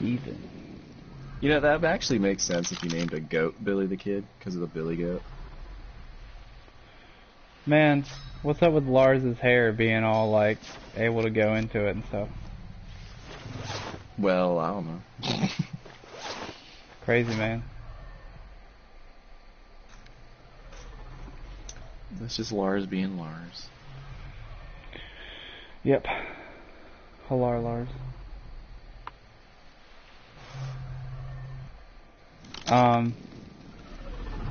Ethan. You know, that actually makes sense if you named a goat Billy the Kid, because of the Billy Goat. Man, what's up with Lars's hair being all, like, able to go into it and stuff? Well, I don't know. Crazy, man. That's just Lars being Lars. Yep. Hello, Lars.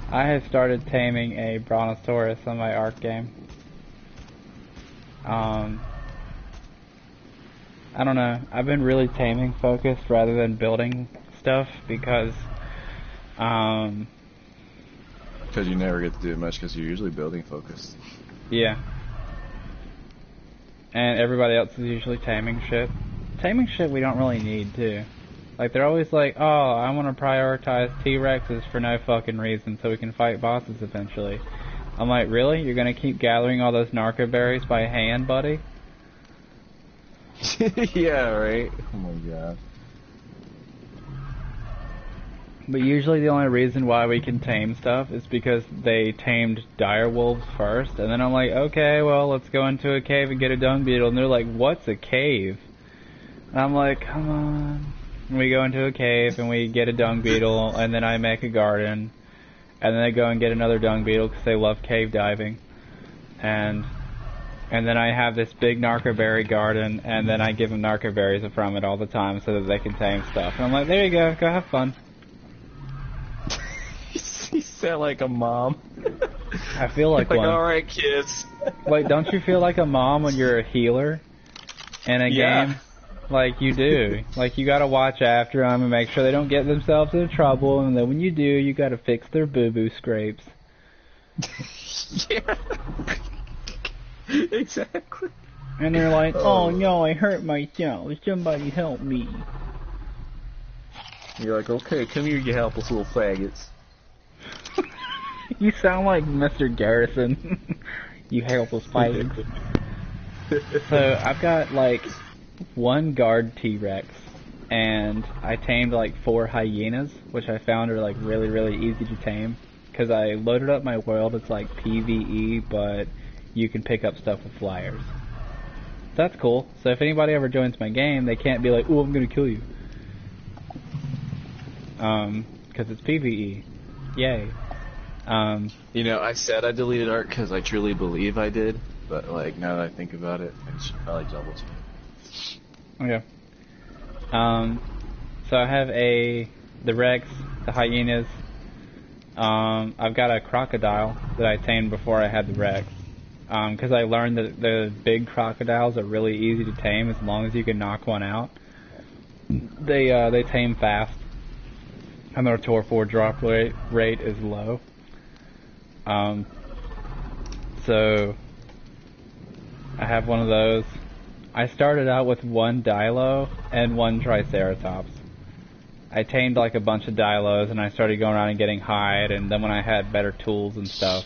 I have started taming a Brontosaurus on my Ark game. I don't know. I've been really taming focused rather than building stuff because, Because you never get to do it much because you're usually building focused. yeah. And everybody else is usually taming shit. Taming shit we don't really need, too. Like, they're always like, oh, I want to prioritize T-Rexes for no fucking reason so we can fight bosses eventually. I'm like, really? You're gonna keep gathering all those narco berries by hand, buddy? Yeah, right? Oh my god. But usually the only reason why we can tame stuff is because they tamed dire wolves first, and then I'm like, okay, well, let's go into a cave and get a dung beetle, and they're like, what's a cave? And I'm like, come on. And we go into a cave, and we get a dung beetle, and then I make a garden, and then I go and get another dung beetle because they love cave diving, and then I have this big narcoberry garden, and then I give them narcoberries from it all the time so that they can tame stuff. And I'm like, there you go have fun. You sound like a mom. I feel like one. Alright, kids. Wait, don't you feel like a mom when you're a healer in a game? Like, you do. Like, you gotta watch after them and make sure they don't get themselves into trouble, and then when you do, you gotta fix their boo-boo scrapes. Yeah. Exactly. And they're like, oh no, I hurt myself. Somebody help me. You're like, okay, come here, you helpless little faggots. You sound like Mr. Garrison. You helpless faggots. So, I've got, like, one guard T-Rex, and I tamed, like, 4 hyenas, which I found are, like, really, really easy to tame. Because I loaded up my world, it's like PvE, but you can pick up stuff with flyers. That's cool. So if anybody ever joins my game, they can't be like, ooh, I'm gonna kill you. Because it's PvE. Yay. You know, I said I deleted art because I truly believe I did, but, like, now that I think about it, I should probably double check. Okay. So I have the Rex, the hyenas. I've got a crocodile that I tamed before I had the Rex. Because I learned that the big crocodiles are really easy to tame as long as you can knock one out. They tame fast, and their Tor-4 drop rate is low. So I have one of those. I started out with 1 Dilo and 1 Triceratops. I tamed like a bunch of Dilos, and I started going around and getting hide, and then when I had better tools and stuff,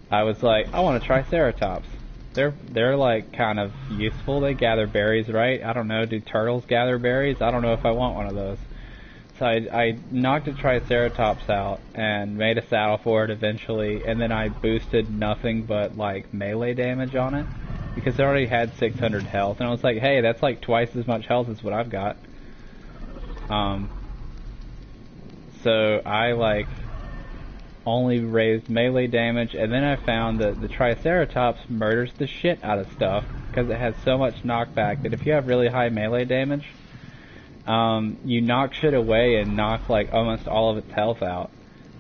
I was like, I want a Triceratops. They're like kind of useful. They gather berries, right? I don't know. Do turtles gather berries? I don't know if I want one of those. So I knocked a Triceratops out and made a saddle for it eventually, and then I boosted nothing but like melee damage on it because it already had 600 health, and I was like, hey, that's like twice as much health as what I've got. So I like only raised melee damage, and then I found that the Triceratops murders the shit out of stuff because it has so much knockback that if you have really high melee damage, you knock shit away and knock like almost all of its health out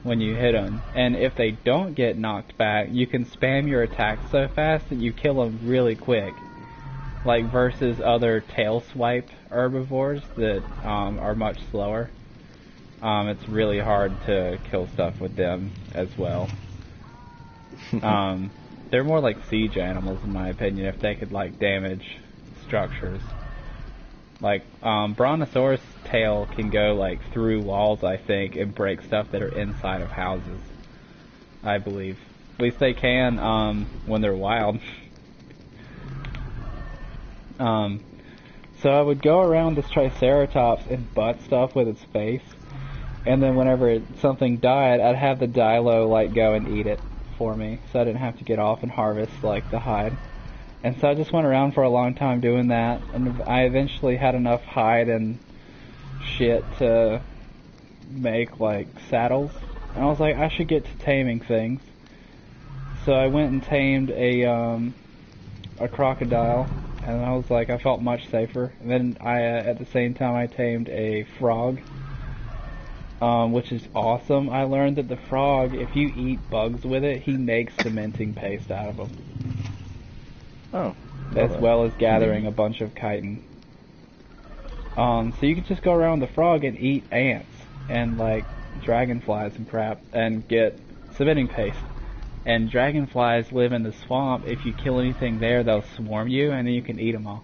when you hit them. And if they don't get knocked back, you can spam your attacks so fast that you kill them really quick. Like versus other tail swipe herbivores that are much slower. It's really hard to kill stuff with them as well. They're more like siege animals in my opinion if they could like damage structures. Like, Brontosaurus tail can go like through walls, I think, and break stuff that are inside of houses. I believe. At least they can, when they're wild. So I would go around this Triceratops and butt stuff with its face, and then whenever something died, I'd have the Dilo like go and eat it for me, so I didn't have to get off and harvest like the hide. And so I just went around for a long time doing that, and I eventually had enough hide and shit to make like saddles. And I was like, I should get to taming things. So I went and tamed a crocodile, and I was like, I felt much safer. And then at the same time, I tamed a frog, which is awesome. I learned that the frog, if you eat bugs with it, he makes cementing paste out of them. Oh. As well as gathering a bunch of chitin. So you can just go around the frog and eat ants and like dragonflies and crap and get cementing paste. And dragonflies live in the swamp. If you kill anything there, they'll swarm you and then you can eat them all.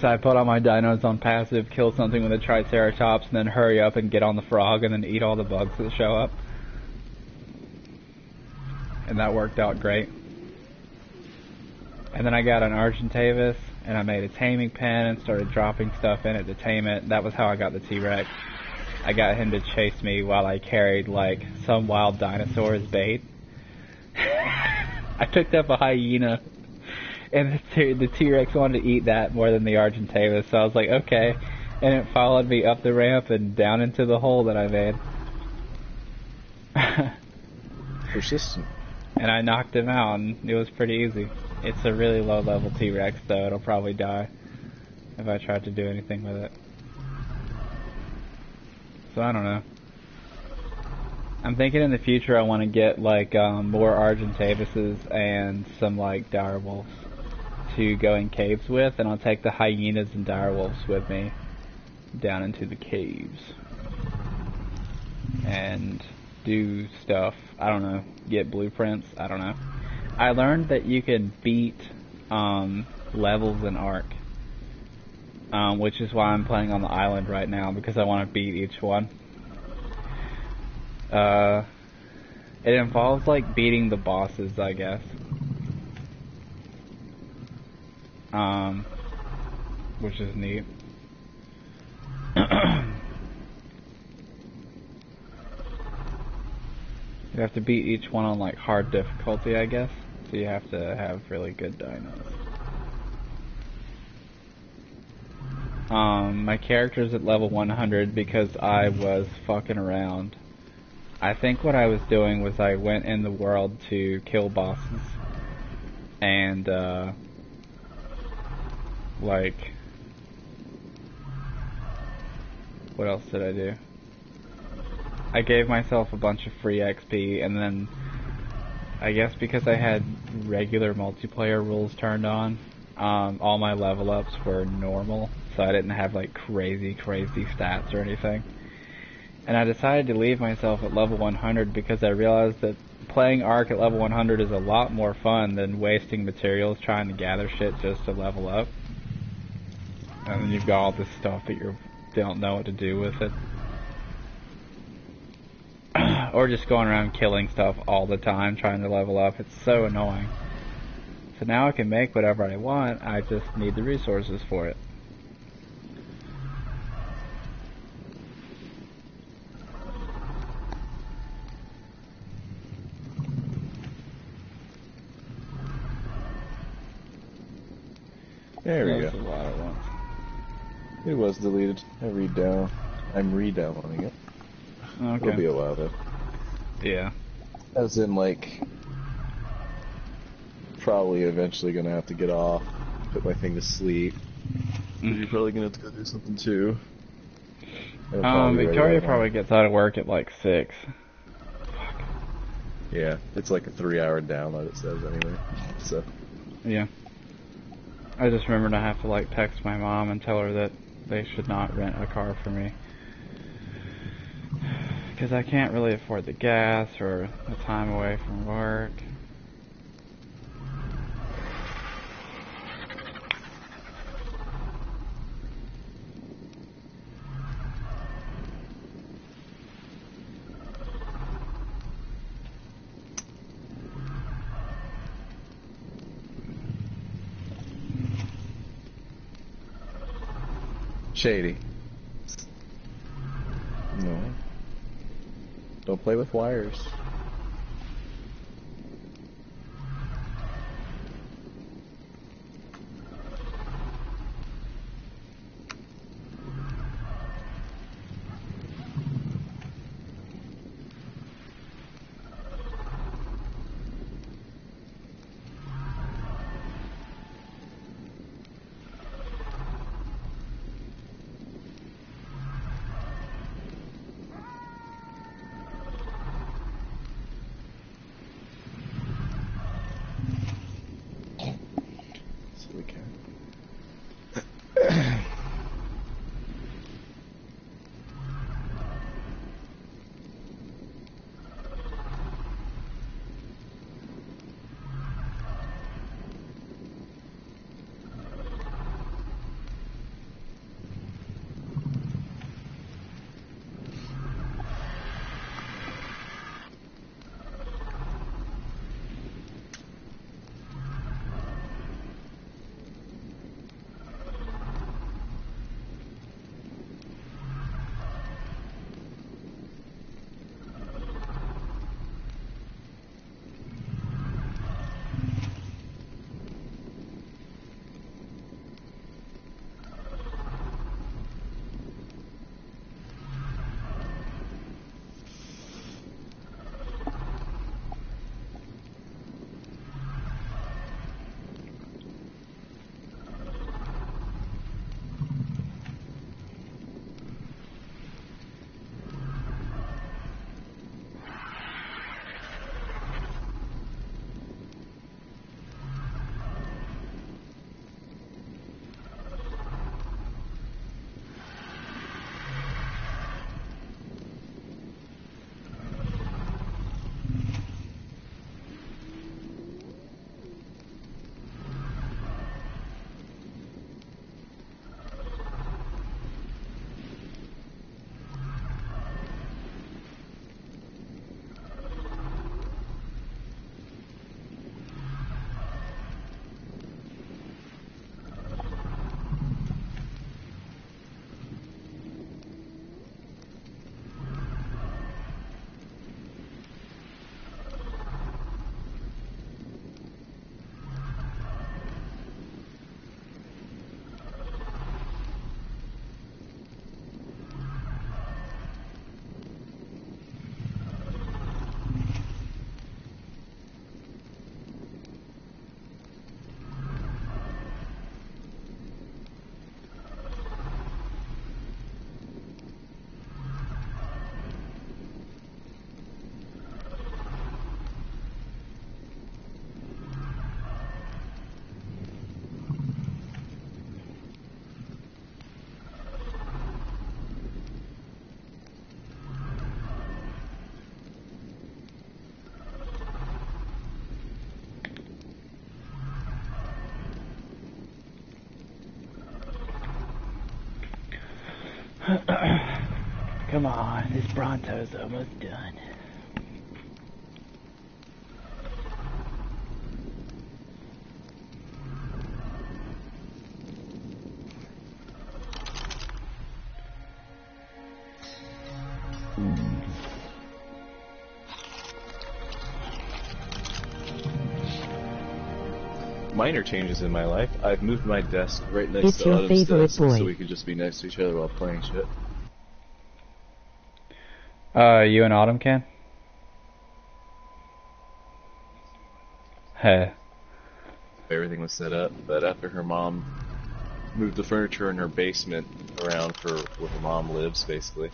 So I put all my dinos on passive, kill something with a Triceratops, and then hurry up and get on the frog and then eat all the bugs that show up. And that worked out great. And then I got an Argentavis, and I made a taming pen and started dropping stuff in it to tame it. That was how I got the T-Rex. I got him to chase me while I carried, like, some wild dinosaur as bait. I picked up a hyena, and the T-Rex wanted to eat that more than the Argentavis, so I was like, okay. And it followed me up the ramp and down into the hole that I made. Persistent. And I knocked him out, and it was pretty easy. It's a really low-level T-Rex, though. It'll probably die if I tried to do anything with it. So I don't know. I'm thinking in the future I want to get, like, more Argentavises and some, like, direwolves to go in caves with, and I'll take the hyenas and direwolves with me down into the caves. And do stuff. I don't know. Get blueprints. I don't know. I learned that you can beat levels in Ark, which is why I'm playing on the island right now, because I want to beat each one. It involves like beating the bosses, I guess. Which is neat. You have to beat each one on like hard difficulty, I guess. So you have to have really good dinos. My character's at level 100 because I was fucking around. I think what I was doing was I went in the world to kill bosses. And, like, what else did I do? I gave myself a bunch of free XP, and then I guess because I had regular multiplayer rules turned on, all my level ups were normal, so I didn't have like crazy stats or anything. And I decided to leave myself at level 100 because I realized that playing Ark at level 100 is a lot more fun than wasting materials trying to gather shit just to level up. And then you've got all this stuff that you don't know what to do with it. Or just going around killing stuff all the time trying to level up. It's so annoying. So now I can make whatever I want, I just need the resources for it. There we That's go. a lot at once. It was deleted. I'm re-downloading it. Okay. It'll be a while though. Yeah. As in, like, probably eventually gonna have to get off, put my thing to sleep. You're probably gonna have to go do something too. Victoria probably gets out of work at like 6. Fuck. Yeah, it's like a 3-hour download, it says anyway. So. Yeah. I just remembered I have to like text my mom and tell her that they should not rent a car for me. Because I can't really afford the gas or the time away from work. Shady. No. Don't play with wires. Come on, this Bronto's almost done. Minor changes in my life. I've moved my desk right next It's to your Autumn's favorite desk boy. so we could just be next to each other while playing shit. You and Autumn can? Hey. Everything was set up, but after her mom moved the furniture in her basement around for where her mom lives, basically,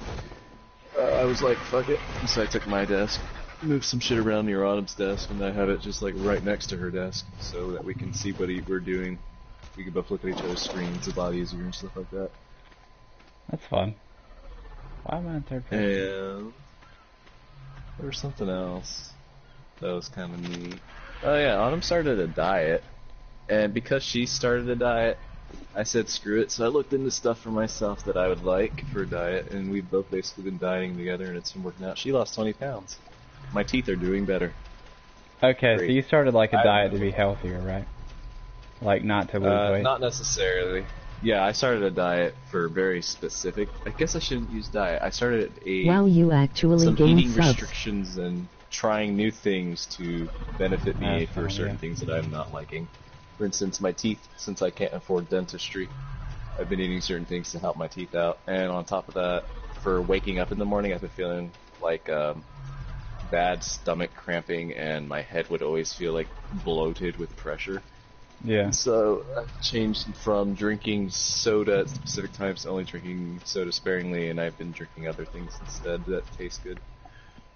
I was like, fuck it. So I took my desk, moved some shit around near Autumn's desk, and I have it just like right next to her desk so that we can see what we're doing. We can both look at each other's screens a lot easier and stuff like that. That's fun. Why am I in third person? And there was something else that was kind of neat. Oh yeah, Autumn started a diet, and because she started a diet, I said screw it, so I looked into stuff for myself that I would like for a diet, and we've both basically been dieting together, and it's been working out. She lost 20 pounds. My teeth are doing better. Okay, Great. so you started like a diet to be healthier, right? Like not to lose weight? Not necessarily. Yeah, I started a diet for very specific. I guess I shouldn't use diet. I started Wow, you actually some gained eating subs. restrictions and trying new things to benefit me That's for funny, certain yeah. things that I'm not liking. For instance, my teeth, since I can't afford dentistry, I've been eating certain things to help my teeth out. And on top of that, for waking up in the morning, I've been feeling like bad stomach cramping, and my head would always feel like bloated with pressure. Yeah. So I've changed from drinking soda at specific times to only drinking soda sparingly, and I've been drinking other things instead that taste good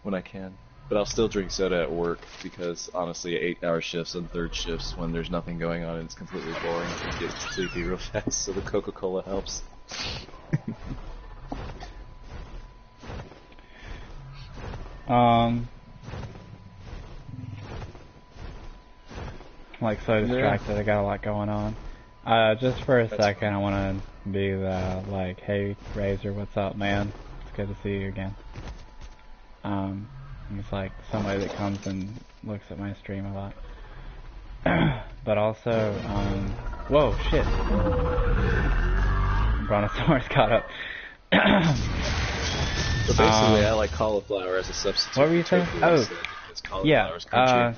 when I can. But I'll still drink soda at work because honestly, 8-hour shifts and third shifts when there's nothing going on and it's completely boring, I get sleepy real fast. So the Coca-Cola helps. I'm like so distracted. I got a lot going on. Just for a That's second, I want to be the like, hey Razor, what's up, man? It's good to see you again. He's like somebody that comes and looks at my stream a lot. But also, whoa, shit. Brontosaurus got up. So basically, I like cauliflower as a substitute. What were you for saying? tofu Oh, instead, because yeah. cauliflower's crunchy.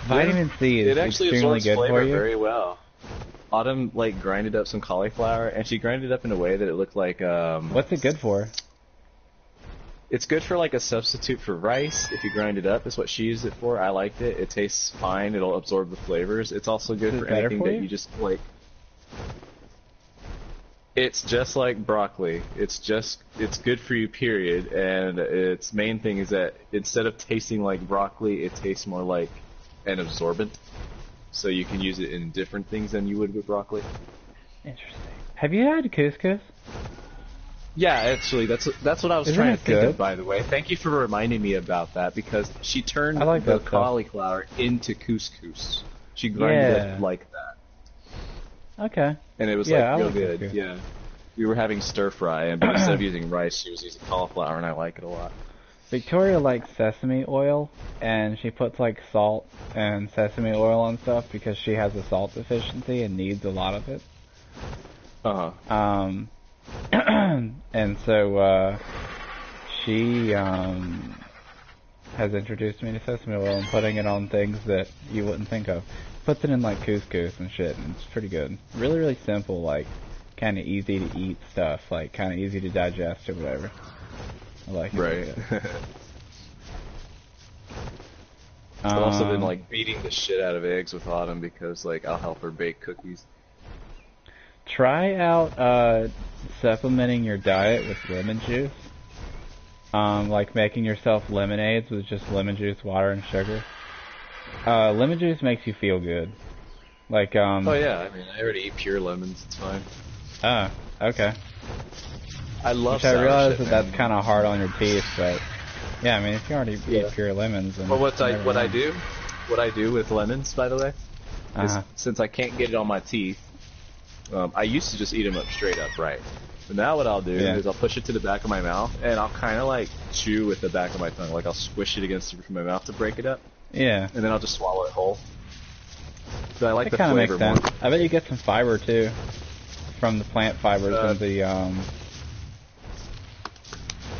Vitamin C is It actually extremely absorbs good flavor for you. very well. Autumn like grinded up some cauliflower, and she grinded it up in a way that it looked like What's it good for? It's good for like a substitute for rice. If you grind it up, is what she used it for. I liked it. It tastes fine. It'll absorb the flavors. It's also good Is it for better anything for that you? you just like. It's just like broccoli. It's good for you, period. And its main thing is that instead of tasting like broccoli, it tastes more like an absorbent. So you can use it in different things than you would with broccoli. Interesting. Have you had couscous? Yeah, actually, that's what I was Isn't trying it to think good? of, by the way. Thank you for reminding me about that, because she turned I like the that stuff. cauliflower into couscous. She grinded Yeah. it like that. Okay. And it was Yeah, I like real like good. couscous. Yeah. We were having stir fry, and instead of using rice, she was using cauliflower, and I like it a lot. Victoria likes sesame oil, and she puts like salt and sesame oil on stuff because she has a salt deficiency and needs a lot of it. Uh-huh. And so she has introduced me to sesame oil and putting it on things that you wouldn't think of. Puts it in like couscous and shit, and it's pretty good. Really, really simple, like kind of easy to eat stuff, like kind of easy to digest or whatever. I like it. Right. I've also been like beating the shit out of eggs with Autumn because like I'll help her bake cookies. Try out supplementing your diet with lemon juice. Like making yourself lemonades with just lemon juice, water, and sugar. Lemon juice makes you feel good. Like Oh yeah, I mean I already eat pure lemons. It's fine. Okay. I love. Which I sour realize shit, that man. that's kind of hard on your teeth, but yeah, I mean if you already Yeah. eat pure lemons, then But what I never do with lemons, by the way, is Uh-huh. since I can't get it on my teeth, I used to just eat them up straight up, right? But now what I'll do Yeah. is I'll push it to the back of my mouth, and I'll kind of like chew with the back of my tongue, like I'll squish it against the roof of my mouth to break it up, Yeah. and then I'll just swallow it whole. But I like That the kind of makes flavor more. sense. I bet you get some fiber too from the plant fibers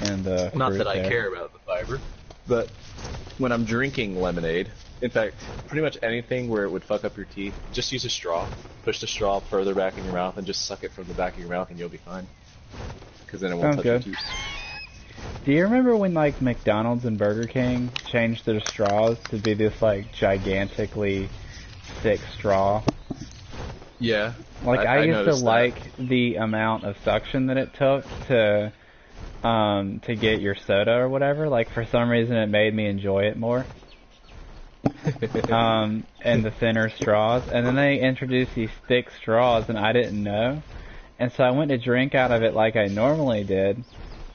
and the Not fruit that I there. care about the fiber, but when I'm drinking lemonade, in fact, pretty much anything where it would fuck up your teeth, just use a straw. Push the straw further back in your mouth and just suck it from the back of your mouth and you'll be fine. Because then it won't Sounds touch your good. teeth. Do you remember when like McDonald's and Burger King changed their straws to be this like gigantically thick straw? Yeah. Like I used to noticed that. like the amount of suction that it took to get your soda or whatever. Like for some reason it made me enjoy it more. And the thinner straws, and then they introduced these thick straws, and I didn't know, and so I went to drink out of it like I normally did,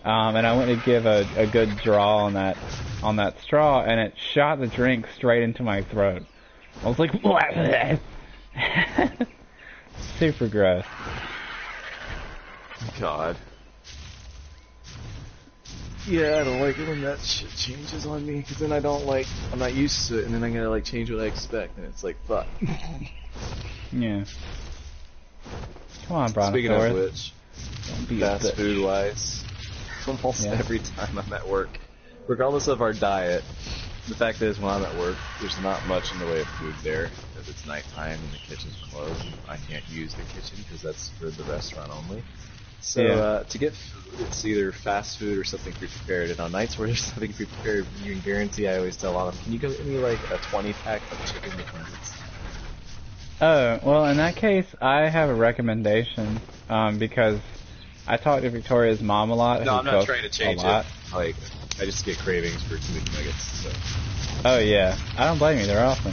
and I went to give a good draw on that straw, and it shot the drink straight into my throat. I was like, super gross. God. Yeah, I don't like it when that shit changes on me, because then I'm not used to it, and then I'm gonna like change what I expect, and it's like, fuck. Yeah. Come on, Brontosaurus. Speaking of which, Don't be a fast bitch. food wise, almost Yeah. every time I'm at work, regardless of our diet, the fact is when I'm at work, there's not much in the way of food there because it's nighttime and the kitchen's closed. And I can't use the kitchen because that's for the restaurant only. So Yeah. to get food, it's either fast food or something pre-prepared. And on nights where there's something pre-prepared, you can guarantee I always tell them, can you go get me like a 20-pack of chicken McNuggets? Oh, well, in that case, I have a recommendation, because I talked to Victoria's mom a lot. No, who I'm not cooks trying to change a lot. it. Like, I just get cravings for McNuggets. So. Oh, yeah. I don't blame you. They're awesome.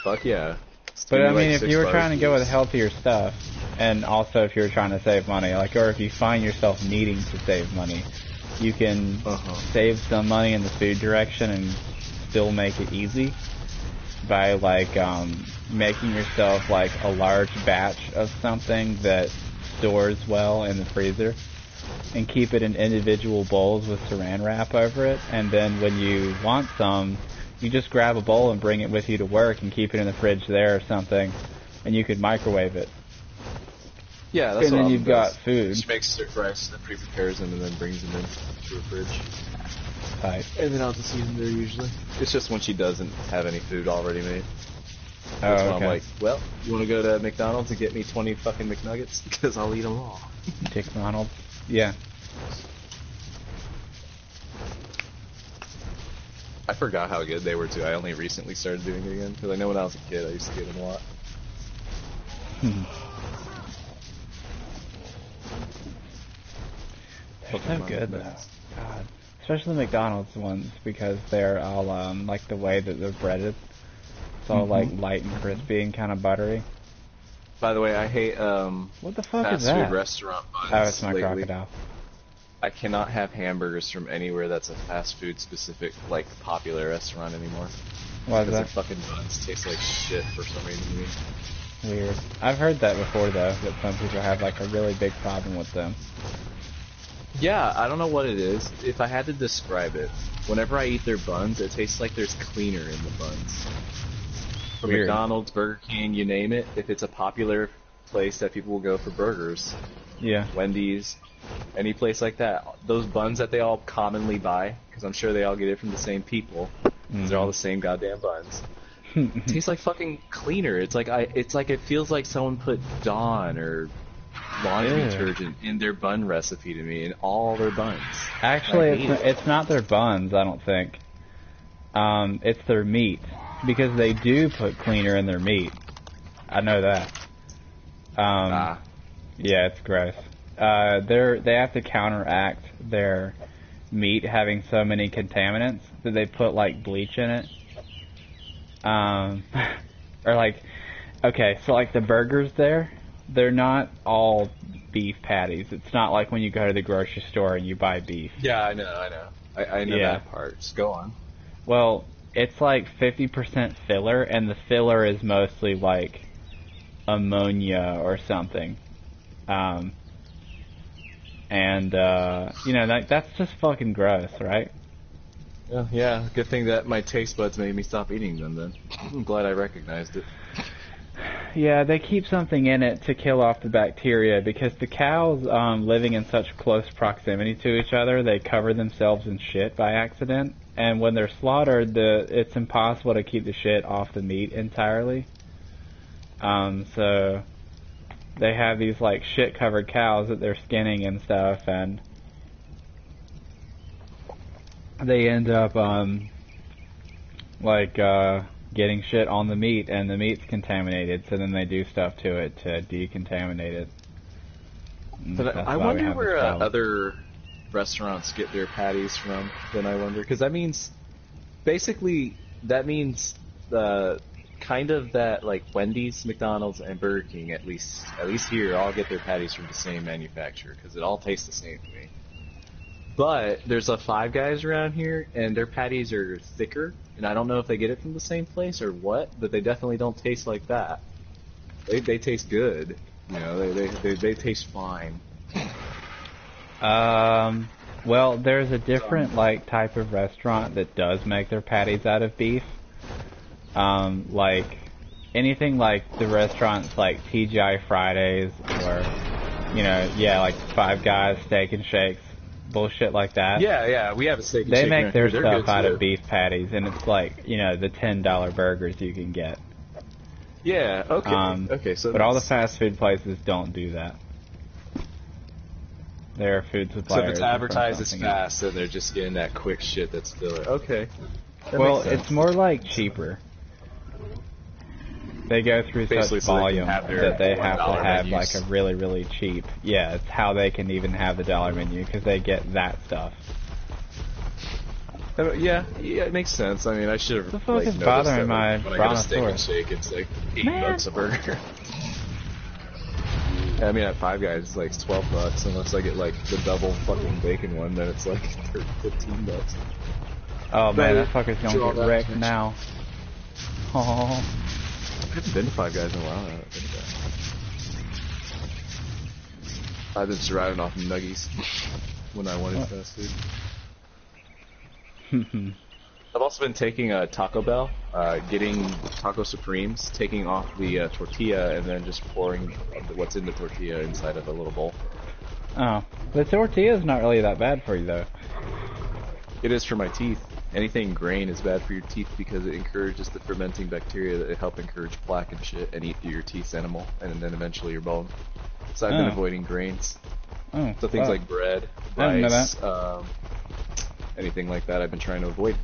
Fuck yeah. But, I mean, if you were trying to go with healthier stuff, and also if you were trying to save money, like, or if you find yourself needing to save money, you can save some money in the food direction and still make it easy by, like, making yourself, like, a large batch of something that stores well in the freezer, and keep it in individual bowls with saran wrap over it, and then when you want some, you just grab a bowl and bring it with you to work and keep it in the fridge there or something, and you could microwave it. Yeah, that's and what then you've got She food. makes stir fries and pre-prepares them and then brings them in to the fridge. Type. And then I'll just eat them there usually. It's just when she doesn't have any food already made. Oh, That's when okay. I'm like, well, you want to go to McDonald's and get me 20 fucking McNuggets? Because I'll eat them all. Dick Ronald. Yeah. I forgot how good they were too. I only recently started doing it again. Because I know when I was a kid I used to get them a lot. They're so good, though. God. Especially the McDonald's ones, because they're all, like the way that they're breaded. It's all, like, light and crispy and kind of buttery. By the way, I hate What the fuck is fast food that? restaurant buns. Oh, it's my lately. crocodile. I cannot have hamburgers from anywhere that's a fast food specific, like, popular restaurant anymore. Why is Because their that? fucking buns taste like shit for some reason to me. Weird. I've heard that before, though, that some people have, like, a really big problem with them. Yeah, I don't know what it is. If I had to describe it, whenever I eat their buns, it tastes like there's cleaner in the buns. From Weird. McDonald's, Burger King, you name it, if it's a popular place that people will go for burgers, Yeah. Wendy's, any place like that, those buns that they all commonly buy, because I'm sure they all get it from the same people, 'cause they're all the same goddamn buns, tastes like fucking cleaner. It's like it feels like someone put Dawn or laundry Ew. detergent in their bun recipe to me, in all their buns. Actually, I hate it's not their buns, I don't think. It's their meat. Because they do put cleaner in their meat. I know that. Yeah, it's gross. They have to counteract their meat having so many contaminants that they put, like, bleach in it. Or, like, okay, so, like, the burgers there, they're not all beef patties. It's not like when you go to the grocery store and you buy beef. Yeah, I know. I know Yeah. that part. Just go on. Well, it's like 50% filler, and the filler is mostly like ammonia or something. You know, that's just fucking gross, right? Yeah, good thing that my taste buds made me stop eating them then. I'm glad I recognized it. Yeah, they keep something in it to kill off the bacteria because the cows, living in such close proximity to each other, they cover themselves in shit by accident. And when they're slaughtered, it's impossible to keep the shit off the meat entirely. So they have these like shit-covered cows that they're skinning and stuff, and they end up getting shit on the meat, and the meat's contaminated, so then they do stuff to it to decontaminate it. And But that's I why we wonder have this where problem. other restaurants get their patties from. Then I wonder, because that means kind of that like Wendy's, McDonald's, and Burger King at least here all get their patties from the same manufacturer because it all tastes the same to me. But there's a Five Guys around here, and their patties are thicker, and I don't know if they get it from the same place or what, but they definitely don't taste like that. They taste good, you know. They taste fine. Well, there's a different like type of restaurant that does make their patties out of beef. Like anything like the restaurants like TGI Fridays or, you know, yeah, like Five Guys, Steak and Shakes, bullshit like that. Yeah, we have a steak and They shake make their They're stuff good out too. of beef patties, and it's like, you know, the $10 burgers you can get. Yeah, okay. Okay, so but all the that's- fast food places don't do that. They're food suppliers. So if it's from advertised as something else. fast, then they're just getting that quick shit that's filler. Okay. That Well, makes sense. it's more like cheaper. They go through Basically, such so they can volume have their that they have to $1 have menus. like a really, really cheap. Yeah, it's how they can even have the dollar menu because they get that stuff. Yeah, it makes sense. I mean, I should have. The fuck is noticed bothering that my when I get a steak and brontosaurus? shake, it's like $8 Man. a burger. Yeah, I mean, at Five Guys, it's like $12 unless I get like the double fucking bacon one. Then it's like $15. Oh man, But that fucker's draw gonna get that wrecked connection. now. Oh, I haven't been to Five Guys in a while. I've been surviving off nuggies when I wanted fast food. I've also been taking Taco Bell, getting Taco Supremes, taking off the tortilla, and then just pouring what's in the tortilla inside of a little bowl. oh, the tortilla's not really that bad for you though. It is for my teeth. Anything grain is bad for your teeth because it encourages the fermenting bacteria that help encourage plaque and shit and eat through your teeth's enamel and then eventually your bone. So I've been Oh. avoiding grains. Oh, So things fuck. like bread, I didn't know rice, anything like that I've been trying to avoid.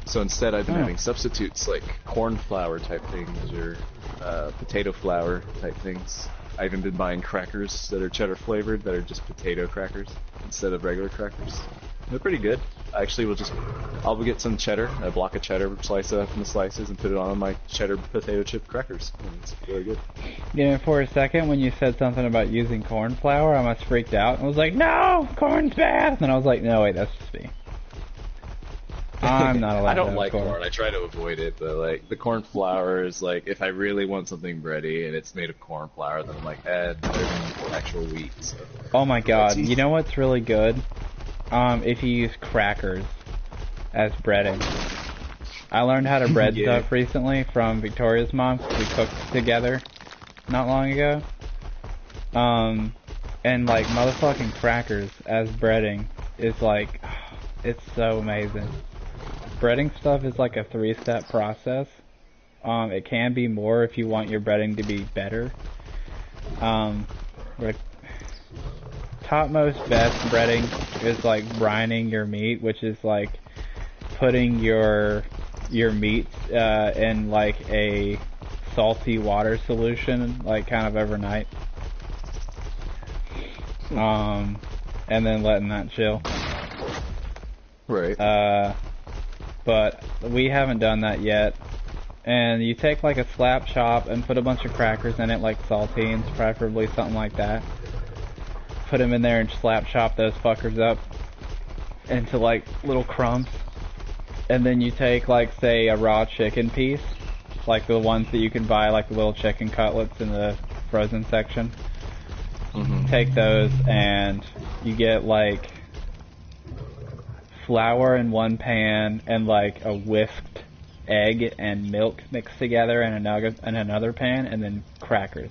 So instead I've been Oh. having substitutes like corn flour type things or potato flour type things. I've even been buying crackers that are cheddar flavored that are just potato crackers instead of regular crackers. They're pretty good. I actually will I'll get some cheddar, a block of cheddar, slice it up in the slices and put it on my cheddar potato chip crackers. And it's really good. Yeah, for a second when you said something about using corn flour, I almost freaked out and was like, "No, corn's bad." And then I was like, "No, wait, that's just me." I'm not allowed. I don't to have like corn. I try to avoid it, but like the corn flour is like if I really want something bready and it's made of corn flour, then I'm like, there's actual wheat. So. Oh my god, teeth. you know what's really good? If you use crackers as breading. I learned how to bread Yeah. stuff recently from Victoria's mom 'cause we cooked together not long ago. And like motherfucking crackers as breading is like, it's so amazing. Breading stuff is like a 3-step process. It can be more if you want your breading to be better. But topmost best breading is like brining your meat, which is like putting your meats in like a salty water solution, like kind of overnight. And then letting that chill. Right. But we haven't done that yet. And you take like a slap chop and put a bunch of crackers in it, like saltines, preferably something like that. Put them in there and slap chop those fuckers up into like little crumbs. And then you take like, say, a raw chicken piece, like the ones that you can buy, like the little chicken cutlets in the frozen section. Take those and you get like flour in one pan and like a whisked egg and milk mixed together in another pan, and then crackers.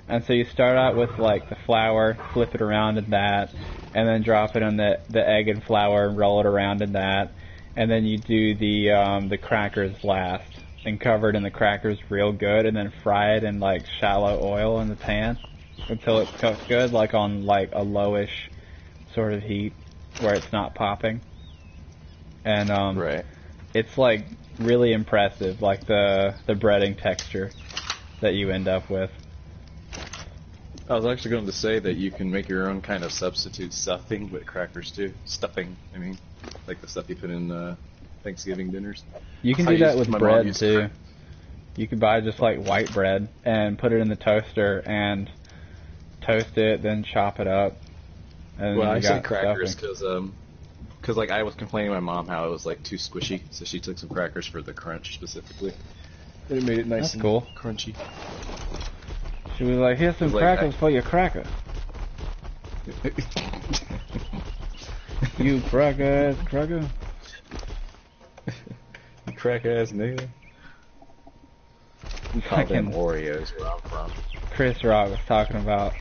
And so you start out with like the flour, flip it around in that, and then drop it in the egg and flour and roll it around in that, and then you do the crackers last and cover it in the crackers real good, and then fry it in like shallow oil in the pan until it's cooked good, like on like a lowish sort of heat where it's not popping. And Right. it's like really impressive, like the breading texture that you end up with. I was actually going to say that you can make your own kind of substitute stuffing with crackers too. Stuffing, I mean, like the stuff you put in Thanksgiving dinners. You can I do that used- with my mom bread used too. You could buy just like white bread and put it in the toaster and toast it, then chop it up. And Well, you I said got crackers stuffing. because like I was complaining to my mom how it was like too squishy, so she took some crackers for the crunch specifically. And it made it nice That's and cool. crunchy. She was like, "Here's some Like crackers I- for your cracker. You cracker, cracker." Crack ass nigga. We call them Fucking Oreos where I'm from. Chris Rock was talking about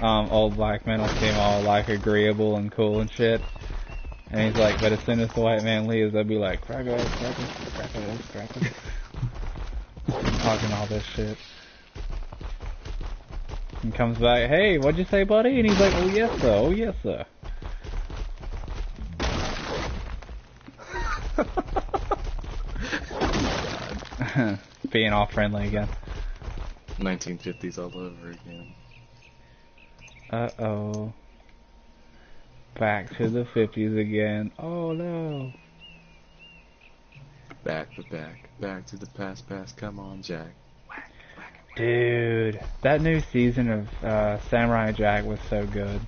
old black men will seem all like agreeable and cool and shit. And he's like, but as soon as the white man leaves, they'll be like, crackers, crackers, crackers, crackers. Talking all this shit. And comes back, hey, what'd you say, buddy? And he's like, oh yes sir, oh yes sir. Being all friendly again. 1950s all over again. Uh-oh. Back to the 50s again. Oh no. Back to the past, come on, Jack. Dude, that new season of Samurai Jack was so good.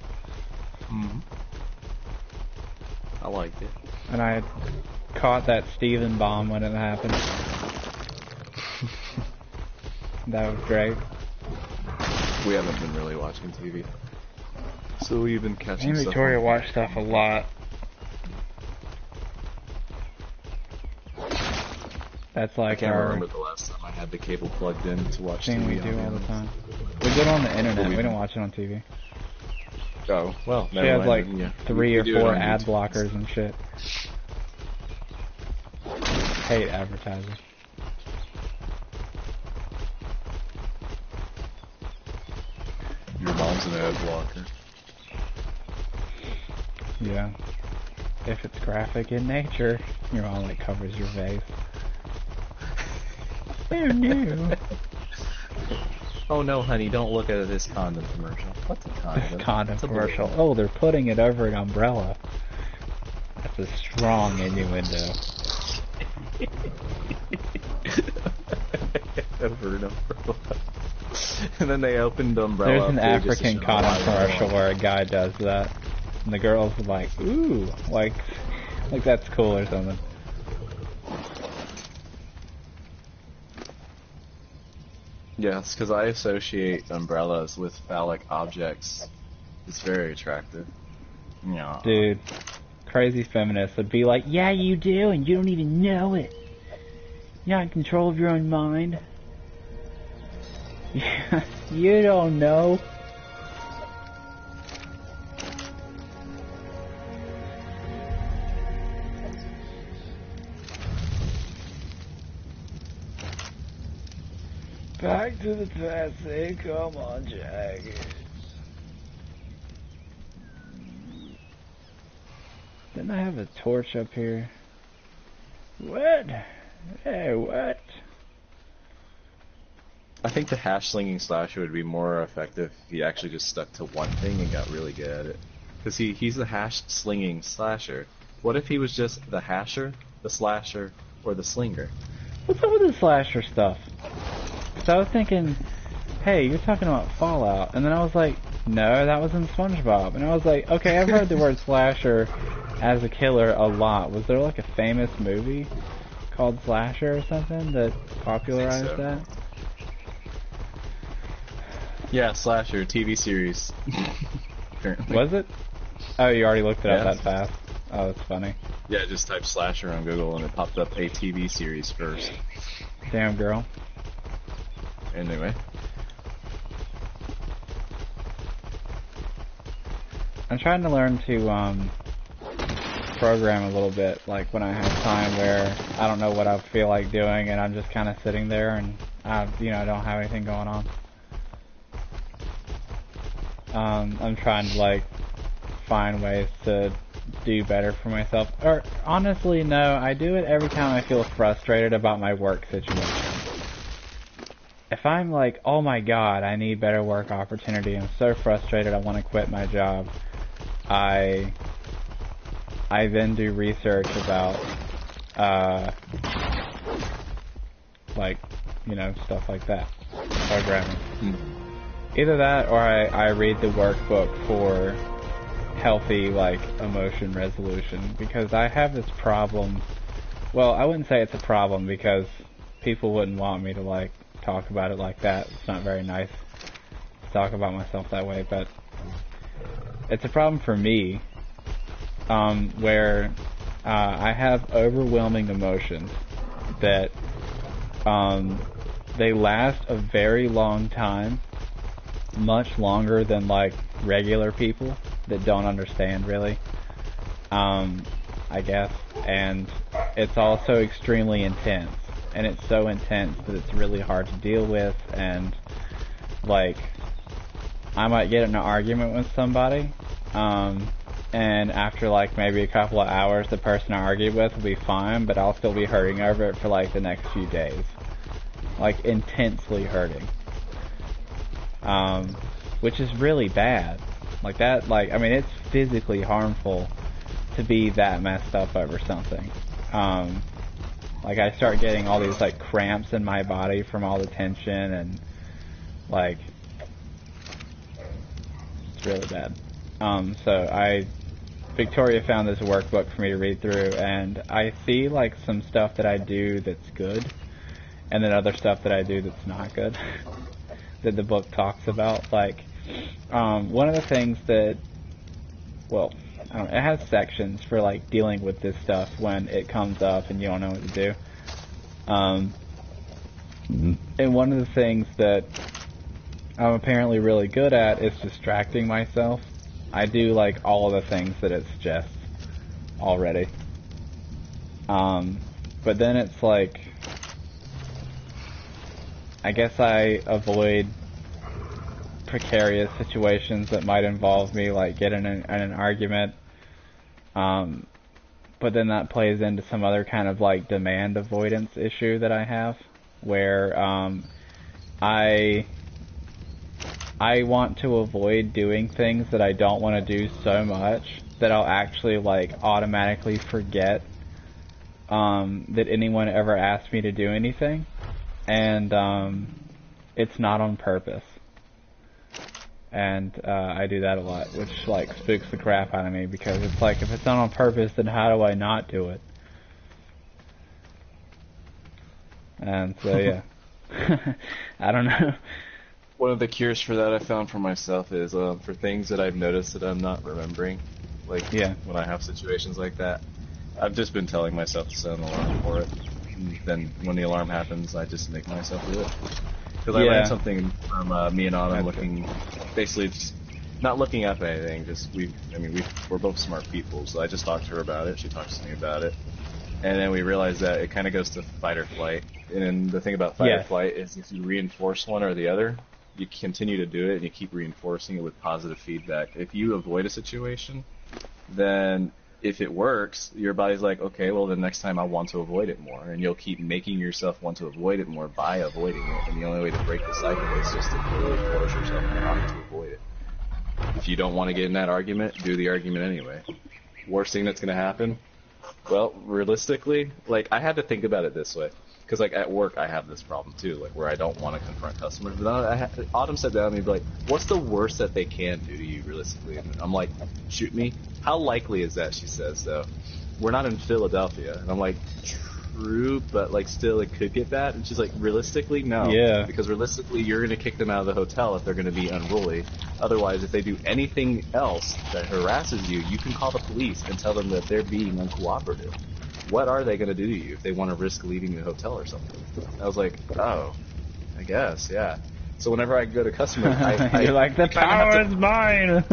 I liked it. And I had caught that Steven bomb when it happened. That was great. We haven't been really watching TV. So we've been catching Me and stuff. Victoria watch stuff a lot. That's I like can't our remember the last time I had the cable plugged in to watch thing TV. we do all the time. We do it on the internet, we don't watch it on TV. Oh, well, She has like yeah. 3 We or do it 4 on ad YouTube. blockers and shit. Hate advertising. Your mom's an ad blocker. Yeah. If it's graphic in nature, your mom like covers your face. Oh no. Oh no, honey, don't look at this condom commercial. What's a condom? Condom It's a commercial. balloon. Oh, they're putting it over an umbrella. That's a strong innuendo. Over an umbrella. And then they opened the umbrella. There's an up too, just to African show condom why commercial where a guy does that. And the girls are like, ooh, like that's cool or something. Yes, because I associate umbrellas with phallic objects. It's very attractive. Yeah. Dude, crazy feminists would be like, yeah, you do, and you don't even know it. You're not in control of your own mind. You don't know. Back to the past, say, come on, Jack. Didn't I have a torch up here? What? Hey, what? I think the hash slinging slasher would be more effective if he actually just stuck to one thing and got really good at it. Because he's the hash slinging slasher. What if he was just the hasher, the slasher, or the slinger? What's up with the slasher stuff? So I was thinking, hey, you're talking about Fallout, and then I was like, no, that was in SpongeBob, and I was like, okay, I've heard the word slasher as a killer a lot. Was there like a famous movie called Slasher or something that popularized so. that? Yeah, slasher, TV series. Apparently. Was it? Oh, you already looked it up Yeah. that fast. Oh, that's funny. Yeah, just type slasher on Google and it popped up a TV series first. Damn, girl. Anyway. I'm trying to learn to program a little bit, like when I have time where I don't know what I feel like doing and I'm just kind of sitting there and I don't have anything going on. I'm trying to like find ways to do better for myself. Or honestly, no, I do it every time I feel frustrated about my work situation. If I'm like, oh my god, I need better work opportunity, I'm so frustrated, I want to quit my job, I then do research about, like, stuff like that, programming. Either that, or I read the workbook for healthy, like, emotion resolution, because I have this problem. Well, I wouldn't say it's a problem, because people wouldn't want me to, like, talk about it like that. It's not very nice to talk about myself that way, but it's a problem for me, where I have overwhelming emotions that they last a very long time, much longer than like regular people that don't understand really. I guess, and it's also extremely intense, and it's so intense that it's really hard to deal with, and like I might get in an argument with somebody, and after like maybe a couple of hours the person I argued with will be fine, but I'll still be hurting over it for like the next few days, like intensely hurting, which is really bad. Like that, like, I mean, it's physically harmful to be that messed up over something. Like I start getting all these like cramps in my body from all the tension, and like it's really bad. So Victoria found this workbook for me to read through, and I see like some stuff that I do that's good, and then other stuff that I do that's not good that the book talks about. Like one of the things that, well, it has sections for like dealing with this stuff when it comes up and you don't know what to do. And one of the things that I'm apparently really good at is distracting myself. I do like all of the things that it suggests already. But then it's like, I guess I avoid precarious situations that might involve me like getting in an argument, but then that plays into some other kind of like demand avoidance issue that I have, where I want to avoid doing things that I don't want to do so much that I'll actually like automatically forget that anyone ever asked me to do anything, and it's not on purpose. And I do that a lot, which like spooks the crap out of me, because it's like, if it's not on purpose, then how do I not do it? And so yeah, I don't know. One of the cures for that I found for myself is for things that I've noticed that I'm not remembering, like when I have situations like that, I've just been telling myself to set an alarm for it. And then when the alarm happens, I just make myself do it. Because I learned something from me and Autumn, basically just not looking up anything. Just we're both smart people, so I just talked to her about it. She talks to me about it, and then we realized that it kind of goes to fight or flight. And the thing about fight or flight is, if you reinforce one or the other, you continue to do it, and you keep reinforcing it with positive feedback. If you avoid a situation, then if it works, your body's like, okay, well, the next time I want to avoid it more, and you'll keep making yourself want to avoid it more by avoiding it, and the only way to break the cycle is just to really force yourself not to avoid it. If you don't want to get in that argument, do the argument anyway. Worst thing that's going to happen? Well, realistically, like, I had to think about it this way, because, like, at work, I have this problem, too, like, where I don't want to confront customers, but Autumn sat down and be like, what's the worst that they can do to you, realistically? And I'm like, shoot me? How likely is that, she says, though? We're not in Philadelphia. And I'm like, true, but, like, still, it could get bad. And she's like, realistically, no. Yeah. Because realistically, you're going to kick them out of the hotel if they're going to be unruly. Otherwise, if they do anything else that harasses you, you can call the police and tell them that they're being uncooperative. What are they going to do to you if they want to risk leaving the hotel or something? I was like, oh, I guess, yeah. So whenever I go to customers, you're like, the power is mine.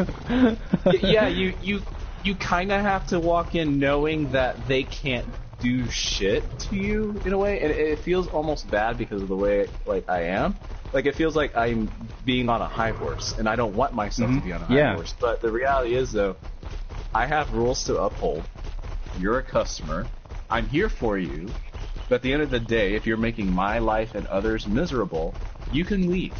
Yeah, you kind of have to walk in knowing that they can't do shit to you in a way, and it feels almost bad because of the way like I am. Like, it feels like I'm being on a high horse, and I don't want myself to be on a high horse. But the reality is, though, I have rules to uphold. You're a customer. I'm here for you. But at the end of the day, if you're making my life and others miserable, you can leave.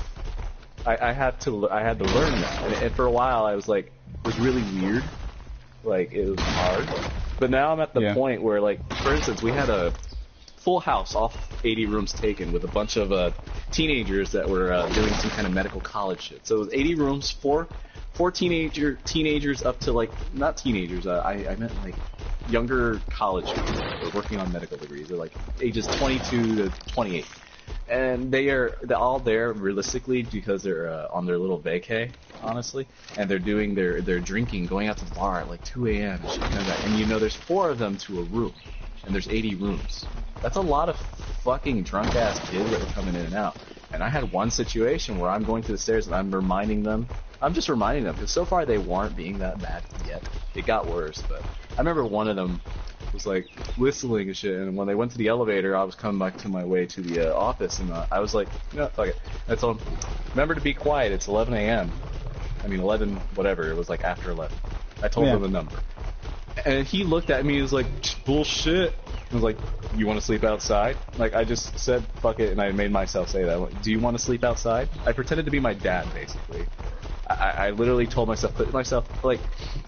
I had to learn that, and for a while I was like, it was really weird. Like, it was hard. But now I'm at the point where, like, for instance, we had a full house, all 80 rooms taken, with a bunch of teenagers that were doing some kind of medical college shit. So it was 80 rooms, four teenagers up to, like, not teenagers, I meant, like, younger college people that were working on medical degrees. They're, like, ages 22 to 28. And they're all there realistically because they're on their little vacay, honestly, and they're doing their drinking, going out to the bar at like 2 a.m. and shit like that. And there's 4 of them to a room, and there's 80 rooms. That's a lot of fucking drunk ass kids that were coming in and out. And I had one situation where I'm going to the stairs and I'm just reminding them, because so far they weren't being that bad yet. It got worse, but I remember one of them was like whistling and shit, and when they went to the elevator, I was coming back to my way to the office, and I was like, no, fuck it. I told him, remember to be quiet, it's 11 a.m. I mean, 11, whatever, it was like after 11. I told him the number. And he looked at me, he was like, bullshit. I was like, you want to sleep outside? Like, I just said, fuck it, and I made myself say that. Like, do you want to sleep outside? I pretended to be my dad, basically. I literally told myself, like,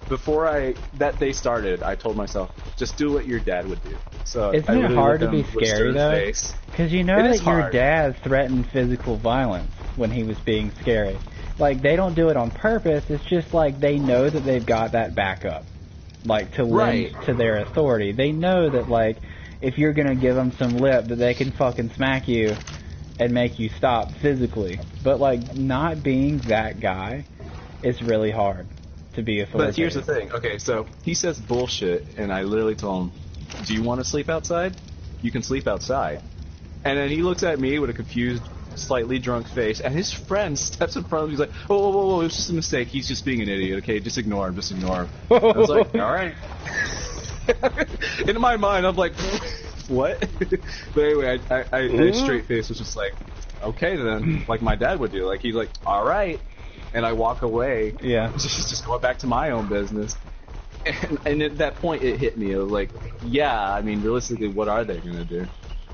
before that day started, I told myself, just do what your dad would do. So isn't it hard to be scary, though? Because you know that your dad threatened physical violence when he was being scary. Like, they don't do it on purpose, it's just like they know that they've got that backup. Like, to lend to their authority. They know that, like, if you're gonna give them some lip, that they can fucking smack you and make you stop physically. But, like, not being that guy is really hard to be authoritative. But here's the thing. Okay, so he says bullshit, and I literally told him, do you want to sleep outside? You can sleep outside. And then he looks at me with a confused, slightly drunk face, and his friend steps in front of him. He's like, whoa, whoa, whoa, it was just a mistake. He's just being an idiot, okay? Just ignore him, just ignore him. I was like, all right. In my mind, I'm like, what? But anyway, I straight face was just like, okay then, like my dad would do. Like, he's like, all right. And I walk away. Yeah. Just going back to my own business. And at that point, it hit me. It was like, yeah, I mean, realistically, what are they going to do?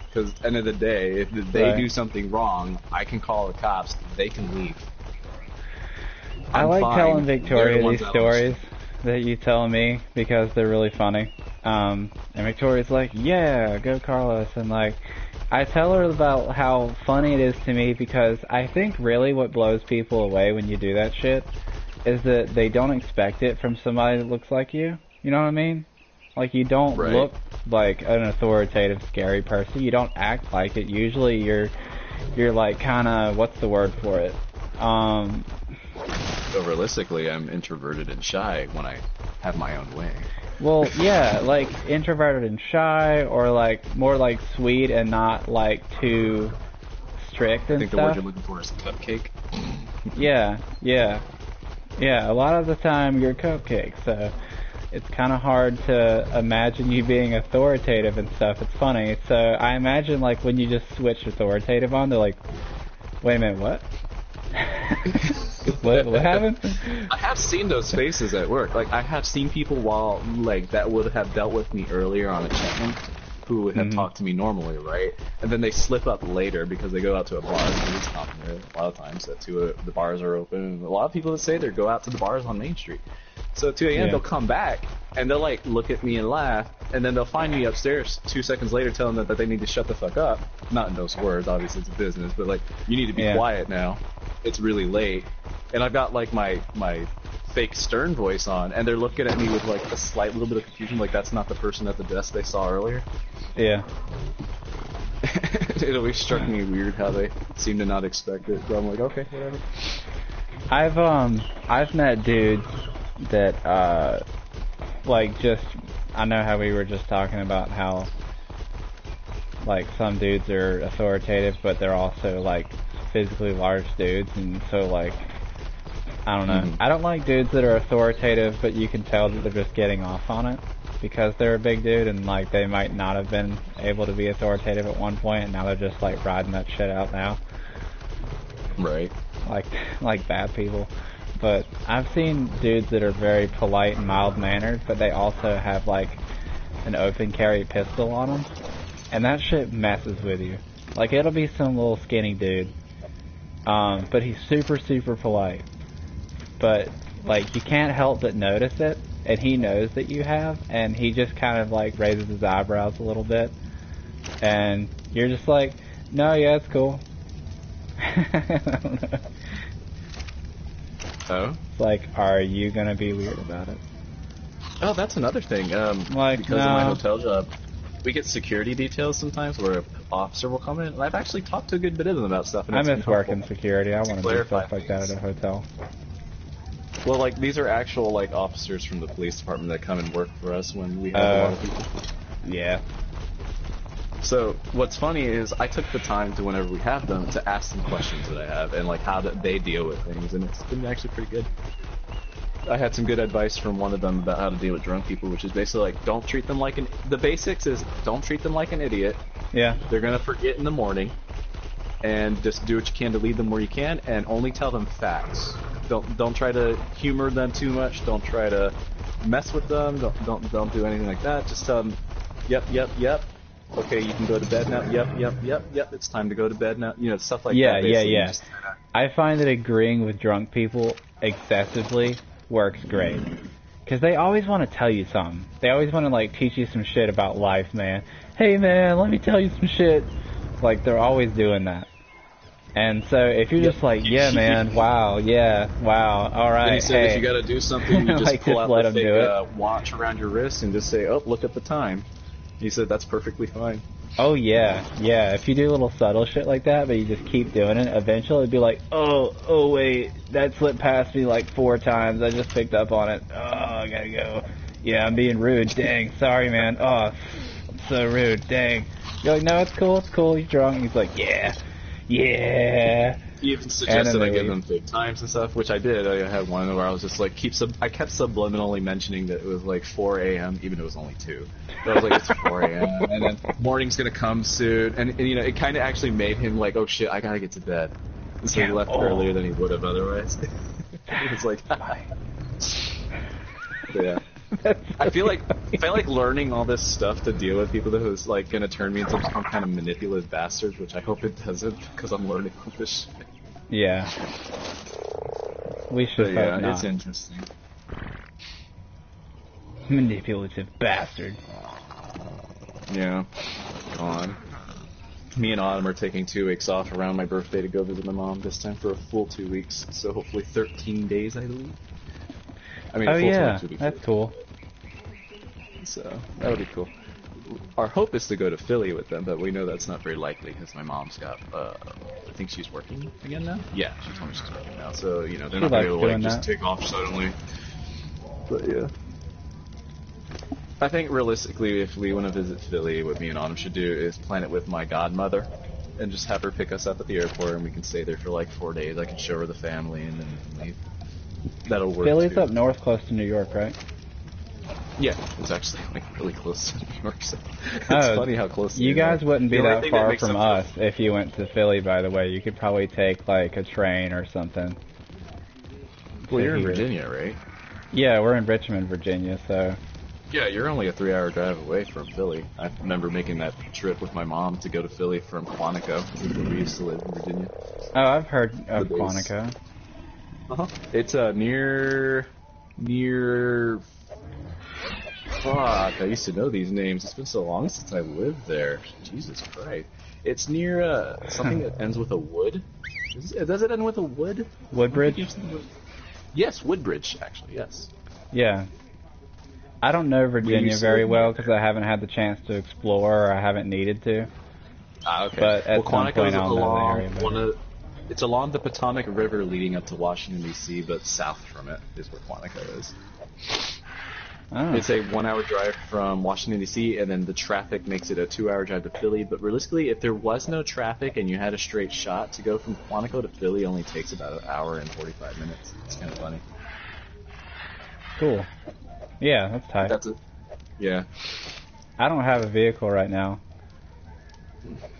Because at the end of the day, if they do something wrong, I can call the cops. They can leave. I like telling Victoria these stories that you tell me because they're really funny. And Victoria's like, yeah, go Carlos. And like, I tell her about how funny it is to me because I think really what blows people away when you do that shit is that they don't expect it from somebody that looks like you. You know what I mean? Like, you don't look like an authoritative, scary person. You don't act like it. Usually you're like kind of, what's the word for it? So realistically, I'm introverted and shy when I have my own way. Well, yeah, like introverted and shy, or like more like sweet and not like too strict and stuff. I think the word you're looking for is cupcake. Yeah. A lot of the time you're cupcake, so it's kind of hard to imagine you being authoritative and stuff. It's funny. So I imagine like when you just switch authoritative on, they're like, wait a minute, what? what happened? I have seen those faces at work. Like, I have seen people that would have dealt with me earlier on a check-in who would have talked to me normally, right? And then they slip up later because they go out to a bar. It's common there a lot of times that the bars are open. And a lot of people that say they go out to the bars on Main Street. So at 2 a.m. they'll come back and they'll like look at me and laugh, and then they'll find me upstairs 2 seconds later telling them that they need to shut the fuck up. Not in those words, obviously it's a business, but like, you need to be quiet now. It's really late. And I've got like my fake stern voice on, and they're looking at me with like a slight little bit of confusion, like that's not the person at the desk they saw earlier. Yeah. It always struck me weird how they seem to not expect it. So I'm like, okay, whatever. I've met dudes that like just, I know how we were just talking about how like some dudes are authoritative, but they're also like physically large dudes, and so like, I don't know. I don't like dudes that are authoritative, but you can tell that they're just getting off on it because they're a big dude, and like they might not have been able to be authoritative at one point, and now they're just like riding that shit out now. Right. Like bad people. But I've seen dudes that are very polite and mild-mannered, but they also have like an open carry pistol on them, and that shit messes with you. Like, it'll be some little skinny dude, but he's super, super polite. But like, you can't help but notice it, and he knows that you have, and he just kind of like raises his eyebrows a little bit, and you're just like, no, yeah, it's cool. I don't know. Oh? It's like, are you gonna be weird about it? Oh, that's another thing. Like, because of my hotel job, we get security details sometimes where an officer will come in, and I've actually talked to a good bit of them about stuff. And I miss working security. I want to do stuff like that at a hotel. Well, like, these are actual, like, officers from the police department that come and work for us when we have a lot of people. Yeah. So what's funny is I took the time to, whenever we have them, to ask them questions that I have and like how they deal with things, and it's been actually pretty good. I had some good advice from one of them about how to deal with drunk people, which is basically like, don't treat them like the basics is don't treat them like an idiot. Yeah. They're gonna forget in the morning, and just do what you can to lead them where you can, and only tell them facts. Don't try to humor them too much. Don't try to mess with them. Don't do anything like that. Just tell them, yep. Okay, you can go to bed now. Yep. It's time to go to bed now. You know, stuff like that. Yeah. Just, I find that agreeing with drunk people excessively works great. Because they always want to tell you something. They always want to, like, teach you some shit about life, man. Hey, man, let me tell you some shit. Like, they're always doing that. And so, if you're just like, yeah, man, wow, alright, then he said if you gotta do something, you just like, pull just out let the him fake do it. watch around your wrist and just say, oh, look at the time. He said that's perfectly fine. Oh, yeah. If you do little subtle shit like that, but you just keep doing it, eventually it'd be like, oh, wait, that slipped past me like 4 times. I just picked up on it. Oh, I gotta go. Yeah, I'm being rude. Dang, sorry, man. Oh, I'm so rude. Dang. You're like, no, it's cool. He's drunk. And he's like, yeah. He even suggested I give leave. them fake times and stuff, which I did. I had one where I was just like, I kept subliminally mentioning that it was like 4 a.m., even though it was only 2. But I was like, it's 4 a.m., and then morning's gonna come soon, and you know, it kind of actually made him like, oh shit, I gotta get to bed. And so he left earlier than he would have otherwise. He was like, yeah. I feel like learning all this stuff to deal with people that was like gonna turn me into some kind of manipulative bastard, which I hope it doesn't, because I'm learning all this shit. Yeah. We should hope not. It's interesting. Manipulative bastard. Yeah. God. Me and Autumn are taking 2 weeks off around my birthday to go visit my mom this time for a full 2 weeks, so hopefully 13 days, I believe. I mean, Oh full yeah, 22 weeks. that's cool. So, that would be cool. Our hope is to go to Philly with them, but we know that's not very likely because my mom's got, I think she's working again now? Yeah, she told me she's working now, so, you know, they're not going to like just take off suddenly. But yeah. I think realistically, if we want to visit Philly, what me and Autumn should do is plan it with my godmother and just have her pick us up at the airport, and we can stay there for like 4 days. I can show her the family and then we can leave. That'll work. Philly's too. up north close to New York, right? Yeah, it's actually like really close to New York. So it's funny how close. You guys wouldn't be that far from us up if you went to Philly. By the way, you could probably take like a train or something. Well, you're in Virginia, right? Yeah, we're in Richmond, Virginia. So. Yeah, you're only a 3-hour drive away from Philly. I remember making that trip with my mom to go to Philly from Quantico, where we used to live in Virginia. Oh, I've heard of Quantico. It's near. Fuck, I used to know these names. It's been so long since I lived there. Jesus Christ. It's near something that ends with a wood. Does it end with a wood? Woodbridge? Yes, Woodbridge, actually, yes. Yeah. I don't know Virginia very well because I haven't had the chance to explore, or I haven't needed to. Ah, okay. But at some point I'll know the area. It's along the Potomac River leading up to Washington, D.C., but south from it is where Quantico is. Oh. It's a 1-hour drive from Washington, D.C., and then the traffic makes it a 2-hour drive to Philly. But realistically, if there was no traffic and you had a straight shot, to go from Quantico to Philly only takes about 1 hour and 45 minutes. It's kind of funny. Cool. Yeah, that's tight. That's it. Yeah. I don't have a vehicle right now.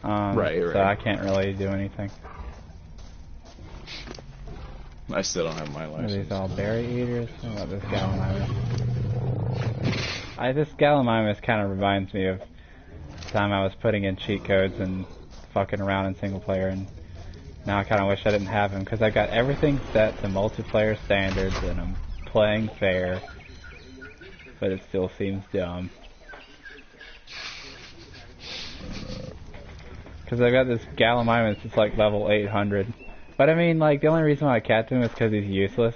Right. So I can't really do anything. I still don't have my license. Are these all berry eaters? What about this Gallimimus? This Gallimimus kind of reminds me of the time I was putting in cheat codes and fucking around in single player, and now I kind of wish I didn't have him, because I got everything set to multiplayer standards and I'm playing fair, but it still seems dumb. Because I got this Gallimimus that's like level 800. But I mean, like, the only reason why I kept him is because he's useless.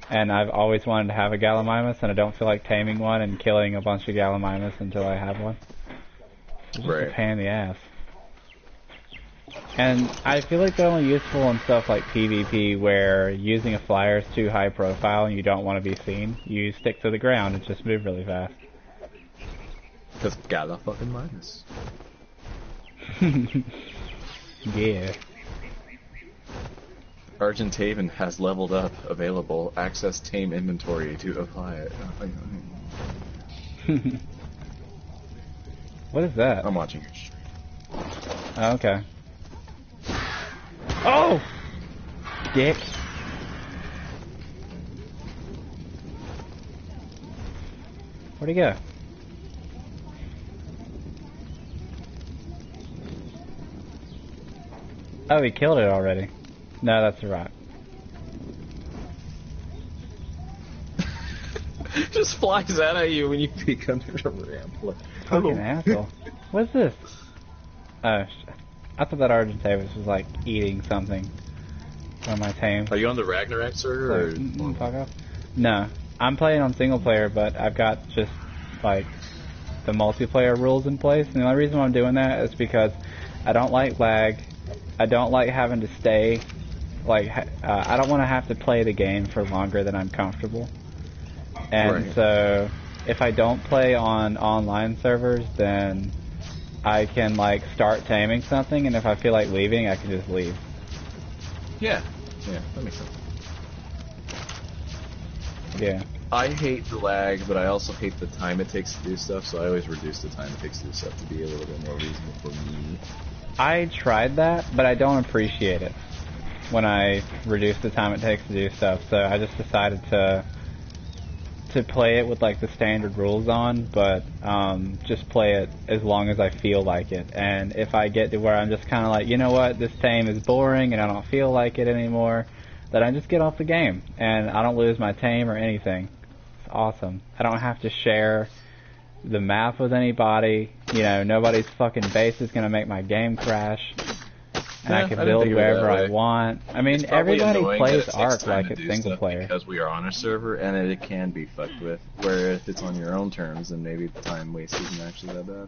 And I've always wanted to have a Gallimimus, and I don't feel like taming one and killing a bunch of Gallimimus until I have one. It's just a pain in the ass. And I feel like they're only useful in stuff like PvP, where using a flyer is too high profile and you don't want to be seen. You stick to the ground and just move really fast. Because Gallimimus. Yeah. Argentaven has leveled up. Available. Access tame inventory to apply it. What is that? I'm watching your stream. Oh, okay. Oh! Dick. Where'd he go? Oh, he killed it already. No, that's a rock. Just flies out at you when you peek under the ramp. Like, Fucking asshole. What's this? Oh, I thought that Argentavis was like eating something on my tame. Are you on the Ragnarok server? Fuck off. No, I'm playing on single player, but I've got just like the multiplayer rules in place. And the only reason why I'm doing that is because I don't like lag. I don't like having to stay. Like I don't want to have to play the game for longer than I'm comfortable. And right. So if I don't play on online servers, then I can like start taming something, and if I feel like leaving, I can just leave. Yeah, that makes sense. Yeah. I hate the lag, but I also hate the time it takes to do stuff, so I always reduce the time it takes to do stuff to be a little bit more reasonable for me. I tried that, but I don't appreciate it when I reduce the time it takes to do stuff, so I just decided to play it with like the standard rules on, but just play it as long as I feel like it. And if I get to where I'm just kind of like, you know what, this tame is boring and I don't feel like it anymore, then I just get off the game and I don't lose my tame or anything. It's awesome. I don't have to share the map with anybody. You know, nobody's fucking base is gonna make my game crash. And I can build wherever I want. I mean, everybody plays Ark like it's single player. Because we are on a server, and it can be fucked with. Where if it's on your own terms, then maybe the time wasted isn't actually that bad.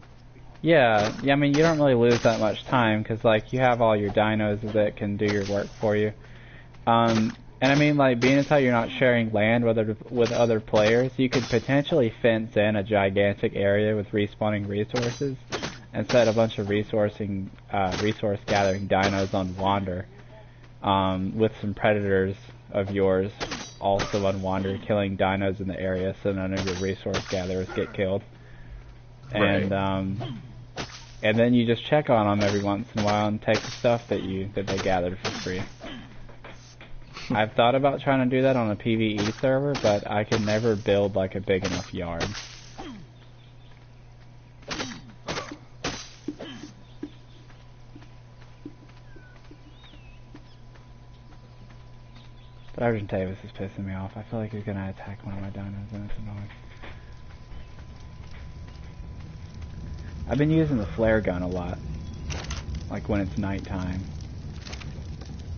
Yeah, I mean, you don't really lose that much time, because, like, you have all your dinos that can do your work for you. And I mean, like, being as how you're not sharing land with other players, you could potentially fence in a gigantic area with respawning resources, and set a bunch of resource gathering dinos on Wander, with some predators of yours also on Wander, killing dinos in the area so none of your resource gatherers get killed. Right. And then you just check on them every once in a while and take the stuff that they gathered for free. I've thought about trying to do that on a PvE server, but I can never build like a big enough yard. But Argentavis is pissing me off. I feel like he's gonna attack one of my dinos and it's annoying. I've been using the flare gun a lot. Like when it's nighttime.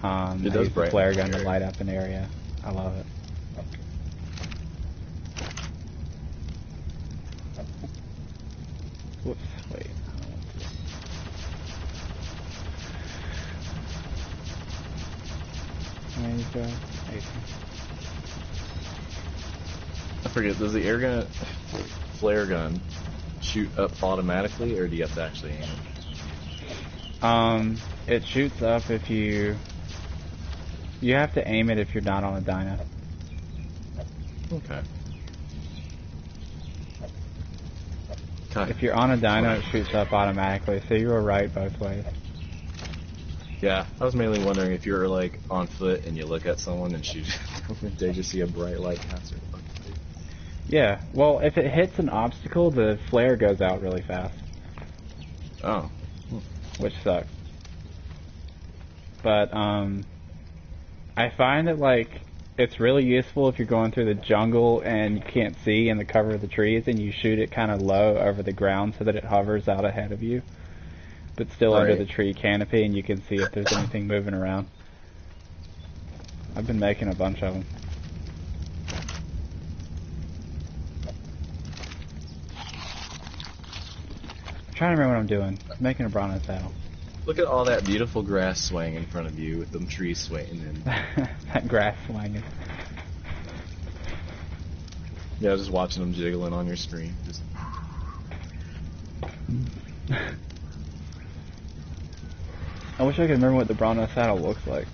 I use the flare gun to light up an area. I love it. Whoops, wait. I forget, does the air gun, flare gun, shoot up automatically, or do you have to actually aim it? It shoots up if you have to aim it if you're not on a dino. Okay. If you're on a dino, it shoots up automatically, so you were right both ways. Yeah, I was mainly wondering if you're like on foot and you look at someone and shoot, they just see a bright light pass or something. Yeah, well, if it hits an obstacle, the flare goes out really fast. Oh. Which sucks. But, I find that, like, it's really useful if you're going through the jungle and you can't see in the cover of the trees and you shoot it kind of low over the ground so that it hovers out ahead of you, but still under the tree canopy and you can see if there's anything moving around. I've been making a bunch of them. I'm trying to remember what I'm doing. I'm making a Bronto saddle. Look at all that beautiful grass swaying in front of you with them trees swaying and that grass swinging. Yeah, I was just watching them jiggling on your screen. Just I wish I could remember what the Bronto saddle looks like.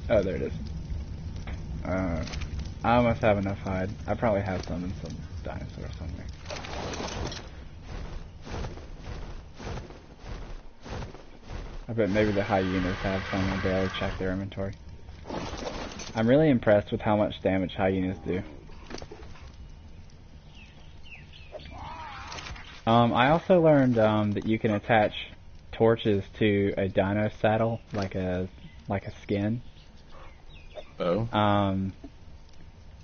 Oh, there it is. I almost have enough hide. I probably have some in some dinosaur somewhere. I bet maybe the hyenas have some. I barely check their inventory. I'm really impressed with how much damage hyenas do. I also learned that you can attach torches to a dino saddle, like a skin. Oh.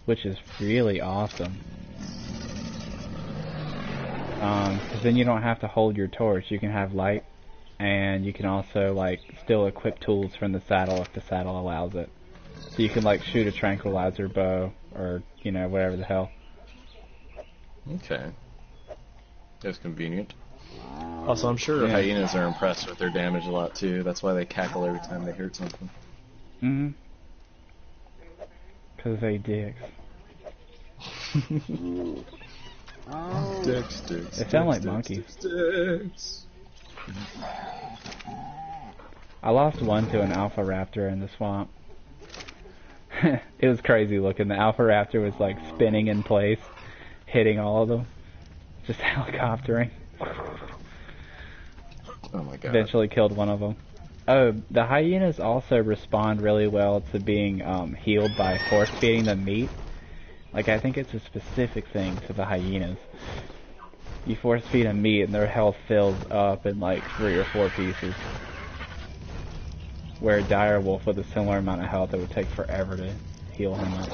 Which is really awesome. 'Cause then you don't have to hold your torch. You can have light, and you can also like still equip tools from the saddle if the saddle allows it. So you can like shoot a tranquilizer bow, or you know whatever the hell. Okay. That's convenient. Also, I'm sure hyenas are impressed with their damage a lot too. That's why they cackle every time they hurt something. Mm-hmm. 'Cause they dicks. Dicks. They sound like monkeys. Dicks. I lost one to an alpha raptor in the swamp. It was crazy looking. The alpha raptor was like spinning in place, hitting all of them. Just helicoptering. Oh my god. Eventually killed one of them. Oh, the hyenas also respond really well to being healed by force feeding them meat. Like, I think it's a specific thing to the hyenas. You force feed them meat and their health fills up in like 3 or 4 pieces. Where a dire wolf with a similar amount of health, it would take forever to heal him up.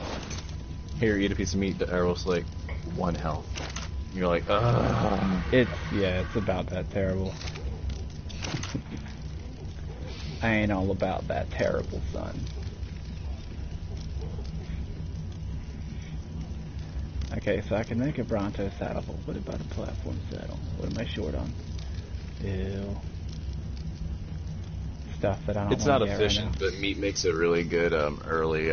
Here, eat a piece of meat. The arrow's like 1 health. You're like, ugh. It's about that terrible. I ain't all about that terrible, son. Okay, so I can make a Bronto saddle, but what about a platform saddle? What am I short on? Ew. Stuff that I don't It's want not to get efficient, right now. but meat makes a really good early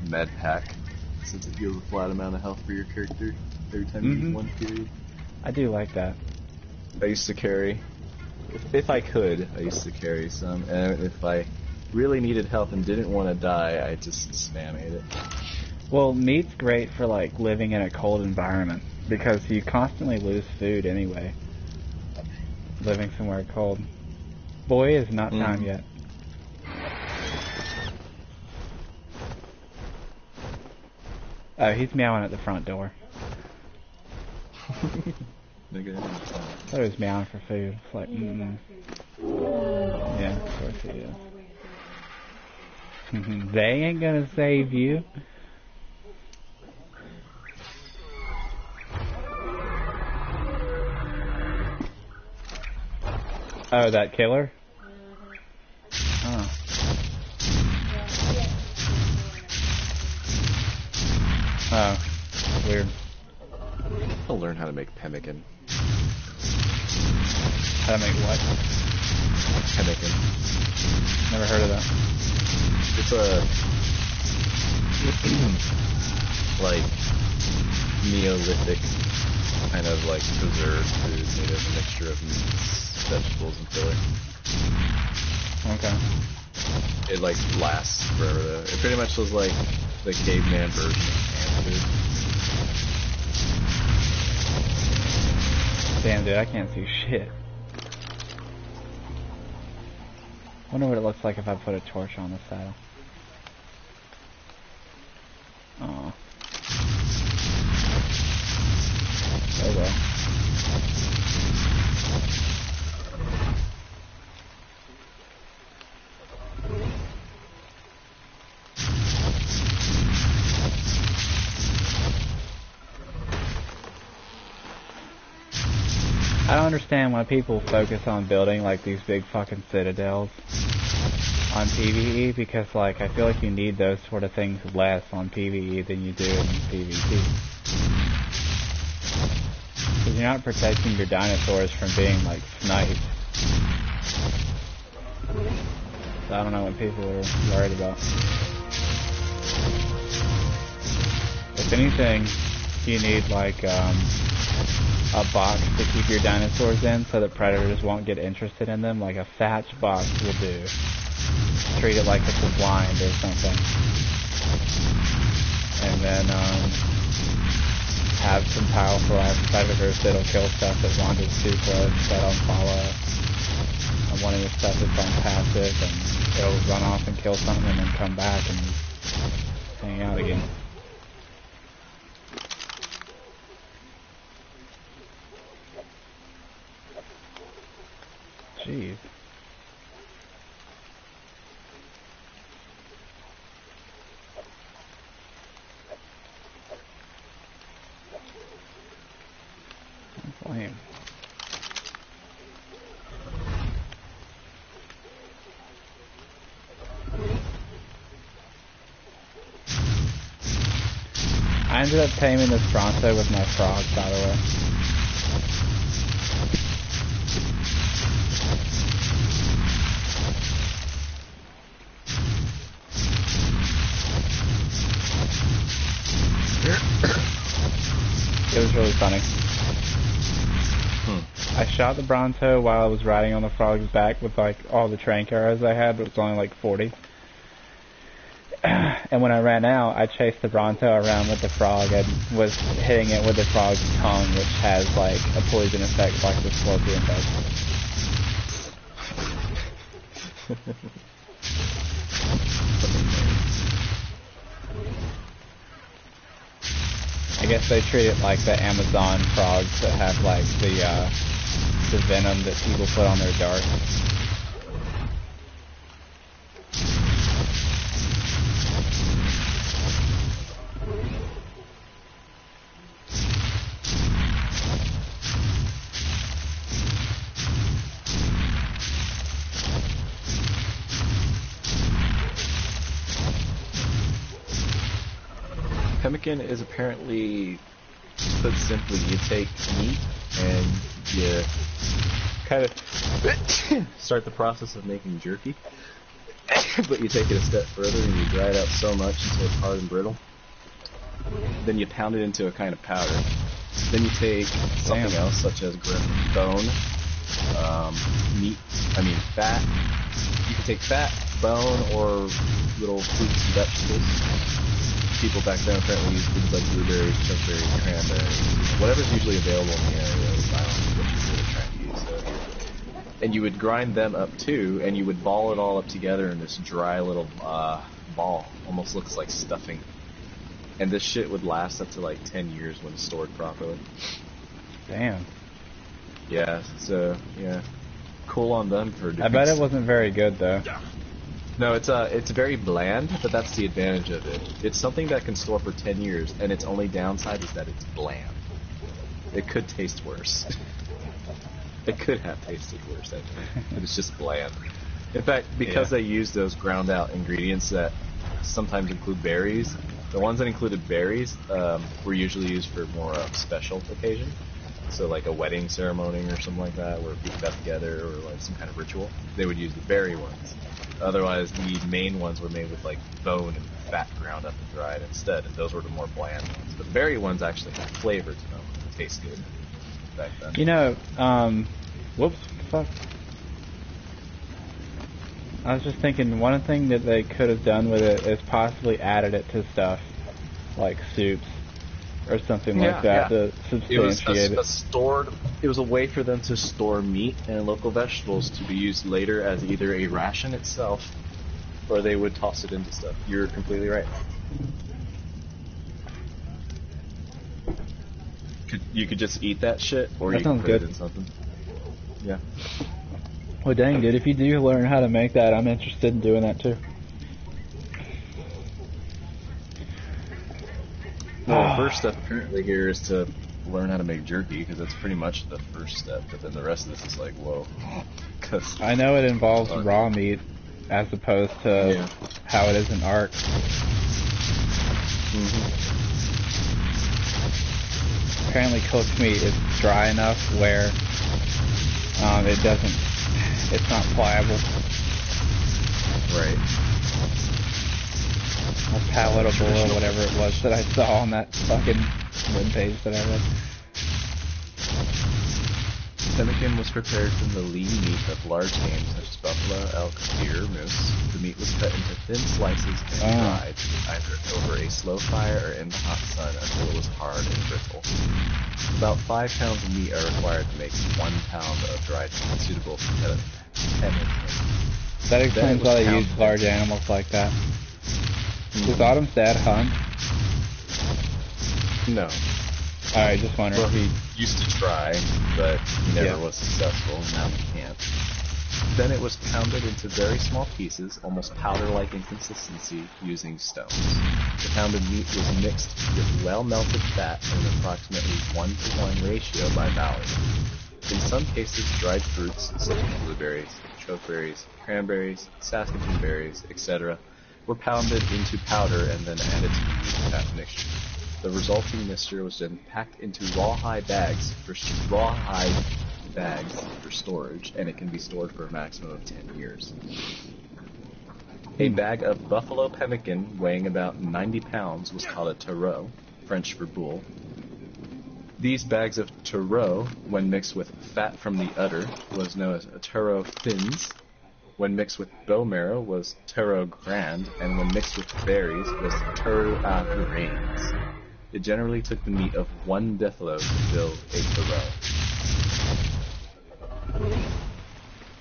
med pack, since it gives a flat amount of health for your character every time you use 1 period. I do like that. I used to carry, if I could, I used to carry some, and if I really needed help and didn't want to die, I just spam ate it. Well, meat's great for like living in a cold environment because you constantly lose food anyway. Living somewhere cold. Boy, is not time yet. Oh, he's meowing at the front door. Nigga. I thought he was meowing for food. It's like, Yeah, of course he is. They ain't gonna save you. Oh, that killer? Oh. Oh, weird. I'll learn how to make pemmican. How to make what? Pemmican. Never heard of that. It's a like Neolithic kind of like preserved food made of a mixture of meats, vegetables, and filler. Okay. It like lasts forever though. It pretty much was like the caveman version of canned food. Damn, dude, I can't see shit. Wonder what it looks like if I put a torch on the saddle. Aw. Oh well. I don't understand why people focus on building like these big fucking citadels on PvE, because like I feel like you need those sort of things less on PvE than you do in PvP. Because you're not protecting your dinosaurs from being like sniped. So I don't know what people are worried about. If anything, you need like a box to keep your dinosaurs in so that predators won't get interested in them. Like a thatch box will do. Treat it like it's a blind or something. And then have some powerful predators that'll kill stuff that wanders too close, that don't follow. And one of your stuff that's on passive, and it'll run off and kill something and then come back and hang out again. Jeez. That's lame. I ended up taming this Bronto with my frog, by the way. It was really funny. I shot the Bronto while I was riding on the frog's back with like all the trank arrows I had, but it was only like 40. And when I ran out, I chased the Bronto around with the frog and was hitting it with the frog's tongue, which has like a poison effect like the scorpion does. I guess they treat it like the Amazon frogs that have like the venom that people put on their darts. Pemmican is apparently, put simply, you take meat and you kind of start the process of making jerky, but you take it a step further and you dry it out so much until it's hard and brittle. Then you pound it into a kind of powder. Then you take something else, such as bone, fat. You can take fat, bone, or little fruits and vegetables. People back then apparently used things like blueberries, chokeberries, cranberries, whatever's usually available in the area is what people were trying to use. So. And you would grind them up too, and you would ball it all up together in this dry little ball. Almost looks like stuffing. And this shit would last up to like 10 years when stored properly. Damn. Yeah, so, yeah. Cool on them for doing I bet it wasn't very good though. No, it's very bland, but that's the advantage of it. It's something that can store for 10 years, and its only downside is that it's bland. It could taste worse. It could have tasted worse, actually, but it's just bland. In fact, because they use those ground out ingredients that sometimes include berries, the ones that included berries were usually used for more special occasion. So like a wedding ceremony or something like that, where people got together, or like some kind of ritual, they would use the berry ones. Otherwise, the main ones were made with like bone and fat ground up and dried instead, and those were the more bland ones. But the berry ones actually had flavor to them. It tastes good back then. You know, whoops, fuck. I was just thinking, one thing that they could have done with it is possibly added it to stuff like soups or something like that to substantiate it. It was a way for them to store meat and local vegetables to be used later as either a ration itself, or they would toss it into stuff. You're completely right. You could just eat that shit, or you could put it in something. Yeah. Well, dang, dude, if you do learn how to make that, I'm interested in doing that too. Well, the first step apparently here is to learn how to make jerky, because that's pretty much the first step, but then the rest of this is like, whoa. Cause I know it involves raw meat as opposed to how it is in Ark. Apparently cooked meat is dry enough where it's not pliable. Right. Or palatable or whatever it was that I saw on that fucking webpage that I read. Pemmican was prepared from the lean meat of large game such as buffalo, elk, deer, moose. The meat was cut into thin slices and dried, either over a slow fire or in the hot sun until it was hard and brittle. About 5 pounds of meat are required to make 1 pound of dried meat suitable for pemmican. That explains why they use large animals like that. Does Autumn's dad hunt? No. Alright, just wondering. Well, he used to try, but he never was successful, and now he can't. Then it was pounded into very small pieces, almost powder-like in consistency, using stones. The pounded meat was mixed with well-melted fat in an approximately 1-to-1 ratio by value. In some cases, dried fruits, such as blueberries, chokeberries, cranberries, Saskatoon berries, etc., were pounded into powder and then added to the meat-fat mixture. The resulting mixture was then packed into rawhide bags for storage, and it can be stored for a maximum of 10 years. A bag of buffalo pemmican weighing about 90 pounds was called a taureau, French for bull. These bags of taureau, when mixed with fat from the udder, was known as taureau fins. When mixed with bone marrow was taureau grand, and when mixed with berries was taureau à grains. It generally took the meat of 1 buffalo to build a taureau.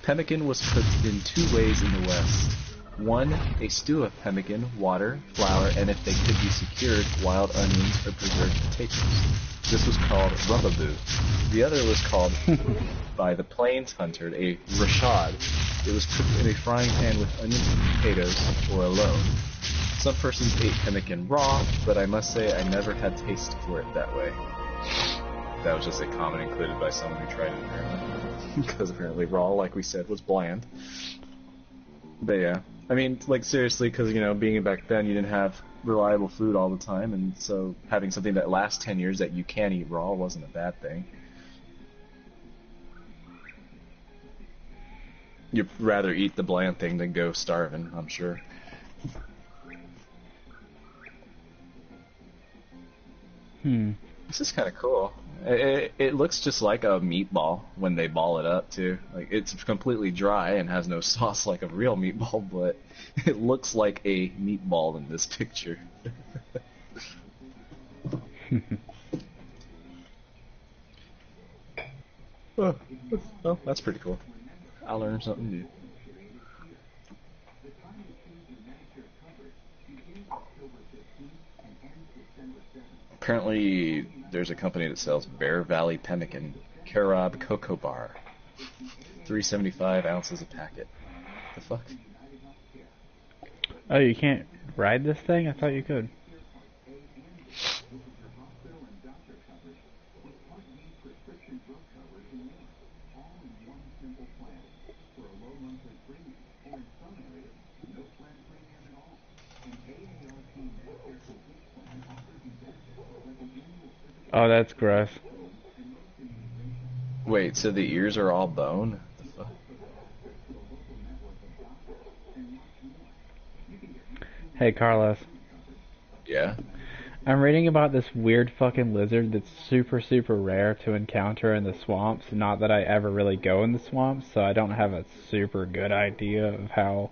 Pemmican was cooked in 2 ways in the West. 1, a stew of pemmican, water, flour, and if they could be secured, wild onions or preserved potatoes. This was called rumbaboo. The other was called, by the plains hunter, a rashad. It was cooked in a frying pan with onions and potatoes, or alone. Some persons ate pemmican raw, but I must say I never had taste for it that way. That was just a comment included by someone who tried it apparently. Because apparently raw, like we said, was bland. But yeah. I mean, like seriously, because, you know, being back then, you didn't have reliable food all the time, and so having something that lasts 10 years that you can eat raw wasn't a bad thing. You'd rather eat the bland thing than go starving, I'm sure. This is kind of cool. It looks just like a meatball when they ball it up, too. Like, it's completely dry and has no sauce like a real meatball, but it looks like a meatball in this picture. Well, that's pretty cool. I learned something new. Apparently, there's a company that sells Bear Valley Pemmican Carob Cocoa Bar. 375 ounces a packet. The fuck? Oh, you can't ride this thing? I thought you could. Oh, that's gross. Wait, so the ears are all bone? The fuck? Hey, Carlos. Yeah? I'm reading about this weird fucking lizard that's super, super rare to encounter in the swamps. Not that I ever really go in the swamps, so I don't have a super good idea of how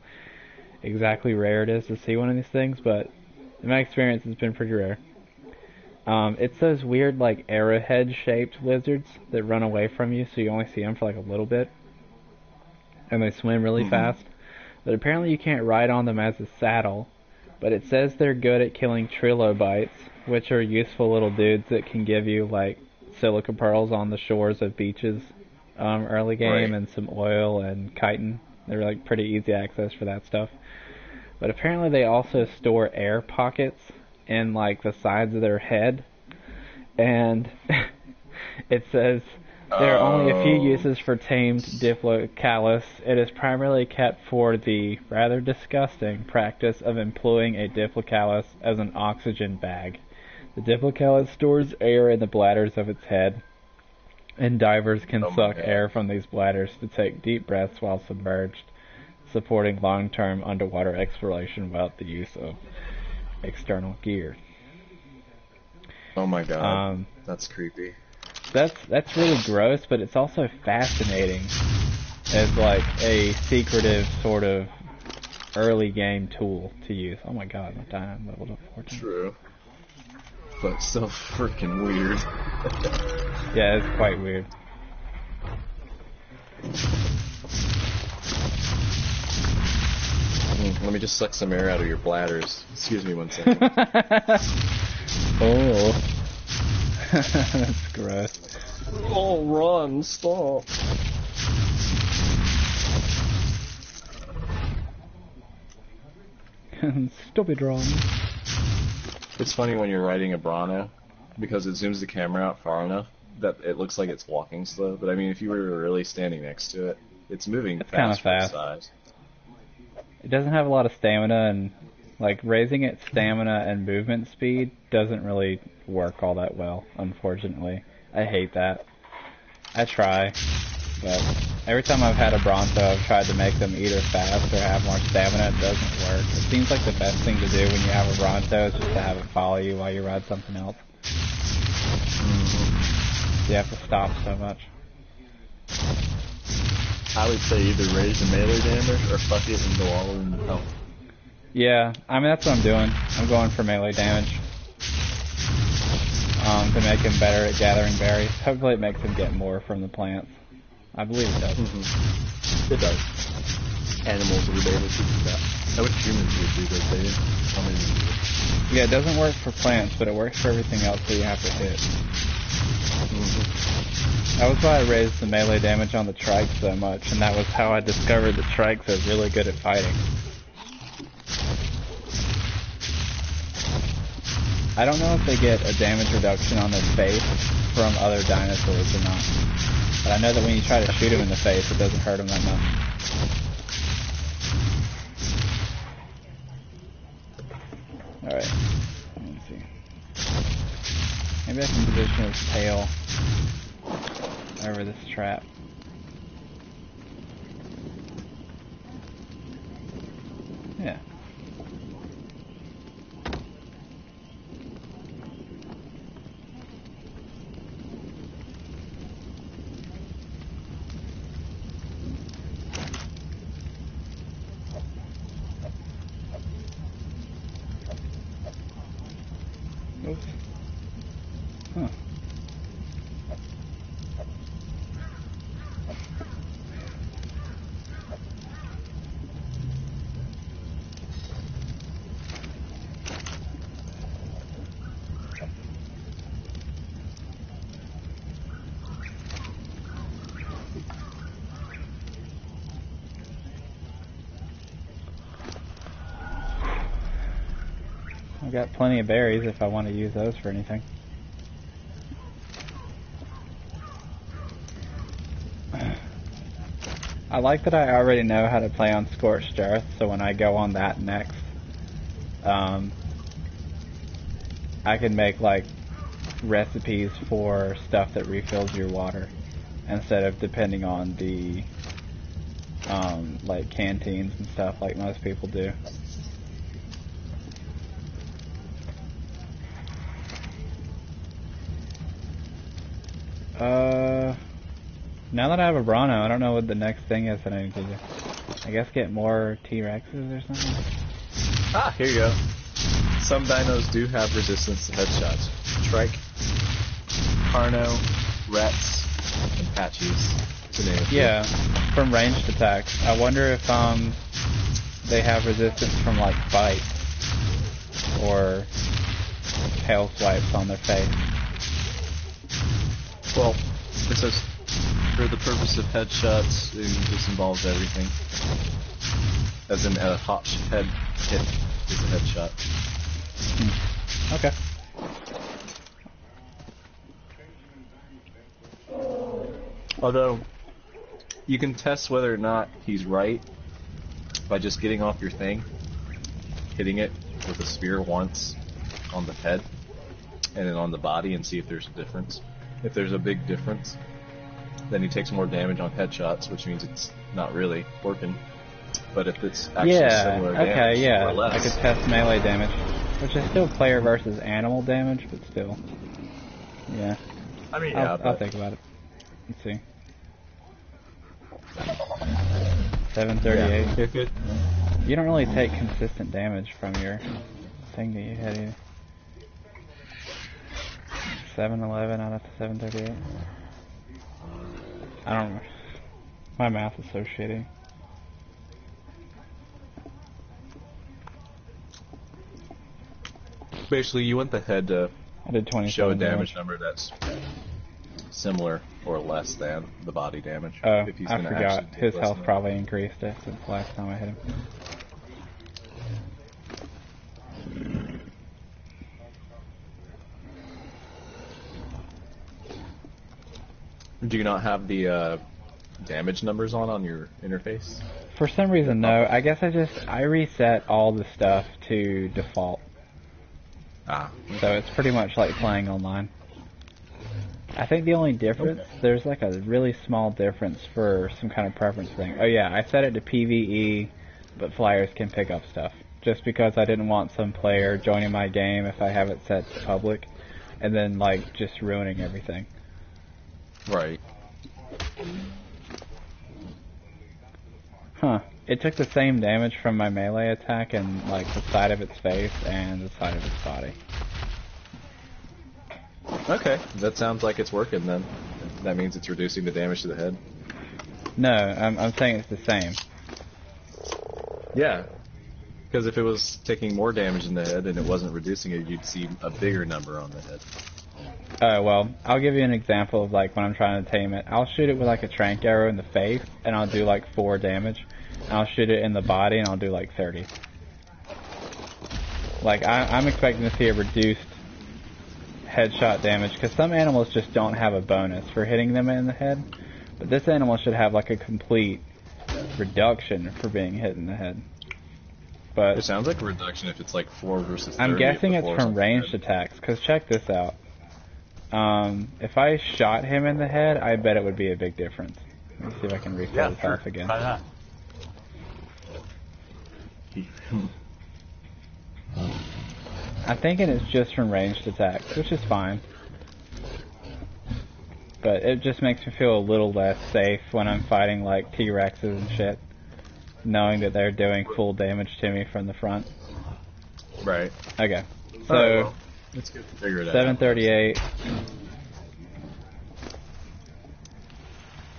exactly rare it is to see one of these things, but in my experience, it's been pretty rare. It's those weird, like, arrowhead-shaped lizards that run away from you, so you only see them for, like, a little bit. And they swim really fast. But apparently you can't ride on them as a saddle. But it says they're good at killing trilobites, which are useful little dudes that can give you, like, silica pearls on the shores of beaches early game, and some oil and chitin. They're, like, pretty easy access for that stuff. But apparently they also store air pockets in, like, the sides of their head, and it says there are only a few uses for tamed Diplocalus. It is primarily kept for the rather disgusting practice of employing a Diplocalus as an oxygen bag. The Diplocalus stores air in the bladders of its head, and divers can suck air from these bladders to take deep breaths while submerged, supporting long-term underwater exploration without the use of external gear. Oh my god, that's creepy. that's really gross, but it's also fascinating as like a secretive sort of early game tool to use. Oh my god, my dying leveled up 14. True. But still freaking weird. Yeah, it's quite weird. Let me just suck some air out of your bladders. Excuse me 1 second. Oh. That's gross. Oh, run, stop. Stupid wrong. It's funny when you're riding a Bronto, because it zooms the camera out far enough that it looks like it's walking slow. But I mean, if you were really standing next to it, it's moving fast for its size. It doesn't have a lot of stamina, and like raising its stamina and movement speed doesn't really work all that well, unfortunately. I hate that. I try, but every time I've had a Bronto, I've tried to make them either fast or have more stamina. It doesn't work. It seems like the best thing to do when you have a Bronto is just to have it follow you while you ride something else. You have to stop so much. I would say either raise the melee damage or fuck it and go all in the health. Yeah, I mean that's what I'm doing. I'm going for melee damage. To make him better at gathering berries. Hopefully it makes him get more from the plants. I believe it does. It does. Animals will be able to do that. I wish humans would do that, they didn't. How many do it? Yeah, it doesn't work for plants, but it works for everything else that you have to hit. That was why I raised the melee damage on the trikes so much, and that was how I discovered that trikes are really good at fighting. I don't know if they get a damage reduction on their face from other dinosaurs or not, but I know that when you try to shoot them in the face, it doesn't hurt them that much. Alright, let me see. Maybe I can position his tail over this trap. Yeah. Oops. Huh. I've got plenty of berries if I want to use those for anything. I like that I already know how to play on Scorched Earth, so when I go on that next, I can make like recipes for stuff that refills your water instead of depending on the like canteens and stuff like most people do. Now that I have a Bronto, I don't know what the next thing is that I need to do. I guess get more T-Rexes or something? Ah, here you go. Some dinos do have resistance to headshots. Trike, Carno, Rex, and Patches, to name a few. Yeah, from ranged attacks. I wonder if they have resistance from like bites or tail swipes on their face. Well, it says for the purpose of headshots, this involves everything. As in a hot head hit is a headshot. Okay. Although, you can test whether or not he's right by just getting off your thing, hitting it with a spear once on the head, and then on the body, and see if there's a difference. If there's a big difference, then he takes more damage on headshots, which means it's not really working. But if it's actually similar damage, or less, I could test melee damage, which is still player versus animal damage, but still, yeah. I mean, yeah, I'll think about it. Let's see. 738. Yeah, good. You don't really take consistent damage from your thing that you hit either. 711 out of 738. I don't. My math is so shitty. Basically, you want the head to I did 27 show a damage number that's similar or less than the body damage. Oh, if he's I gonna forgot. actually take His less health than that. probably increased since the last time I hit him. Do you not have the damage numbers on your interface? For some reason, no. I guess I reset all the stuff to default. Ah. So it's pretty much like playing online. I think the only difference, there's like a really small difference for some kind of preference thing. Oh yeah, I set it to PvE, but flyers can pick up stuff. Just because I didn't want some player joining my game if I have it set to public, and then like just ruining everything. Right. Huh. It took the same damage from my melee attack and like the side of its face and the side of its body. Okay, that sounds like it's working then. That means it's reducing the damage to the head. No, I'm saying it's the same. Yeah. Because if it was taking more damage in the head and it wasn't reducing it, you'd see a bigger number on the head. Well, I'll give you an example of like when I'm trying to tame it. I'll shoot it with like a trank arrow in the face and I'll do like 4 damage. And I'll shoot it in the body and I'll do like 30. Like I'm expecting to see a reduced headshot damage because some animals just don't have a bonus for hitting them in the head. But this animal should have like a complete reduction for being hit in the head. But It sounds like a reduction if it's like 4 versus 30. I'm guessing if it's the 4's from on the ranged head. attacks, because check this out. If I shot him in the head, I bet it would be a big difference. Let me see if I can refill his health again. Try that. I'm thinking it's just from ranged attacks, which is fine. But it just makes me feel a little less safe when I'm fighting like T-Rexes and shit, knowing that they're doing full damage to me from the front. Right. Okay, so Alright, well, it's good to figure it out. 738,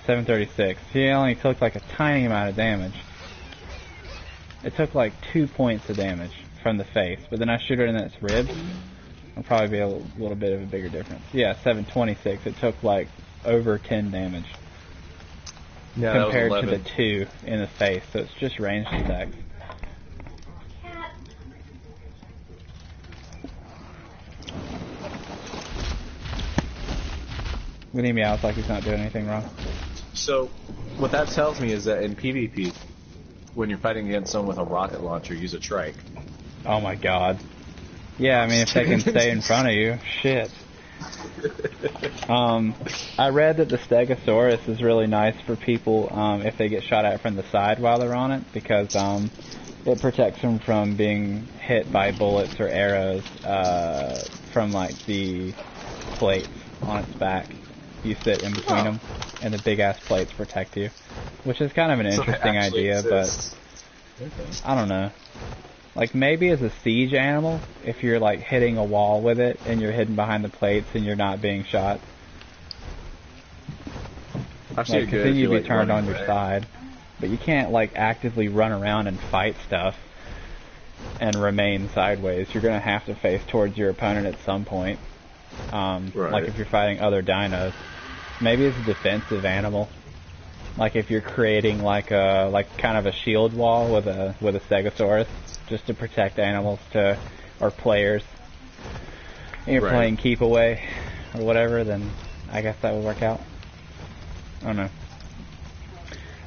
736. He only took like a tiny amount of damage. It took like 2 points of damage from the face, but then I shoot it in its ribs. It'll probably be a little bit of a bigger difference. Yeah, 726. It took like over 10 damage Yeah, that was compared to 11. the 2 in the face. So it's just ranged attacks. What do you mean? It's like he's not doing anything wrong. So, what that tells me is that in PvP, when you're fighting against someone with a rocket launcher, use a trike. Oh my god. Yeah, I mean, if they can stay in front of you, shit. I read that the Stegosaurus is really nice for people if they get shot at from the side while they're on it, because it protects them from being hit by bullets or arrows from like the plates on its back. You sit in between them, and the big ass plates protect you, which is kind of an So they interesting actually idea, exist. but I don't know. Like maybe as a siege animal, if you're like hitting a wall with it and you're hidden behind the plates and you're not being shot, Actually, like, good then if you'd you're, be like, turned on running your away. side. But you can't like actively run around and fight stuff and remain sideways. You're gonna have to face towards your opponent at some point. Right. Like if you're fighting other dinos, maybe it's a defensive animal. Like if you're creating like kind of a shield wall with a Stegosaurus, just to protect animals or players. And you're Right. playing keep away or whatever, then I guess that would work out. I don't know.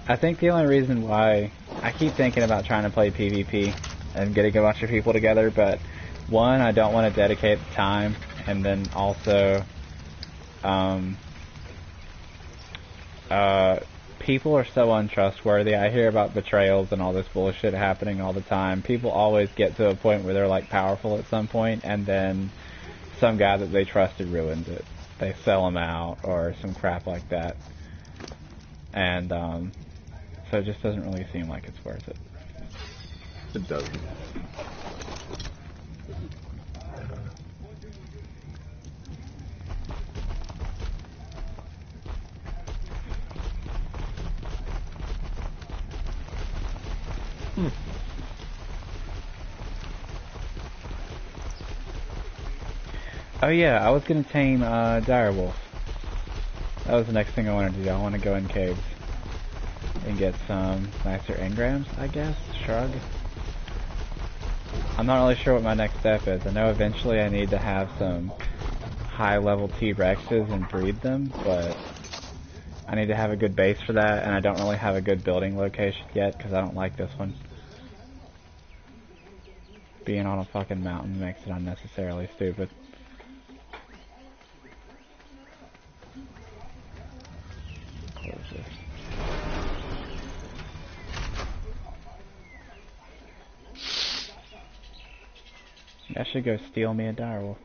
I think the only reason why I keep thinking about trying to play PvP and getting a bunch of people together, but one, I don't want to dedicate the time, and then also, people are so untrustworthy. I hear about betrayals and all this bullshit happening all the time. People always get to a point where they're like powerful at some point, and then some guy that they trusted ruins it. they sell them out or some crap like that. And so it just doesn't really seem like it's worth it. It doesn't. Oh yeah, I was gonna tame Direwolf. That was the next thing I wanted to do. I want to go in caves and get some nicer engrams, I guess. Shrug. I'm not really sure what my next step is. I know eventually I need to have some high-level T-Rexes and breed them, but I need to have a good base for that, and I don't really have a good building location yet because I don't like this one. Being on a fucking mountain makes it unnecessarily stupid. Close this. I should go steal me a direwolf.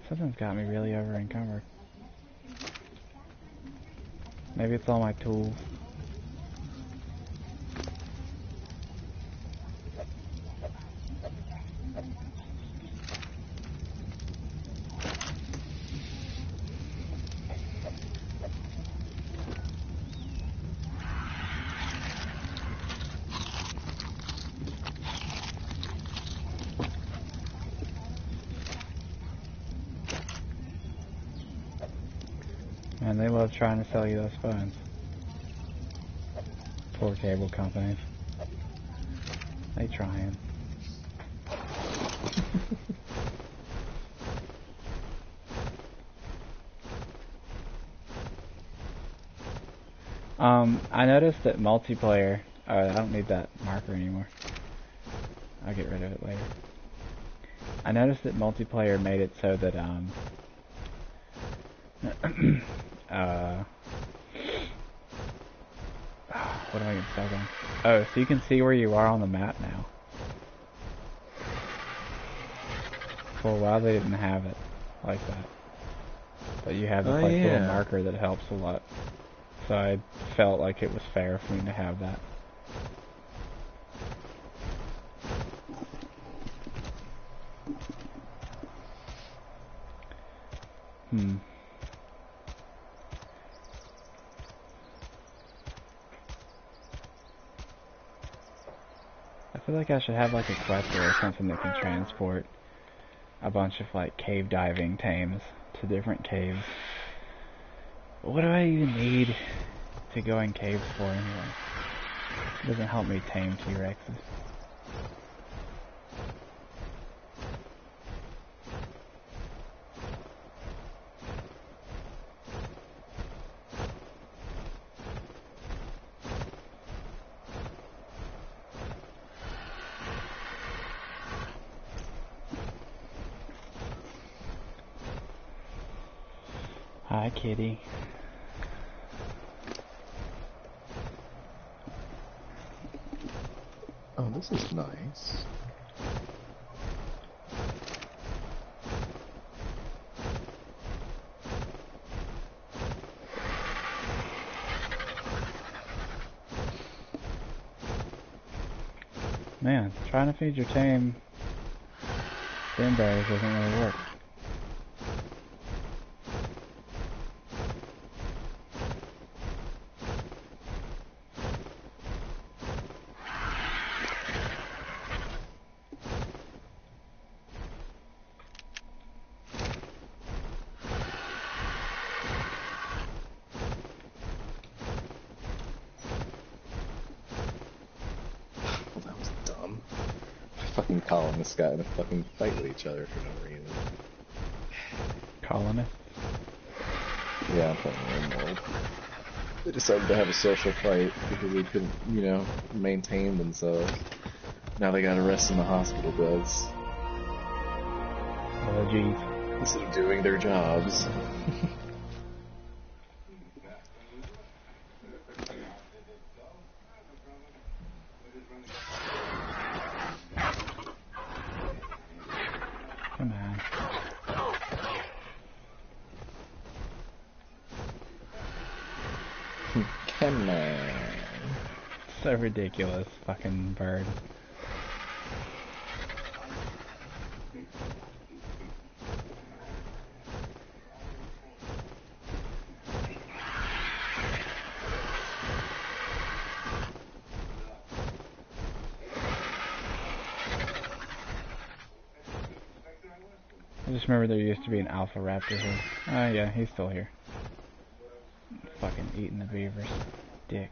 Something's got me really over encumbered. Maybe it's all my tools. And they love trying to sell you those phones. Poor cable companies. They trying. I noticed that multiplayer... I don't need that marker anymore. I'll get rid of it later. I noticed that multiplayer made it so that, what am I getting stuck on? Oh, so you can see where you are on the map now. For a while they didn't have it like that. But you have this little marker that helps a lot. So I felt like it was fair for me to have that. I feel like I should have like a quest or something that can transport a bunch of like cave diving tames to different caves. What do I even need to go in caves for anyway? It doesn't help me tame T-Rexes. Hi, kitty. Oh, this is nice. Man, trying to feed your tame Denberries doesn't really work. Fucking colonists got in a fucking fight with each other for no reason. Colonists? Yeah, I'm playing Rimworld. They decided to have a social fight because they couldn't, you know, maintain themselves. Now they got arrested in the hospital beds. Oh, jeez. Instead of doing their jobs. Come on. Come on. So ridiculous, fucking bird. I just remember there used to be an alpha raptor here. Oh yeah, he's still here. Fucking eating the beavers. Dick.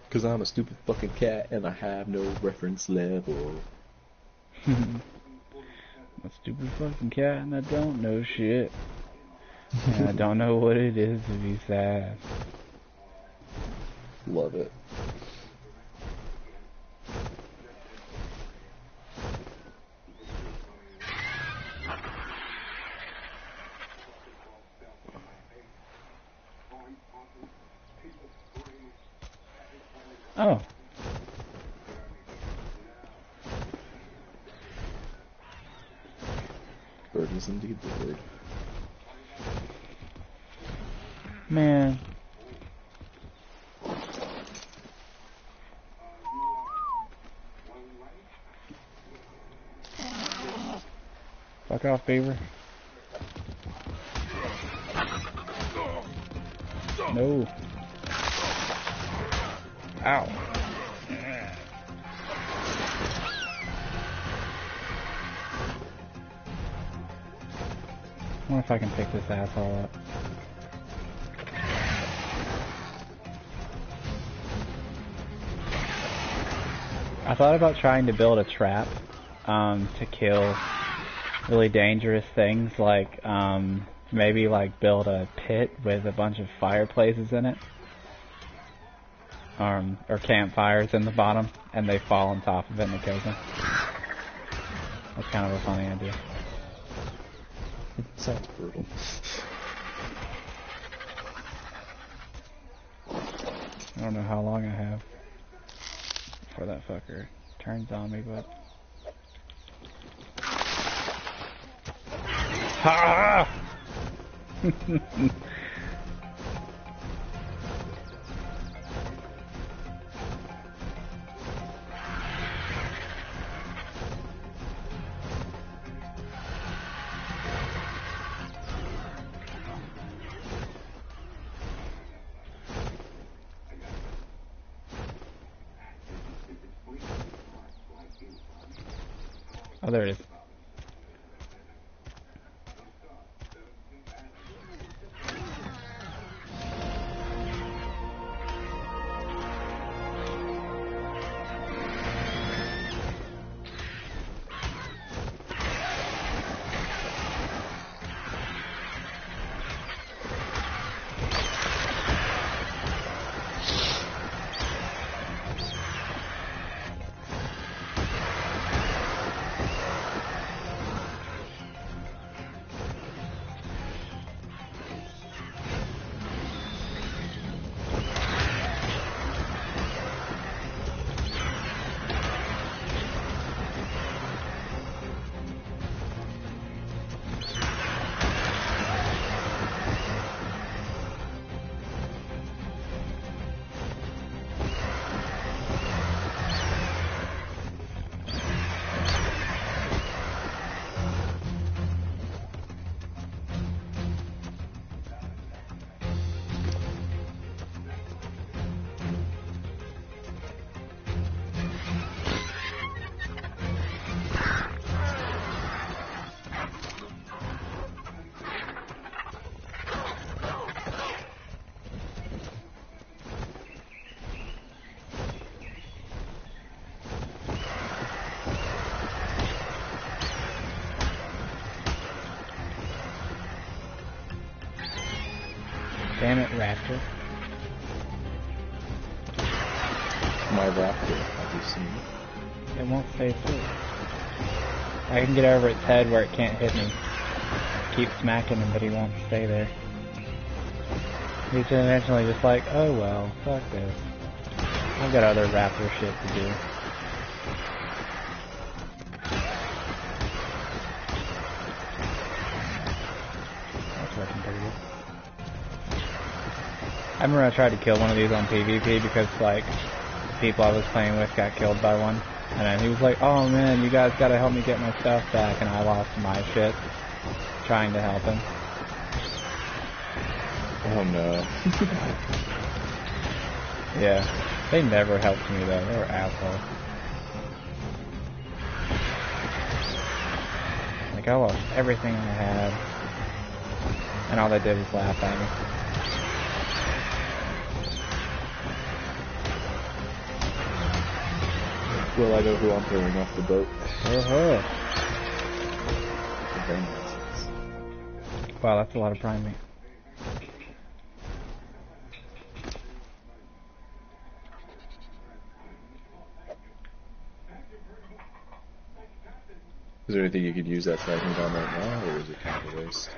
Cause I'm a stupid fucking cat and I have no reference level. I'm a stupid fucking cat and I don't know shit. And I don't know what it is to be sad. Love it. Oh. Bird is indeed the word. Man. Fuck off, beaver. No. Ow. I wonder if I can pick this asshole up. I thought about trying to build a trap to kill really dangerous things, like maybe like build a pit with a bunch of fireplaces in it, or campfires in the bottom, and they fall on top of it and it kills them. That's kind of a funny idea. It sounds brutal. I don't know how long I have before that fucker turns on me, but... Ha! Oh, there it is. Damn it, Raptor. My raptor, have you seen it? It won't stay still. I can get over its head where it can't hit me. Keep smacking him, but he won't stay there. He's eventually just like, oh well, fuck this. I've got other raptor shit to do. That's working pretty good. I remember I tried to kill one of these on PvP because, like, the people I was playing with got killed by one. And then he was like, oh man, you guys gotta help me get my stuff back, and I lost my shit trying to help him. Oh no. Yeah, they never helped me though, they were assholes. Like, I lost everything I had, and all they did was laugh at me. Well, I know who I'm throwing off the boat. Uh-huh. Very nice. Wow, that's a lot of prime meat. Is there anything you could use that Titan on right now, or is it kind of a waste?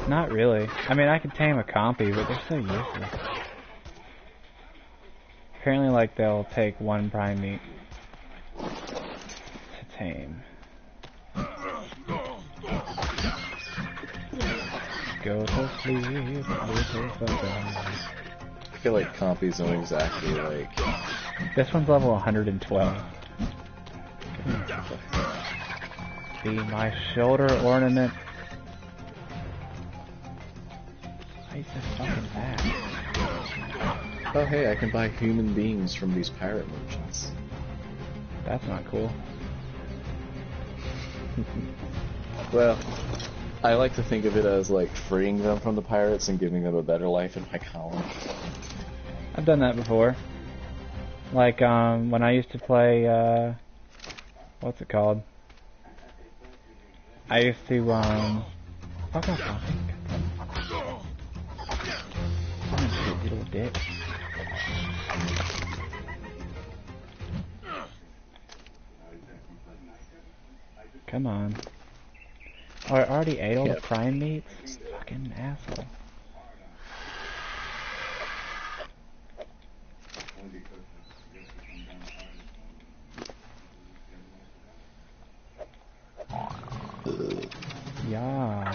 Not really. I mean, I could tame a compy, but they're so useless. Apparently, like, they'll take one prime meat to tame. Go to sleep, little fucker. I feel like compies don't exactly like. This one's level 112. Be my shoulder ornament. Why is this fucking bad? Oh hey, I can buy human beings from these pirate merchants. That's not cool. Well, I like to think of it as like freeing them from the pirates and giving them a better life in my colony. I've done that before. Like, when I used to play, what's it called? I used to, fuck off, Poppy. You little dick. Come on. Oh, I already ate all the prime meats? Fucking asshole. Yeah.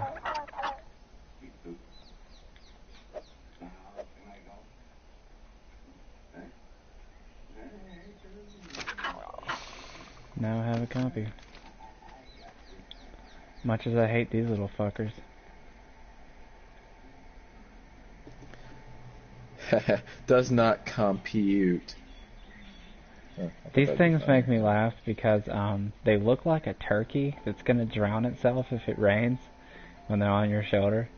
Now I have a copy. Much as I hate these little fuckers. Does not compute. Oh, These things make me laugh because they look like a turkey that's gonna drown itself if it rains when they're on your shoulder.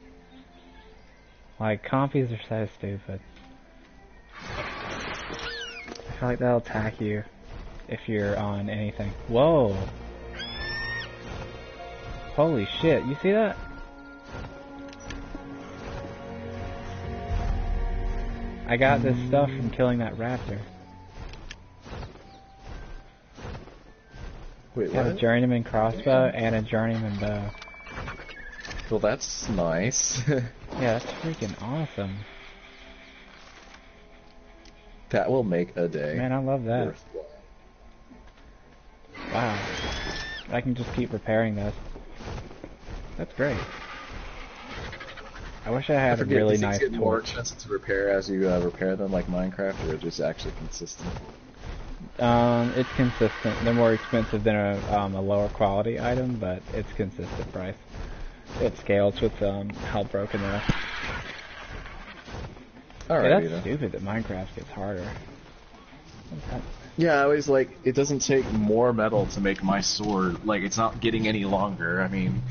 Like, compies are so stupid. I feel like they'll attack you if you're on anything. Whoa! Holy shit, you see that? I got this stuff from killing that raptor. Wait, Got a what? journeyman crossbow and a journeyman bow. Well, that's nice. Yeah, that's freaking awesome. That will make a day. Man, I love that. Worthwhile. Wow. I can just keep repairing this. That's great. I wish I had a really these things nice get more torch. expensive to repair as you repair them, like Minecraft, or just actually consistent. It's consistent. They're more expensive than a lower quality item, but it's consistent price. It scales with how broken they are. Alright, Yeah, that's stupid that Minecraft gets harder. What's that? Yeah, I always like, it doesn't take more metal to make my sword. Like, it's not getting any longer. I mean...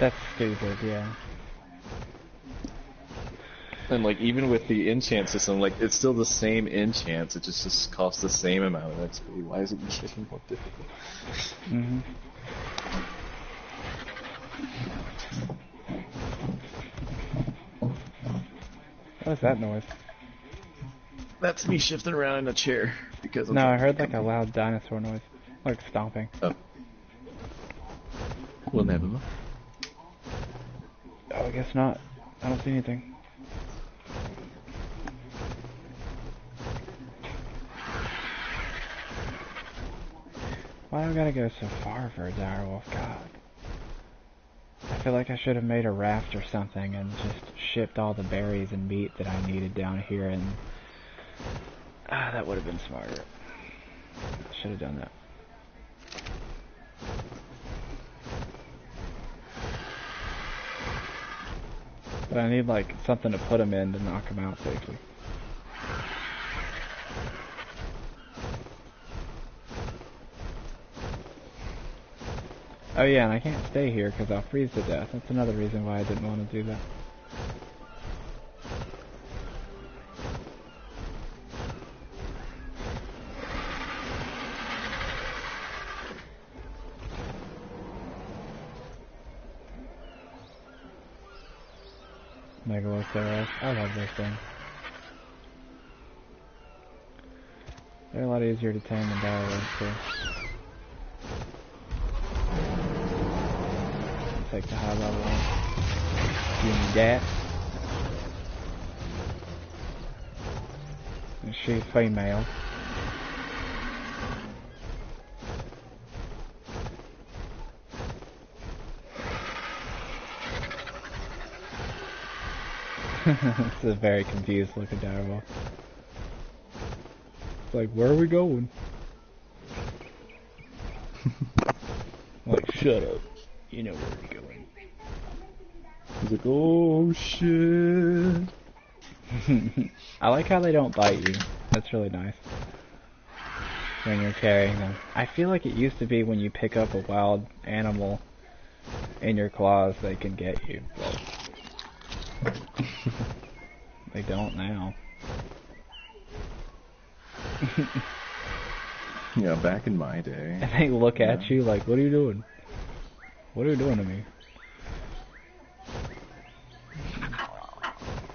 That's stupid, yeah. And like, even with the enchant system, like, it's still the same enchants. It just costs the same amount of XP. Why is it getting more difficult? Mm-hmm. What was that noise? That's me shifting around in a chair because No, I heard like a loud dinosaur noise. Like stomping. Oh. Well, never mind. Oh, I guess not. I don't see anything. Why do I gotta go so far for a direwolf? God. I feel like I should have made a raft or something and just shipped all the berries and meat that I needed down here, and that would have been smarter. Should have done that. But I need like something to put them in to knock them out safely. Oh yeah, and I can't stay here because I'll freeze to death. That's another reason why I didn't want to do that. Megaloceros. I love those things. They're a lot easier to tame than direwolves too. Take the high level one. Give me that. And she's female. It's a very confused looking direwolf. It's like, where are we going? Like, shut up. You know where we're going. He's like, oh shit. I like how they don't bite you. That's really nice. When you're carrying them. I feel like it used to be when you pick up a wild animal in your claws, they can get you. But they don't now. Yeah, back in my day. And they look at you like, what are you doing? What are you doing to me?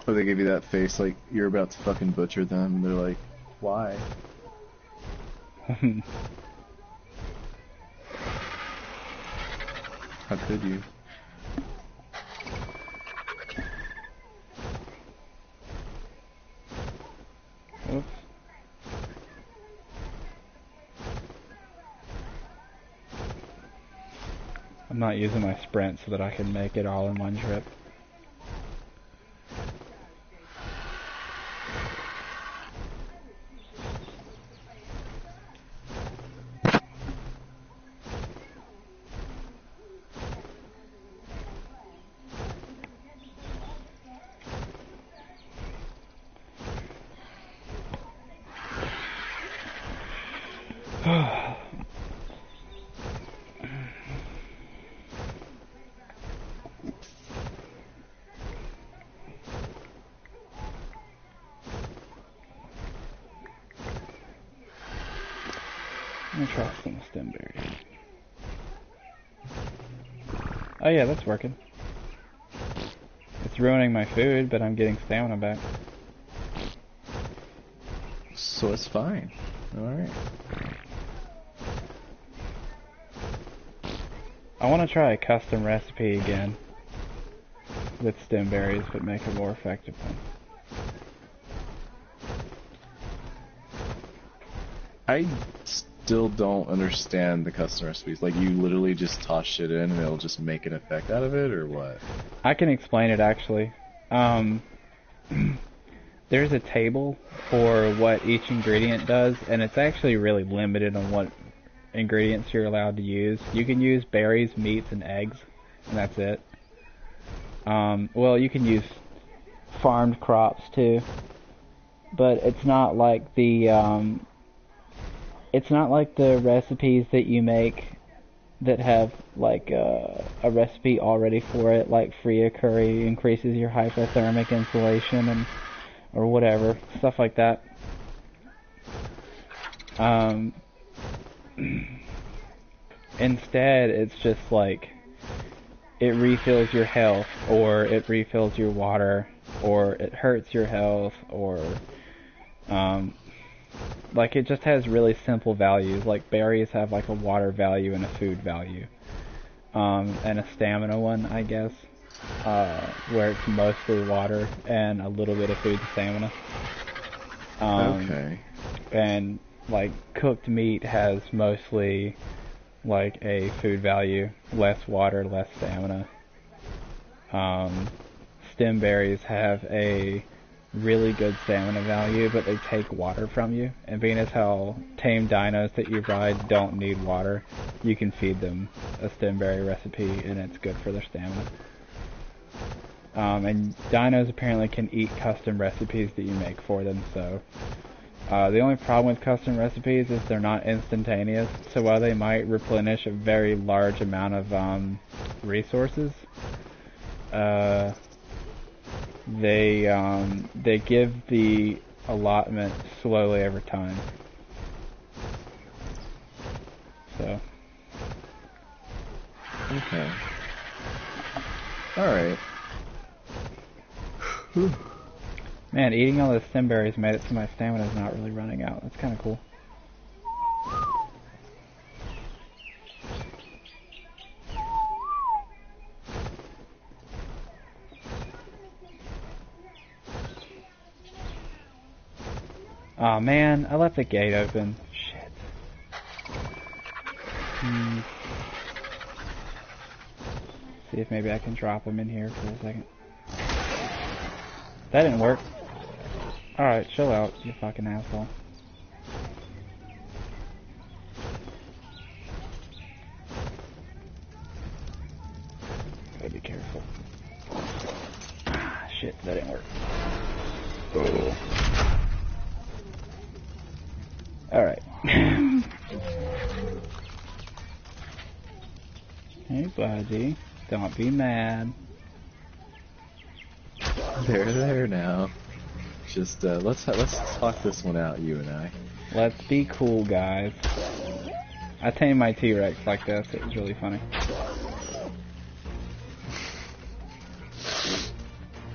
Or they give you that face like you're about to fucking butcher them, and they're like, why? How could you? Whoops. I'm not using my sprint so that I can make it all in one trip. Let me try some stem berries. Oh yeah, that's working. It's ruining my food, but I'm getting stamina back. So it's fine. Alright. I want to try a custom recipe again with stem berries, but make a more effective one. I still don't understand the custom recipes. Like, you literally just toss shit in and it'll just make an effect out of it, or what? I can explain it actually. There's a table for what each ingredient does, and it's actually really limited on what ingredients you're allowed to use. You can use berries, meats, and eggs, and that's it. Well, you can use farmed crops too, but it's not like the recipes that you make that have like a recipe already for it, like Freya curry increases your hypothermic insulation and or whatever, stuff like that. Instead, it's just like it refills your health, or it refills your water, or it hurts your health, or like it just has really simple values. Like berries have like a water value and a food value, and a stamina one, I guess, where it's mostly water and a little bit of food and stamina. Okay. And like cooked meat has mostly like a food value, less water, less stamina. Stem berries have a really good stamina value, but they take water from you. And being as how tame dinos that you ride don't need water, you can feed them a stem berry recipe and it's good for their stamina. And dinos apparently can eat custom recipes that you make for them, so the only problem with custom recipes is they're not instantaneous, so while they might replenish a very large amount of resources, they give the allotment slowly over time. So. Okay. Alright. Man, eating all those stem berries made it so my stamina's not really running out. That's kind of cool. Aw, man, I left the gate open. Shit. See if maybe I can drop him in here for a second. That didn't work. Alright, chill out, you fucking asshole. Gotta be careful. Ah, shit, that didn't work. Oh. Alright. Hey, buddy. Don't be mad. There now. Just let's talk this one out, you and I. Let's be cool, guys. I tamed my T-Rex like this. It was really funny.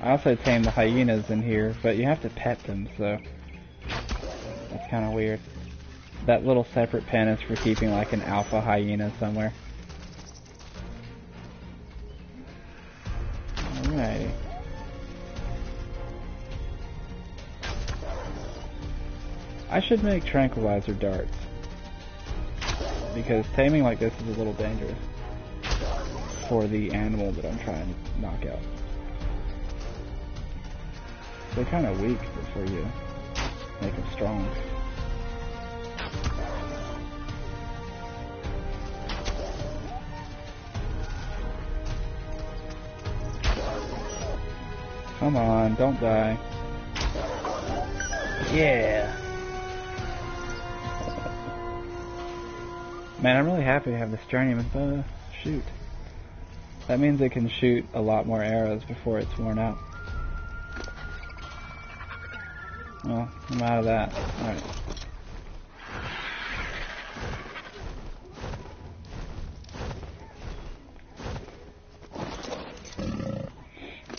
I also tamed the hyenas in here, but you have to pet them, so that's kind of weird. That little separate pen is for keeping like an alpha hyena somewhere. Alrighty. I should make tranquilizer darts, because taming like this is a little dangerous for the animal that I'm trying to knock out. They're kind of weak before you make them strong. Come on, don't die. Yeah! Man, I'm really happy to have this journeyman bow. Shoot. That means it can shoot a lot more arrows before it's worn out. Well, I'm out of that. Alright.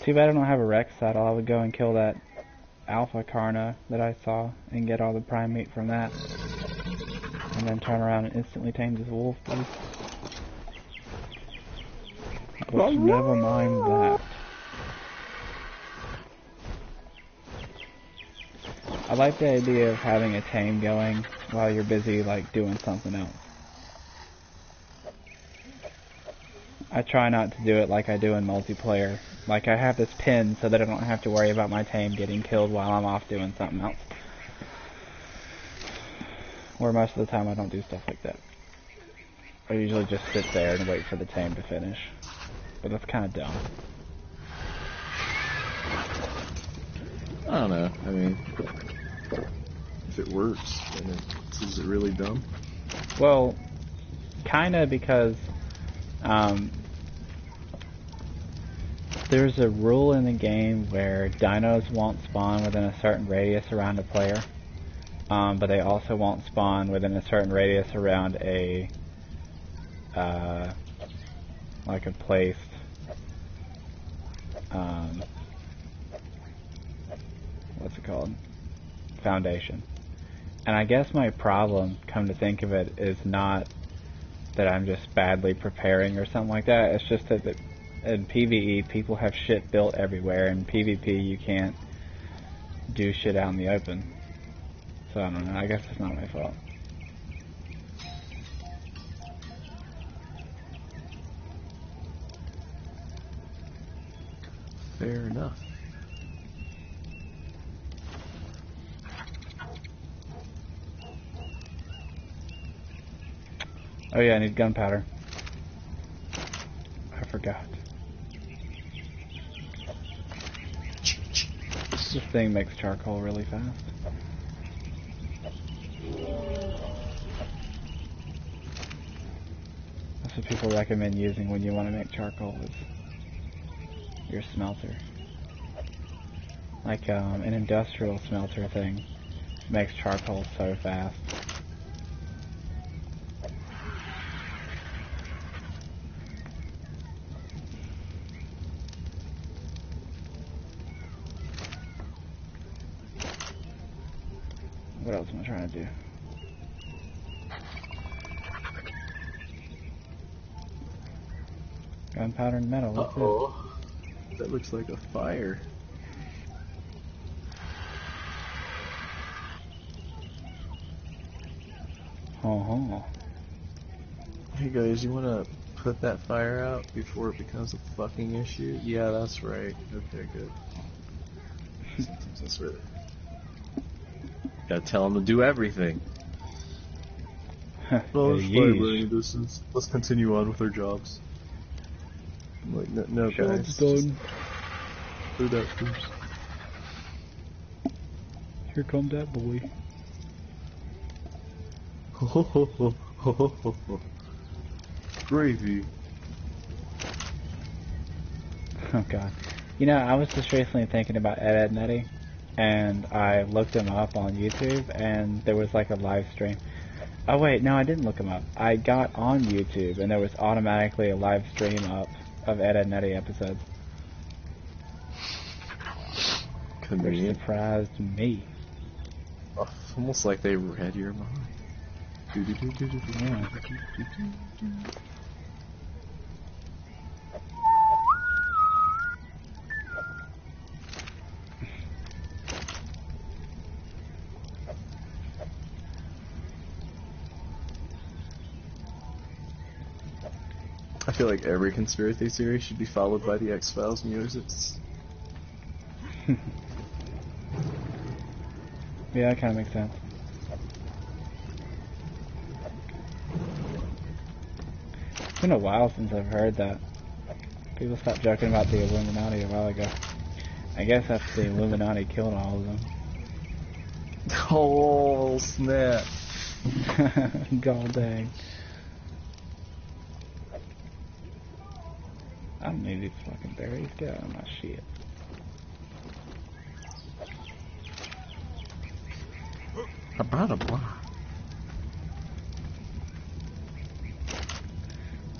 Too bad I don't have a Rex saddle. I would go and kill that Alpha Carna that I saw and get all the prime meat from that. And then turn around and instantly tame this wolf, please. But never mind that. I like the idea of having a tame going while you're busy, like, doing something else. I try not to do it like I do in multiplayer. Like, I have this pin so that I don't have to worry about my tame getting killed while I'm off doing something else. Where most of the time I don't do stuff like that. I usually just sit there and wait for the tame to finish. But that's kind of dumb. I don't know. I mean, if it works, then is it really dumb? Well, kinda, because there's a rule in the game where dinos won't spawn within a certain radius around a player, but they also won't spawn within a certain radius around a like a placed what's it called? Foundation. And I guess my problem, come to think of it, is not that I'm just badly preparing or something like that. It's just that in PvE, people have shit built everywhere. In PvP, you can't do shit out in the open. So I don't know. I guess it's not my fault. Fair enough. Oh yeah, I need gunpowder. I forgot. This thing makes charcoal really fast. That's what people recommend using when you want to make charcoal, is your smelter. Like an industrial smelter thing makes charcoal so fast. What else am I trying to do? Gunpowder and metal. What's Uh-oh. That looks like a fire. Oh, Hey guys, you wanna put that fire out before it becomes a fucking issue? Yeah, that's right. Okay, good. Sometimes that's right. Gotta tell them to do everything. oh. Yeesh. Distance. Let's continue on with our jobs. I'm like, no Job's guys. done. Put it out first. Here comes that boy. Ho ho ho ho ho ho ho ho. Gravy. Oh god. You know, I was just recently thinking about Ed Netty, and I looked him up on YouTube, and there was like a live stream. Oh wait, no, I didn't look him up. I got on YouTube, and there was automatically a live stream up of Ed Netty episodes, which Convenient. surprised me. Oh, almost like they read your mind. Yeah. I feel like every conspiracy theory should be followed by the X-Files music. Yeah, that kind of makes sense. It's been a while since I've heard that. People stopped joking about the Illuminati a while ago. I guess after the Illuminati killed all of them. Oh, snap. God dang. I don't need these fucking berries. Get out of my shit.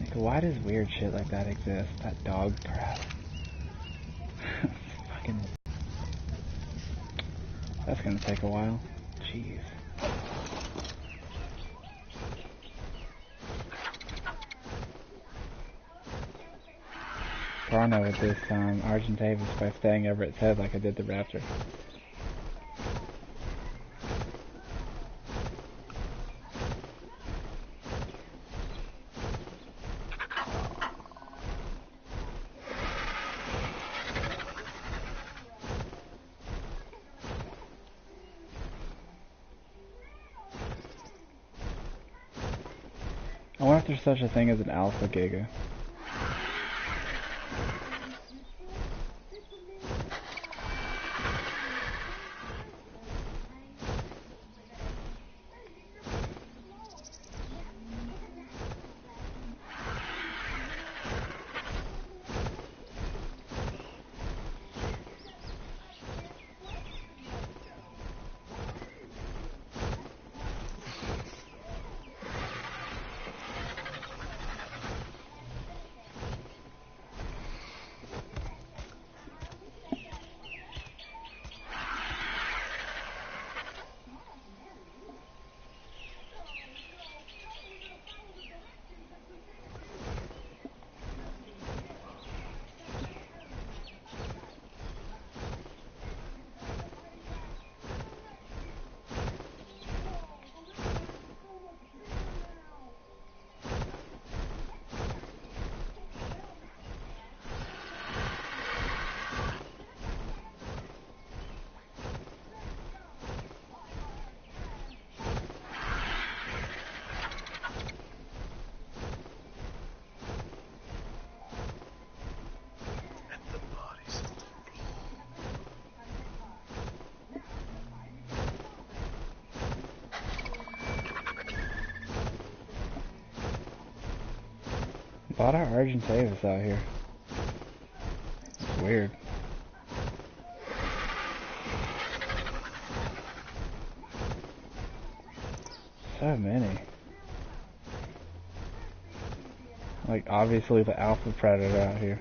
Like, why does weird shit like that exist? That dog crap. Fucking. That's gonna take a while. Jeez. Toronto with this Argent Davis by staying over its head like I did the Raptor. I wonder if there's such a thing as an alpha giga. A lot of Argentavis out here. It's weird. So many. Like, obviously the alpha predator out here.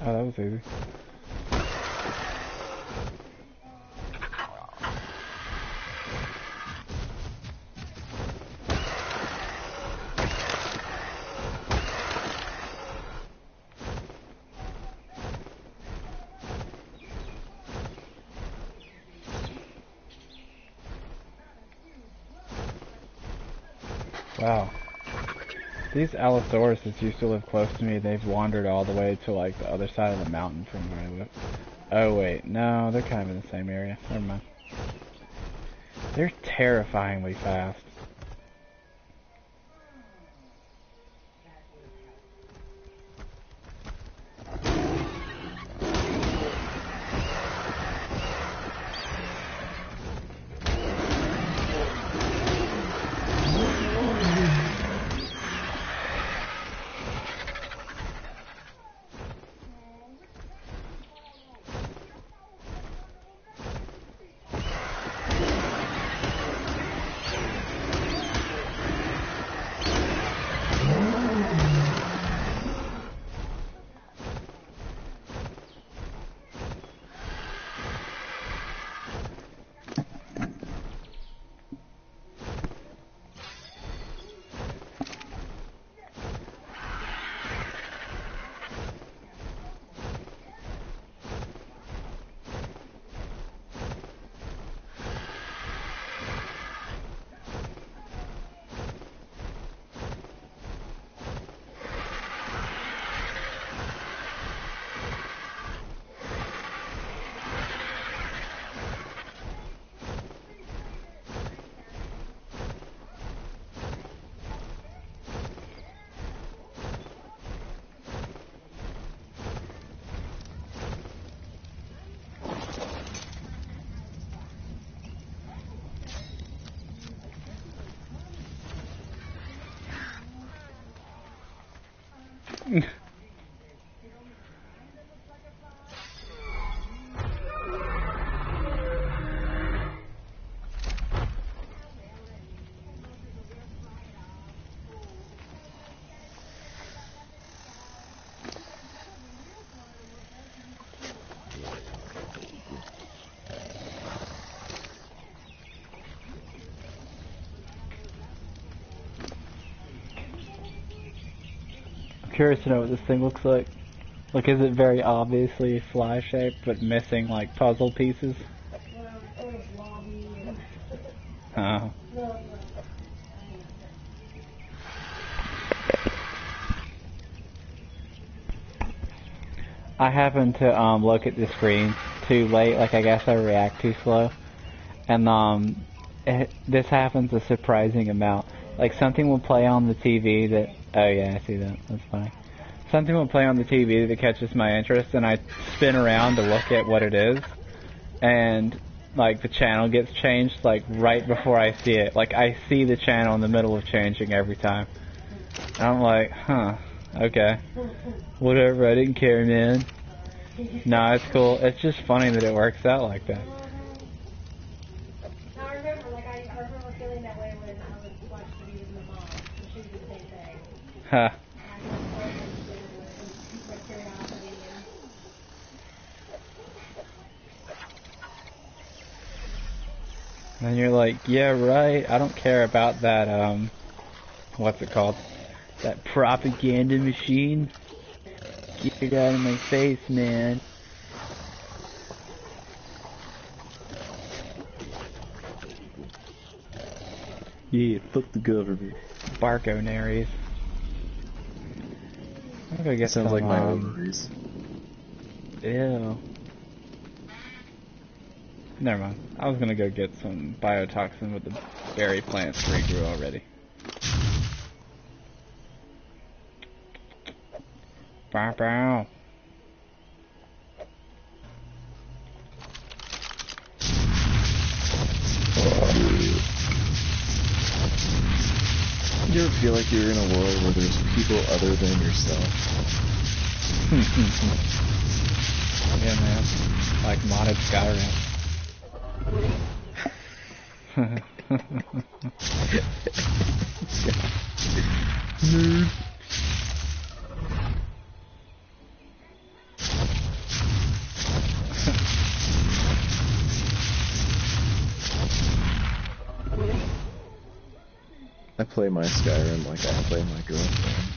Oh, that was easy. Wow. These Allosauruses used to live close to me. They've wandered all the way to like the other side of the mountain from where I live. Oh wait, no, they're kind of in the same area. Never mind. They're terrifyingly fast. curious to know what this thing looks like. Like, is it very obviously fly shaped, but missing like puzzle pieces? Oh. I happened to look at the screen too late. Like, I guess I react too slow, and this happens a surprising amount. Like, something will play on the TV that. Oh yeah, I see that. That's funny. Something will play on the TV that catches my interest, and I spin around to look at what it is, and like the channel gets changed like right before I see it. Like, I see the channel in the middle of changing every time. And I'm like, huh, okay, whatever. I didn't care, man. Nah, it's cool. It's just funny that it works out like that. I remember feeling that way when I was watching videos with my mom. She was the same thing. Huh. And you're like, yeah, right, I don't care about that, what's it called? That propaganda machine? Get it out of my face, man. Yeah, fuck the government. Barconaries. I'm gonna get Sounds some, like my ovaries. Ew. Never mind. I was gonna go get some biotoxin with the berry plants regrew already. Bow bow. You ever feel like you're in a world where there's people other than yourself? Yeah, man. Like modded Skyrim. Nerd. I play my Skyrim like I play my girlfriend.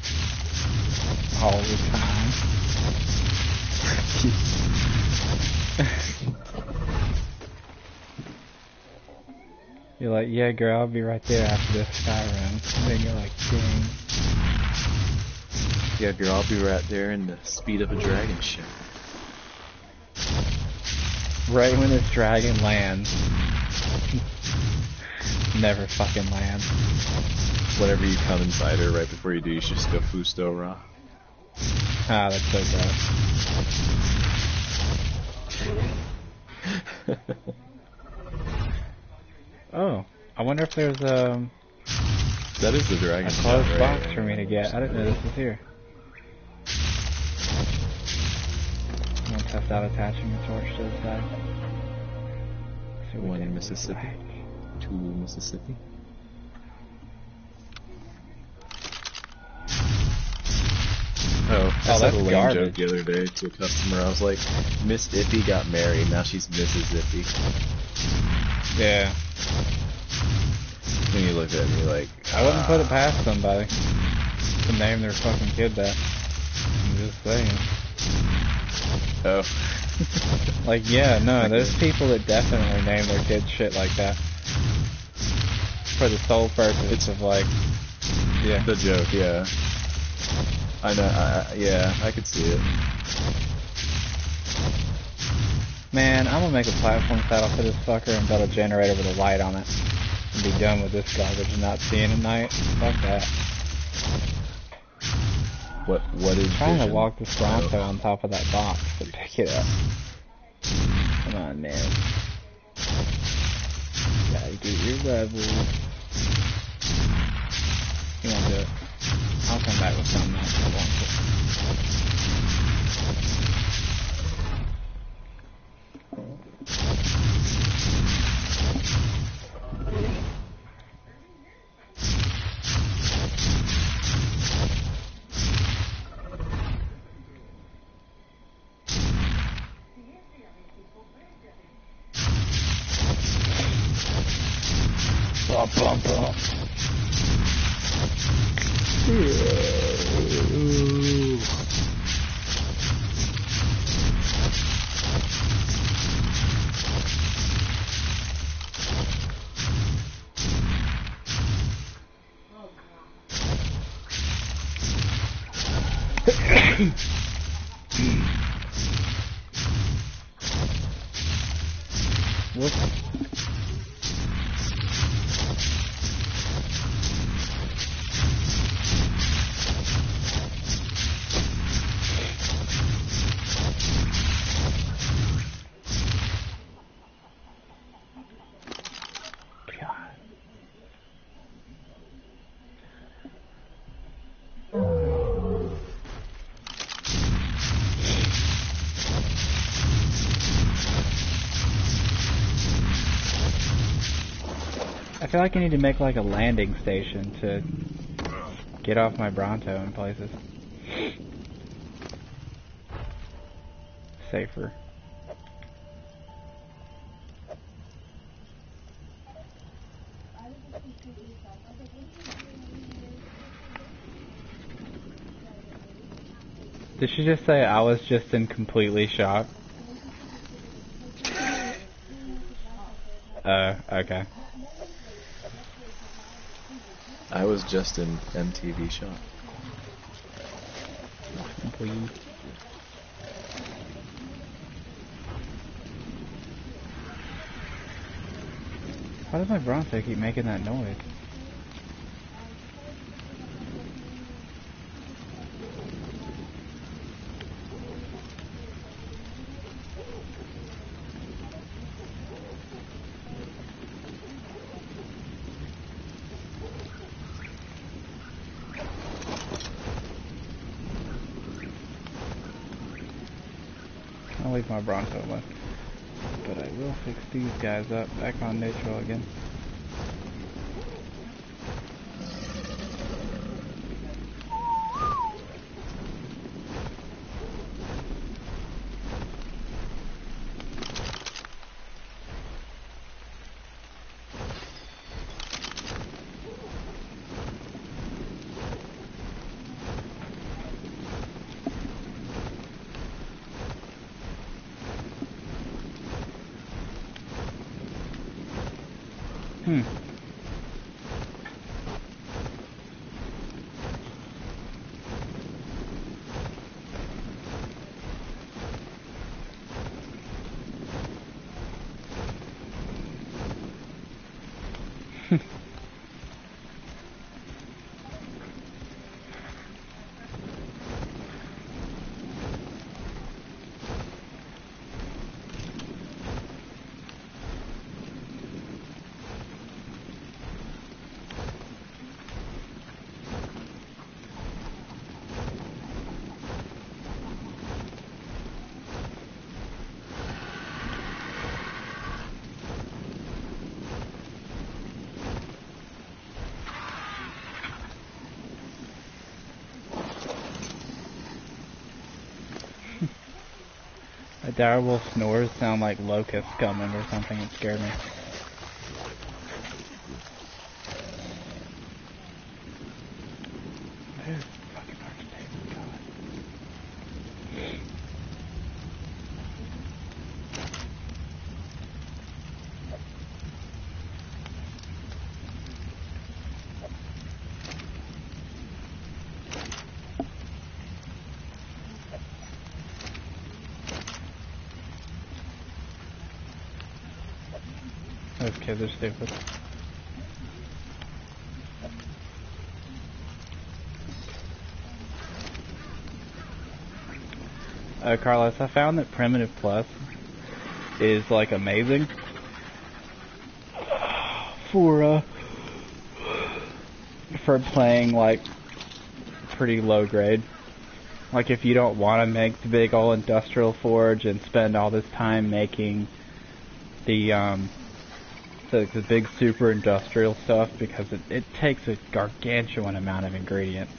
All the time. You're like, yeah, girl, I'll be right there after this Skyrim. And then you're like, dang. Yeah, girl, I'll be right there in the speed of a dragon ship. Right when this dragon lands. Never fucking lands. Whenever you come inside her, right before you do, you should just go Fusto Ra. Ah, that's so gross. Oh, I wonder if there's That is the dragon a ship, closed right? box for me to get. I didn't know this was here. I'm gonna test out attaching the torch to the side. See what we One get. in Mississippi, two in Mississippi. Oh, I said that's a lame garbage. joke the other day to a customer. I was like, Miss Iffy got married, now she's Mrs. Iffy. Yeah, Then you look at me like, I wouldn't put it past somebody to name their fucking kid that. I'm just saying. oh. Like, yeah, no, there's people that definitely name their kids shit like that. For the sole purpose of, like, yeah. The joke, yeah. I know, yeah, I could see it. Man, I'm gonna make a platform saddle for this fucker and build a generator with a light on it. And be done with this garbage and not seeing at night. Fuck that. What is I'm trying to vision? walk this Bronto on top of that box to pick it up. Come on, man. Gotta get your level. You won't do it. I'll come back with something else if I want Bum, bum, bum. Whoops. I feel like I need to make like a landing station to get off my Bronto in places. Safer. Did she just say I was just in completely shock? Okay. I was just in MTV shock. Please. Why does my Bronto keep making that noise? I'll leave my Bronto alone. But I will fix these guys up back on neutral again. A direwolf snores sound like locusts coming or something. It scared me. There's fucking Architect. God. Those kids are stupid. Carlos, I found that Primitive Plus is like amazing for playing like pretty low grade. Like if you don't want to make the big old industrial forge and spend all this time making the big super industrial stuff, because it takes a gargantuan amount of ingredients.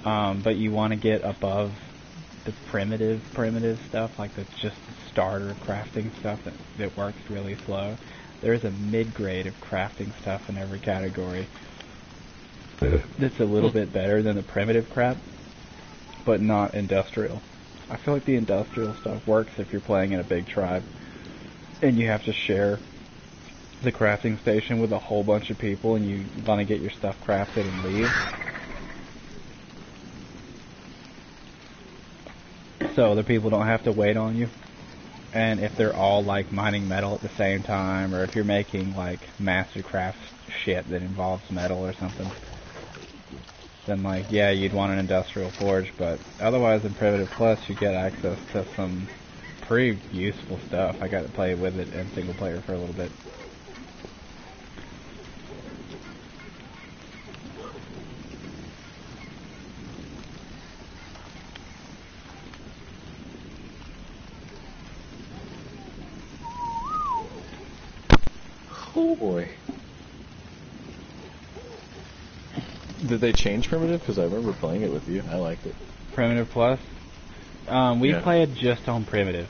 But you want to get above the primitive stuff, like just the starter crafting stuff that works really slow. There's a mid-grade of crafting stuff in every category that's a little bit better than the primitive crap, but not industrial. I feel like the industrial stuff works if you're playing in a big tribe and you have to share the crafting station with a whole bunch of people and you want to get your stuff crafted and leave. so other people don't have to wait on you. And if they're all like mining metal at the same time, or if you're making like mastercraft shit that involves metal or something, then like yeah, you'd want an industrial forge. But otherwise, in Primitive Plus, you get access to some pretty useful stuff. I got to play with it in single player for a little bit. Oh boy. Did they change Primitive? Because I remember playing it with you. I liked it. Primitive Plus. We Yeah. play it just on Primitive,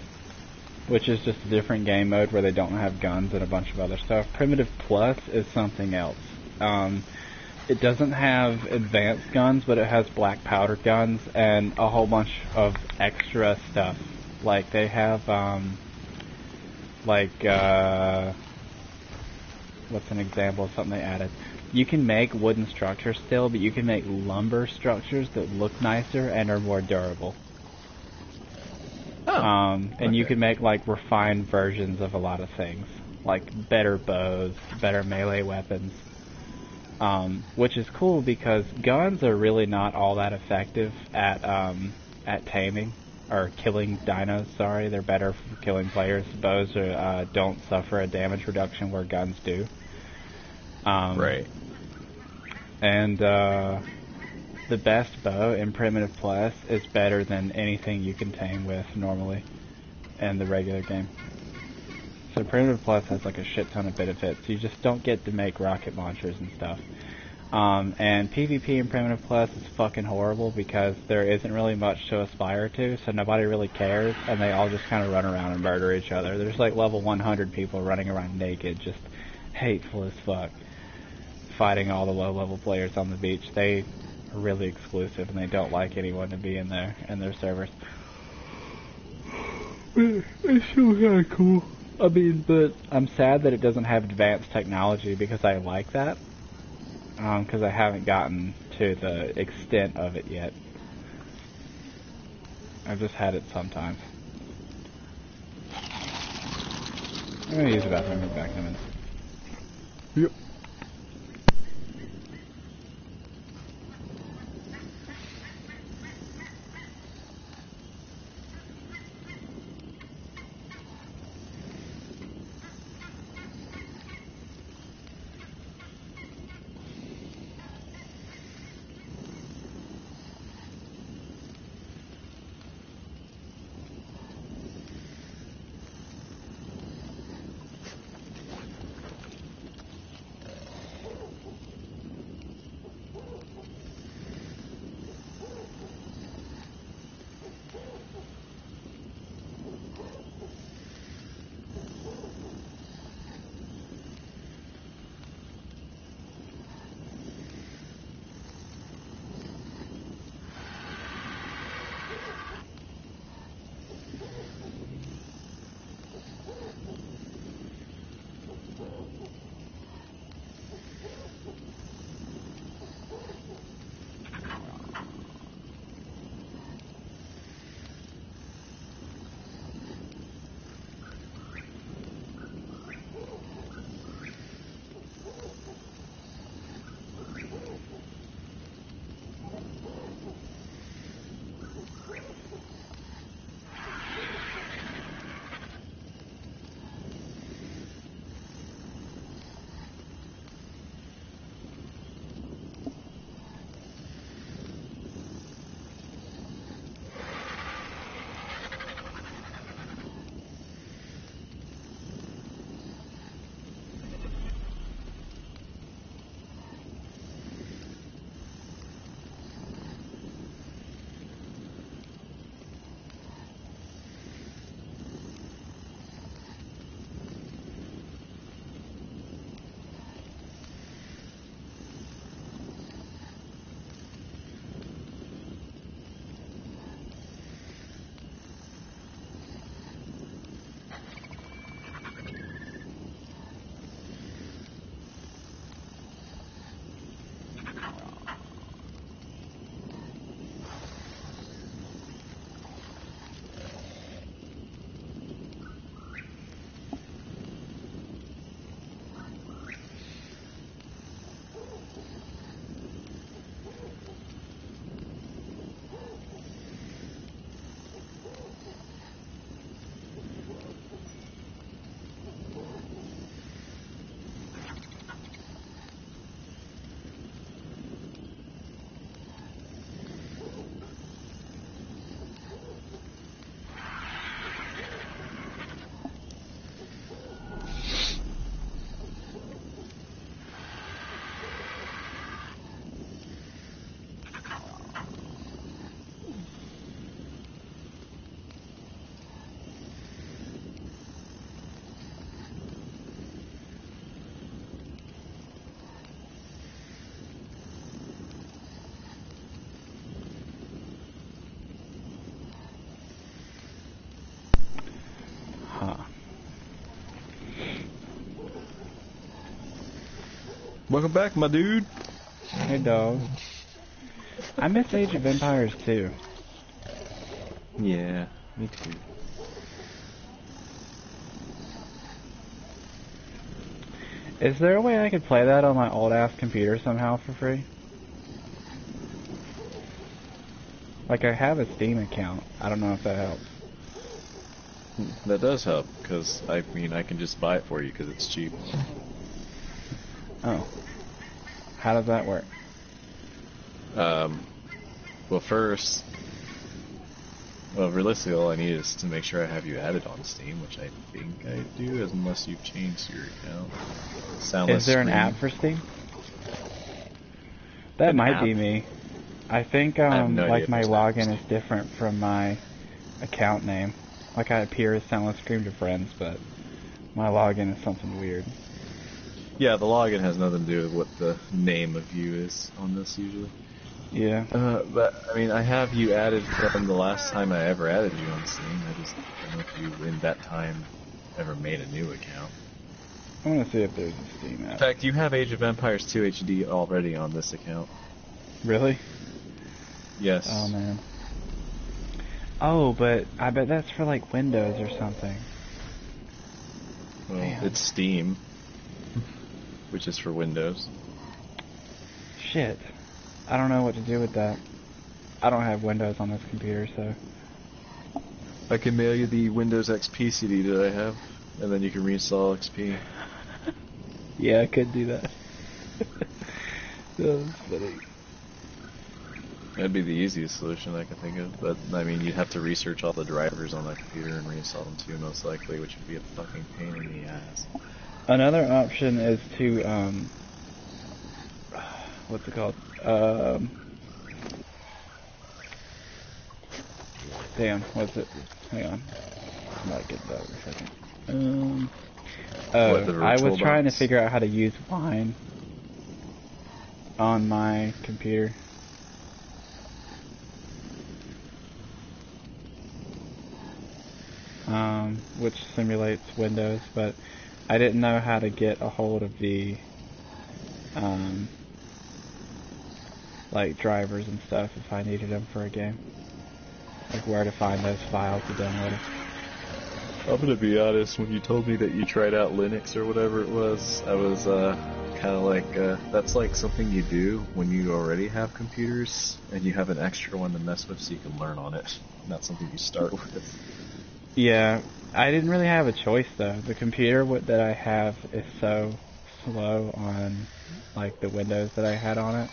which is just a different game mode where they don't have guns and a bunch of other stuff. Primitive Plus is something else. It doesn't have advanced guns, but it has black powder guns and a whole bunch of extra stuff. Like they have, what's an example of something they added? You can make wooden structures still, but you can make lumber structures that look nicer and are more durable. And you okay. can make like refined versions of a lot of things, like better bows, better melee weapons, which is cool because guns are really not all that effective at taming or killing dinos. Sorry, they're better for killing players. Bows don't suffer a damage reduction where guns do. Right. And the best bow in Primitive Plus is better than anything you can tame with normally in the regular game. So Primitive Plus has like a shit ton of benefits. You just don't get to make rocket launchers and stuff. And PvP in Primitive Plus is fucking horrible because there isn't really much to aspire to, so nobody really cares, and they all just kind of run around and murder each other. There's like level 100 people running around naked, just hateful as fuck, fighting all the low-level players on the beach. They are really exclusive, and they don't like anyone to be in their servers. It's still kind of cool. I mean, but I'm sad that it doesn't have advanced technology because I like that. Because I haven't gotten to the extent of it yet. I've just had it sometimes. I'm gonna use the bathroom and back in a minute. Yep. Welcome back, my dude. Hey, dog. I miss Age of Empires too. Yeah, me too. Is there a way I could play that on my old ass computer somehow for free? Like, I have a Steam account. I don't know if that helps. That does help, because, I mean, I can just buy it for you, because it's cheap. Oh. How does that work? Well, first, realistically, all I need is to make sure I have you added on Steam, which I think I do, unless you've changed your account. Soundless Is there an Scream. app for Steam? That An might app? be me. I think, have no idea like, if my there's an app for login Steam. is different from my account name. Like, I appear as Soundless Scream to friends, but my login is something weird. Yeah, the login has nothing to do with what the name of you is on this, usually. Yeah. But, I mean, I have you added from the last time I ever added you on Steam. I just don't know if you, in that time, ever made a new account. I'm gonna see if there's a Steam In app. fact, you have Age of Empires 2 HD already on this account. Really? Yes. Oh, man. Oh, but I bet that's for, like, Windows or something. Well, Damn. it's Steam, which is for Windows. Shit. I don't know what to do with that. I don't have Windows on this computer, so... I can mail you the Windows XP CD that I have, and then you can reinstall XP. Yeah, I could do that. That was funny. That'd be the easiest solution I can think of, but I mean, you'd have to research all the drivers on that computer and reinstall them too, most likely, which would be a fucking pain in the ass. Another option is to, what's it called? Damn, what's it? Hang on. I might get that in a second. What, the I was virtual trying to box? figure out how to use Wine on my computer. Which simulates Windows, but I didn't know how to get a hold of the, like, drivers and stuff if I needed them for a game. Like, where to find those files to download them. I'm gonna be honest, when you told me that you tried out Linux or whatever it was, I was kind of like, that's like something you do when you already have computers and you have an extra one to mess with so you can learn on it, not something you start with. Yeah, I didn't really have a choice though. The computer that I have is so slow on, like, the Windows that I had on it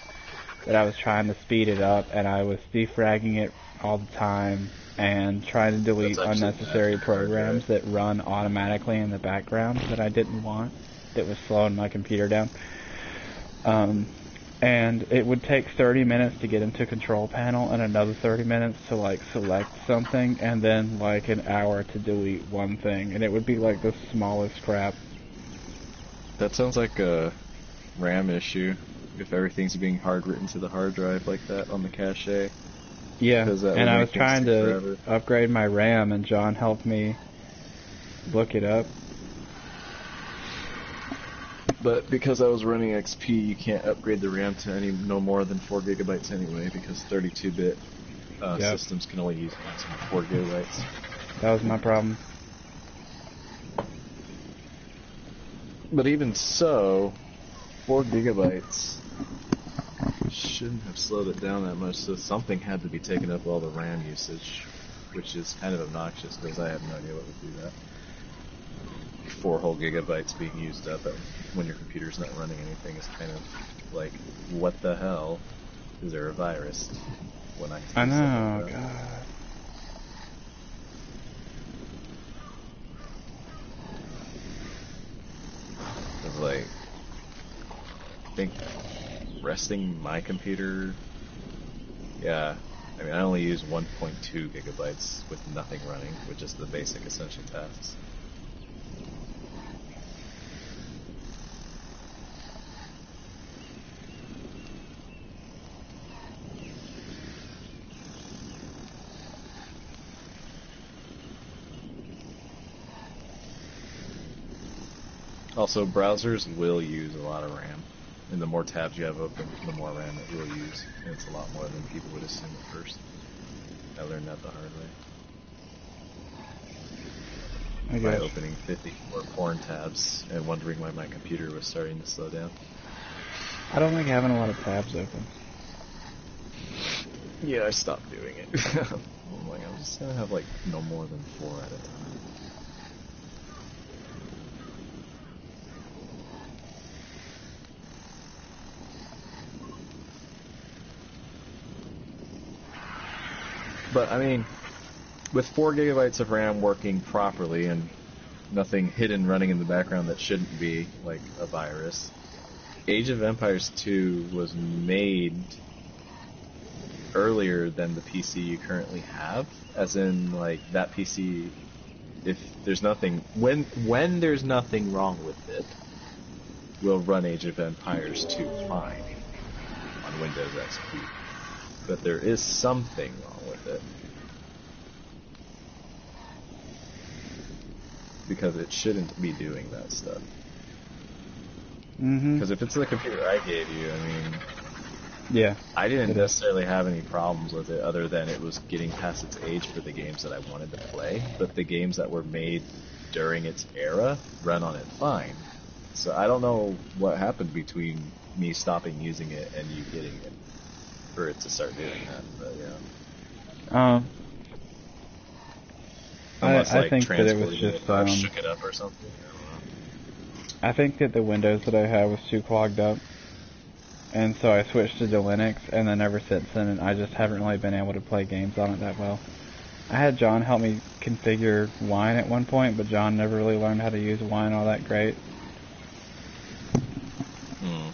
that I was trying to speed it up and I was defragging it all the time and trying to delete That's actually unnecessary bad for hard programs drive. that run automatically in the background that I didn't want, that was slowing my computer down. And it would take 30 minutes to get into Control Panel and another 30 minutes to, like, select something and then, like, an hour to delete one thing. And it would be, like, the smallest crap. That sounds like a RAM issue, if everything's being hard written to the hard drive like that on the cache. Yeah, Because that and would I make was things trying take to forever. upgrade my RAM and John helped me look it up. But because I was running XP, you can't upgrade the RAM to no more than 4 gigabytes anyway, because 32-bit Yep. systems can only use maximum 4 gigabytes. That was my problem. But even so, 4 gigabytes shouldn't have slowed it down that much, so something had to be taking up all the RAM usage, which is kind of obnoxious because I have no idea what would do that. 4 whole gigabytes being used up when your computer's not running anything is kind of like, what the hell? Is there a virus? When I I do know, something like that. God. It's like, I think resting my computer, yeah, I mean, I only use 1.2 gigabytes with nothing running, with just the basic essential tasks. Also, browsers will use a lot of RAM. And the more tabs you have open, the more RAM it will use. And it's a lot more than people would assume at first. I learned that the hard way. I By guess. opening 54 porn tabs and wondering why my computer was starting to slow down. I don't like having a lot of tabs open. Yeah, I stopped doing it. I'm like, I'm just gonna have like no more than 4 at a time. But I mean, with 4 gigabytes of RAM working properly and nothing hidden running in the background that shouldn't be, like a virus, Age of Empires 2 was made earlier than the PC you currently have, as in like that PC, if there's nothing, when there's nothing wrong with it, will run Age of Empires 2 fine on Windows XP. But there is something wrong with it. Because it shouldn't be doing that stuff. Mm-hmm. Because if it's the computer I gave you, I mean, Yeah. I didn't It is. necessarily have any problems with it other than it was getting past its age for the games that I wanted to play, but the games that were made during its era run on it fine. So I don't know what happened between me stopping using it and you getting it for it to start doing that, but yeah. Unless I like think that it was transporting just, or shook it up or something. I don't know. I think that the Windows that I had was too clogged up, and so I switched to Linux, and then ever since then, I just haven't really been able to play games on it that well. I had John help me configure Wine at one point, but John never really learned how to use Wine all that great. Hmm.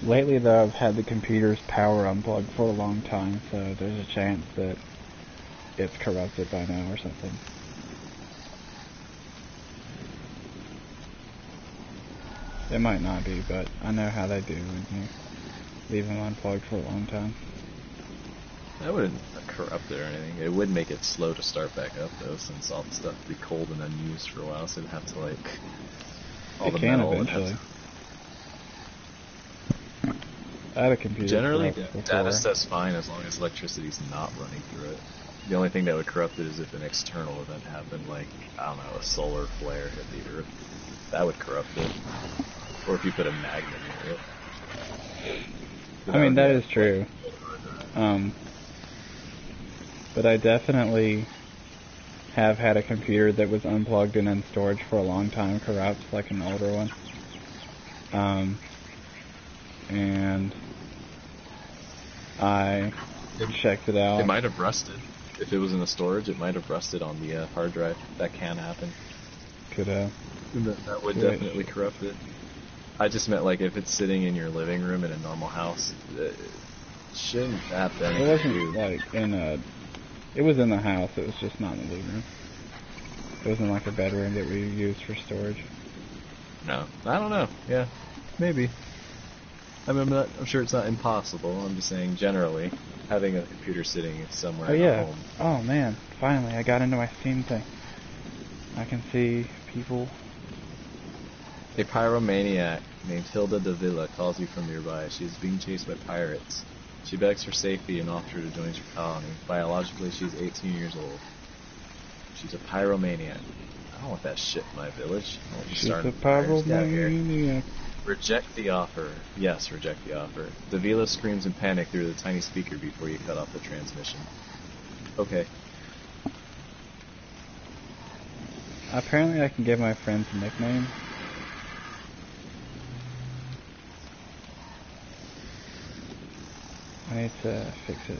Lately though, I've had the computer's power unplugged for a long time, so there's a chance that it's corrupted by now or something. It might not be, but I know how they do when you leave them unplugged for a long time. That wouldn't corrupt it or anything. It would make it slow to start back up though, since all the stuff would be cold and unused for a while, so it'd have to like all It the can metal would have eventually. to. I had a computer Generally, corrupt before. data stuff's fine as long as electricity's not running through it. The only thing that would corrupt it is if an external event happened, like, I don't know, a solar flare hit the Earth. That would corrupt it. Or if you put a magnet near it. I mean, that is true. But I definitely have had a computer that was unplugged and in storage for a long time corrupt, like an older one. And I checked it out. It might have rusted. If it was in the storage, it might have rusted on the hard drive. That can happen. Could have. That would Right. definitely corrupt it. I just meant like if it's sitting in your living room in a normal house, it shouldn't have It anything to wasn't do. like in a. It was in the house. It was just not in the living room. It wasn't like a bedroom that we used for storage. No, I don't know. Yeah, maybe. I mean, I'm sure it's not impossible. I'm just saying generally, having a computer sitting somewhere Oh at yeah. home. Oh man. Finally, I got into my Steam thing. I can see people. A pyromaniac named Hilda de Villa calls you from nearby. She is being chased by pirates. She begs for safety and offers her to join her colony. Biologically, she's 18 years old. She's a pyromaniac. I don't want that shit in my village. I want you She's starting a fires down here. pyromaniac. Reject the offer. Yes, reject the offer. Davila screams in panic through the tiny speaker before you cut off the transmission. Okay. Apparently, I can give my friends a nickname. I need to fix it.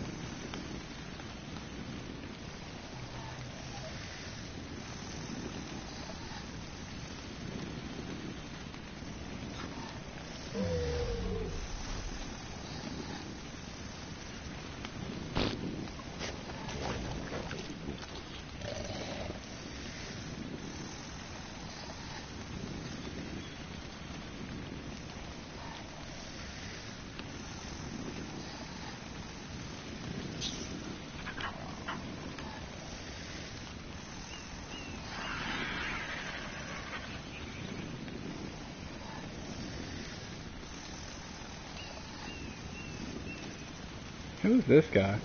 Who's this guy?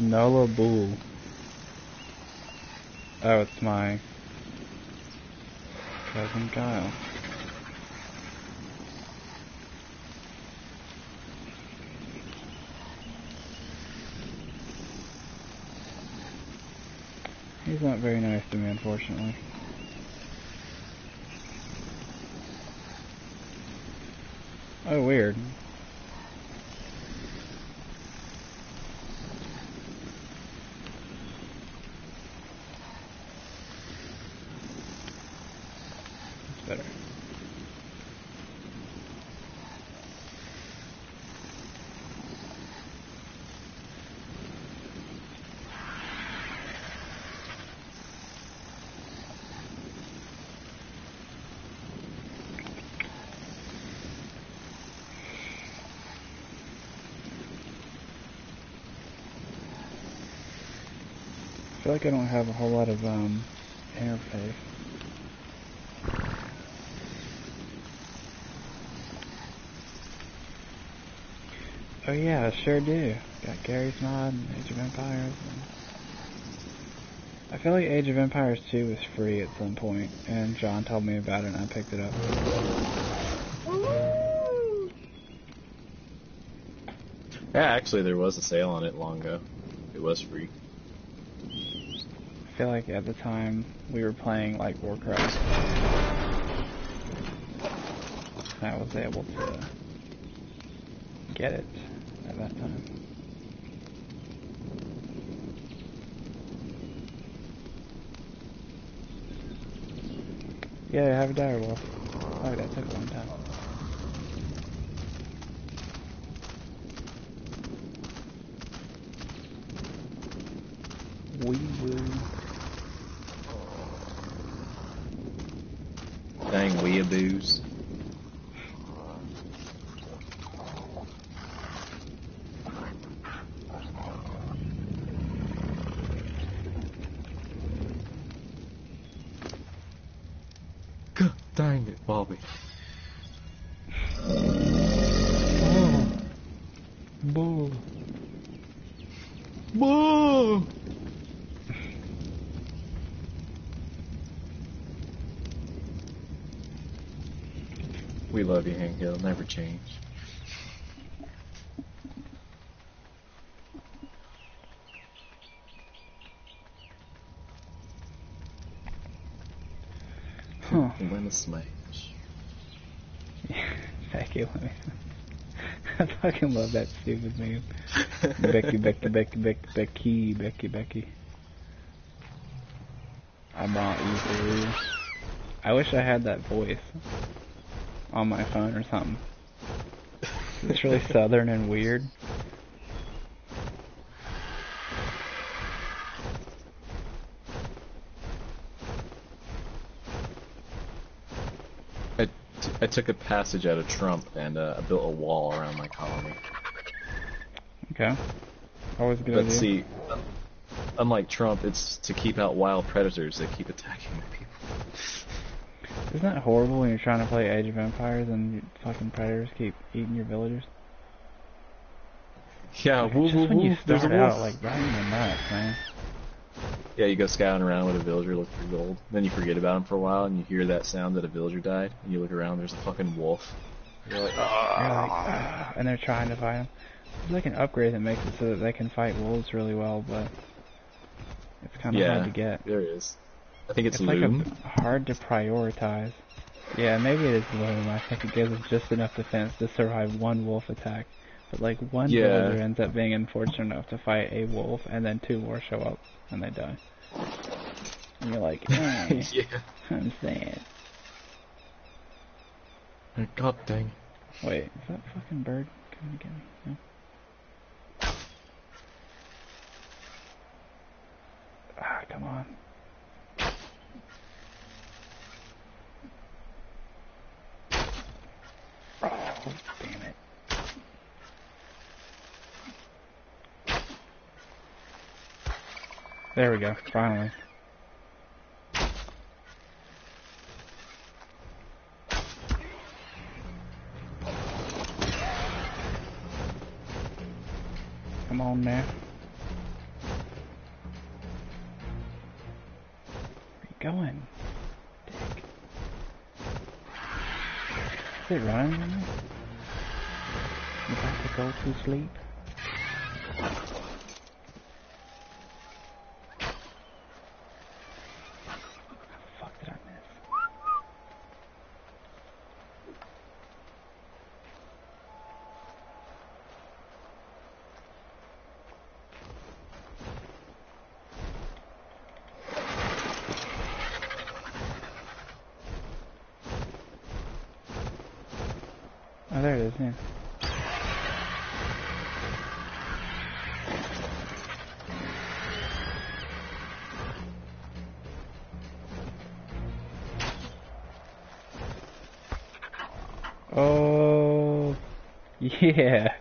Nola Bull. Oh, it's my cousin Kyle. He's not very nice to me, unfortunately. Oh, weird. That's better. I feel like I don't have a whole lot of interface. Oh yeah, I sure do. Got Gary's Mod and Age of Empires. I feel like Age of Empires 2 was free at some point, and John told me about it and I picked it up. Yeah, actually, there was a sale on it long ago. It was free. I feel like at the time we were playing like Warcraft. I was able to get it at that time. Yeah, I have a direwolf. Oh, that took a long time. We will. Dang weeaboos. God dang it, Bobby. Bull. Whoa! We love you, Hank. It'll never change. Huh. Win a smash. Thank you. I fucking love that stupid meme. Becky. I bought you through. I wish I had that voice on my phone or something. It's really southern and weird. I took a passage out of Trump and I built a wall around my colony. Okay. Always a good But idea. see, unlike Trump, it's to keep out wild predators that keep attacking the people. Isn't that horrible when you're trying to play Age of Empires and you fucking predators keep eating your villagers? Yeah, Like, woo just woo when you woo, there's a start out, wolf. like, right in the nuts, man. Yeah, you go scouting around with a villager looking for gold. Then you forget about him for a while and you hear that sound that a villager died. And you look around, there's a fucking wolf. You're like, You're like, "Ah," and they're trying to fight them. There's like an upgrade that makes it so that they can fight wolves really well, but it's kind of yeah, hard to get. there is. I think it's Like loom. hard to prioritize. Yeah, maybe it is loom. I think it gives us just enough defense to survive one wolf attack. But like one Yeah. villager ends up being unfortunate enough to fight a wolf, and then two more show up and they die. And you're like, eh, Yeah. I'm sad. God dang. Wait, is that fucking bird coming to get me? No? Ah, come on. Oh, damn it. There we go, finally. Come going? Dick. Is it running in there? You about to go to sleep? Fuck did I miss? Oh, there it is, yeah. Oh, yeah.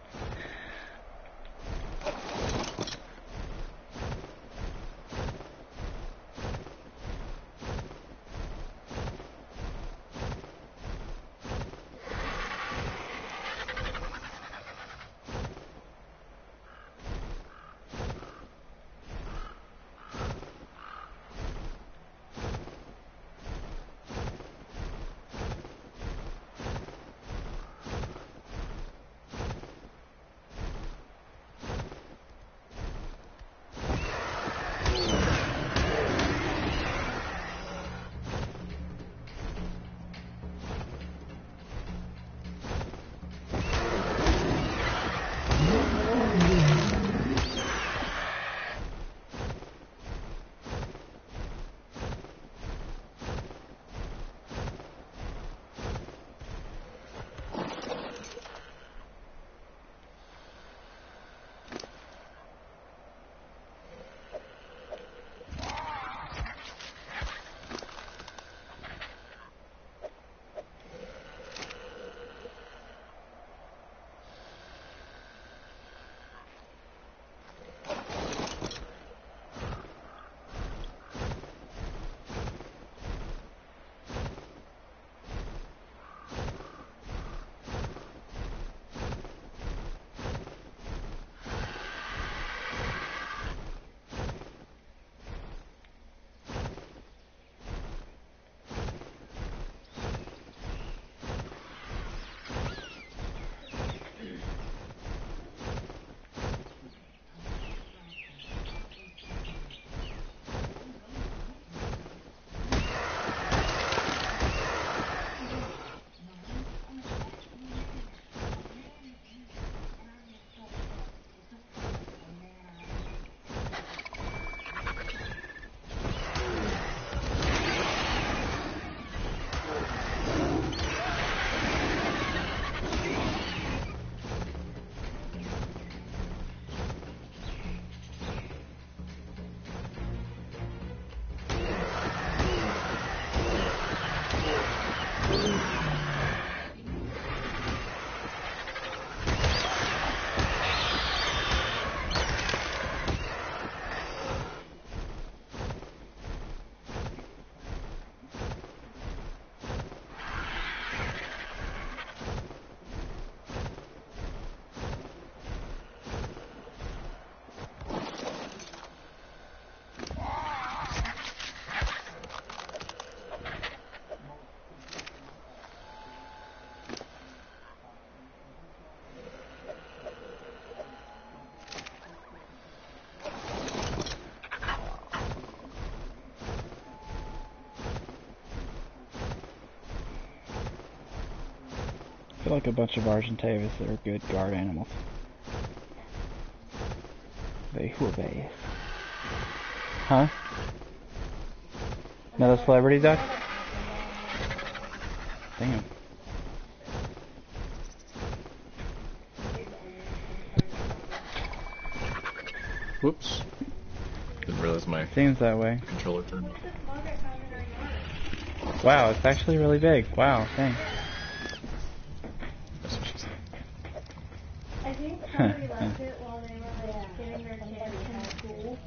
I feel like a bunch of Argentavis that are good guard animals. They will be. Huh? Another celebrity duck? Damn. Whoops. Didn't realize my Seems that way. controller turned off. Wow, it's actually really big. Wow, thanks. That's what she said. I think somebody left it while they were like getting their kids from school.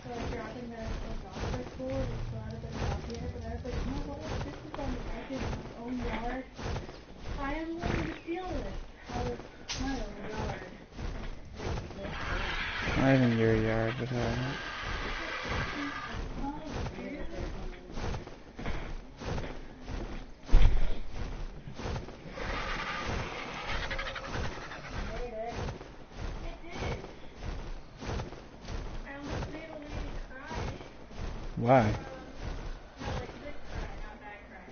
So like dropping their kids off for school, and it's a lot of them out here. But I was like, no, what if this is on the edge of my own yard? I am willing to steal this. How it's my own yard. Not even your yard, but Oh, seriously? Why? No, like good cry, not bad cry.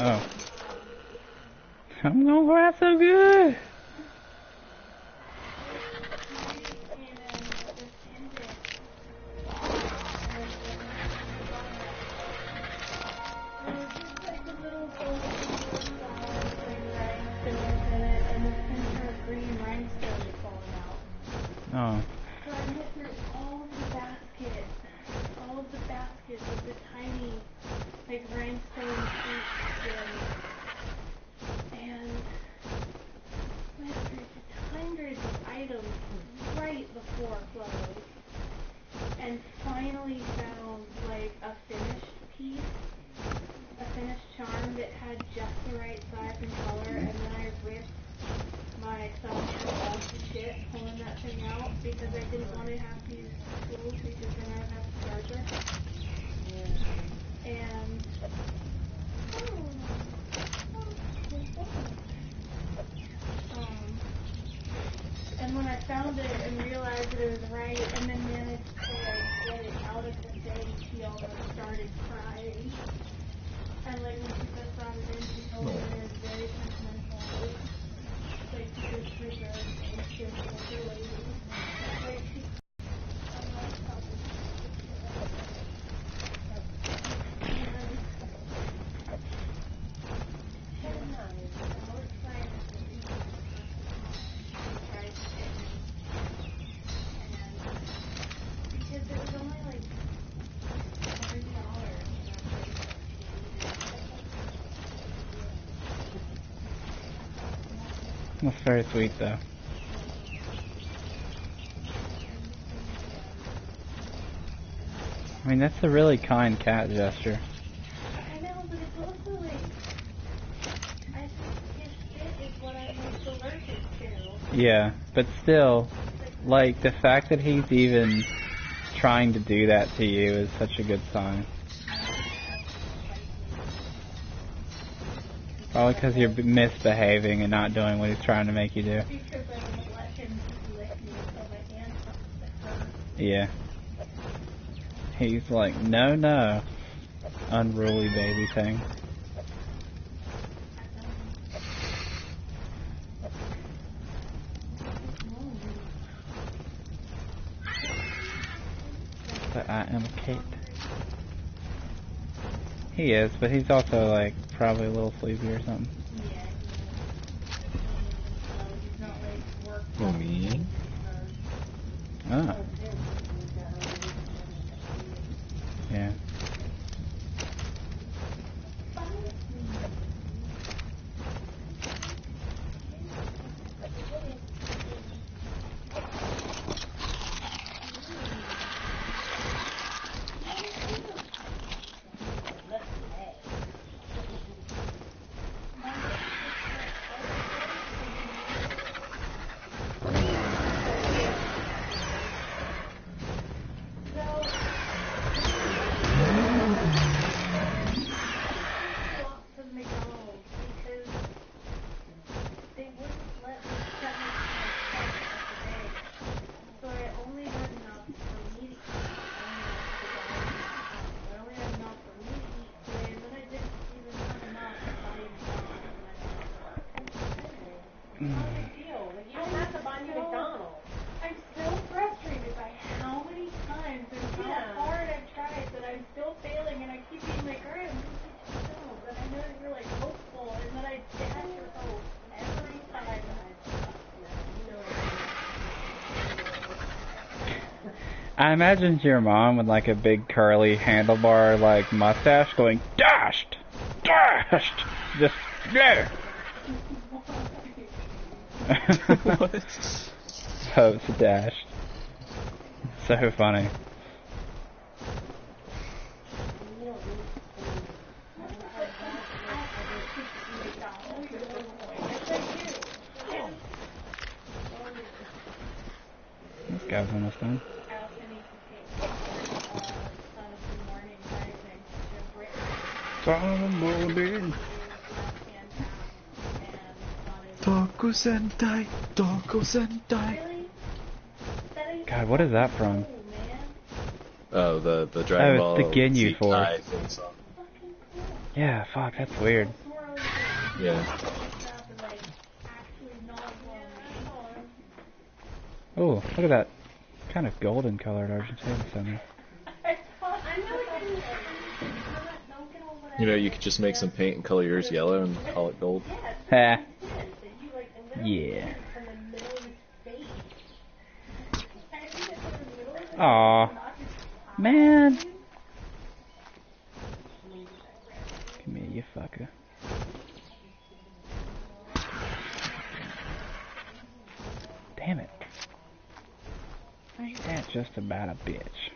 Oh. I'm gonna cry so good. Came in with this pendant. And it was just like a little golden flower with rhinestones in it, and the center of green rhinestone had fallen out. Oh. So I went through all of the baskets with the tiny, like, rhinestone fruits and went through just hundreds of items right before close, and finally found, like, a finished piece, a finished charm that had just the right size and color, and then I ripped my thumb all to shit pulling that thing out because I didn't want to have to use tools because then I would have to charge it. And and when I found it and realized that it was right and then managed to like get it out of the thing, she almost started crying. And like when she first brought it in, she told me that it was very sentimental. Like she was preserved and she was older lady. Like she because it was only like $3. That's very sweet, though. I mean, that's a really kind cat gesture. I know, but it's also like, I think his shit is what I'm most allergic to. Yeah, but still, like, the fact that he's even trying to do that to you is such a good sign. Probably because you're misbehaving and not doing what he's trying to make you do. Because I won't let him lick me until my hand hurts. Yeah. He's like, no, no. Unruly baby thing. But I am Kate. He is, but he's also like probably a little sleepy or something. Yeah, he's not like work. Oh, me? Ah. Yeah. I'm still frustrated by how many times and how hard I've tried that I'm still failing and I keep being like, alright, I'm gonna teach myself. And I know that you're like hopeful and then I dash your hope every time. I imagined your mom with like a big curly handlebar like mustache going dashed, dashed, just yeah. What? Hopes dashed. So funny. This guy's almost done. Taco Sentai, Taco Sentai. Really? That ain't God, what is that from? cool, man. Oh, the Dragon Oh, Ball it's the Ginyu Z Force. Kai theme song. Yeah, fuck, that's weird. Yeah. Oh, look at that kind of golden colored Argentine something. You know, you could just make some paint and color yours yellow and call it gold. Ha. Yeah. Aw. Man. Come here, you fucker. Damn it. Ain't that just about a bitch?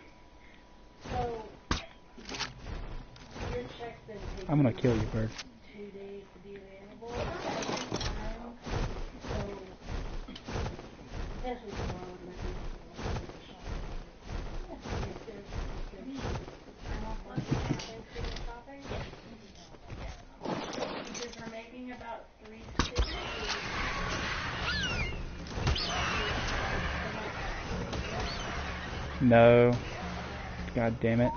I'm gonna kill you, bird. No. God damn it.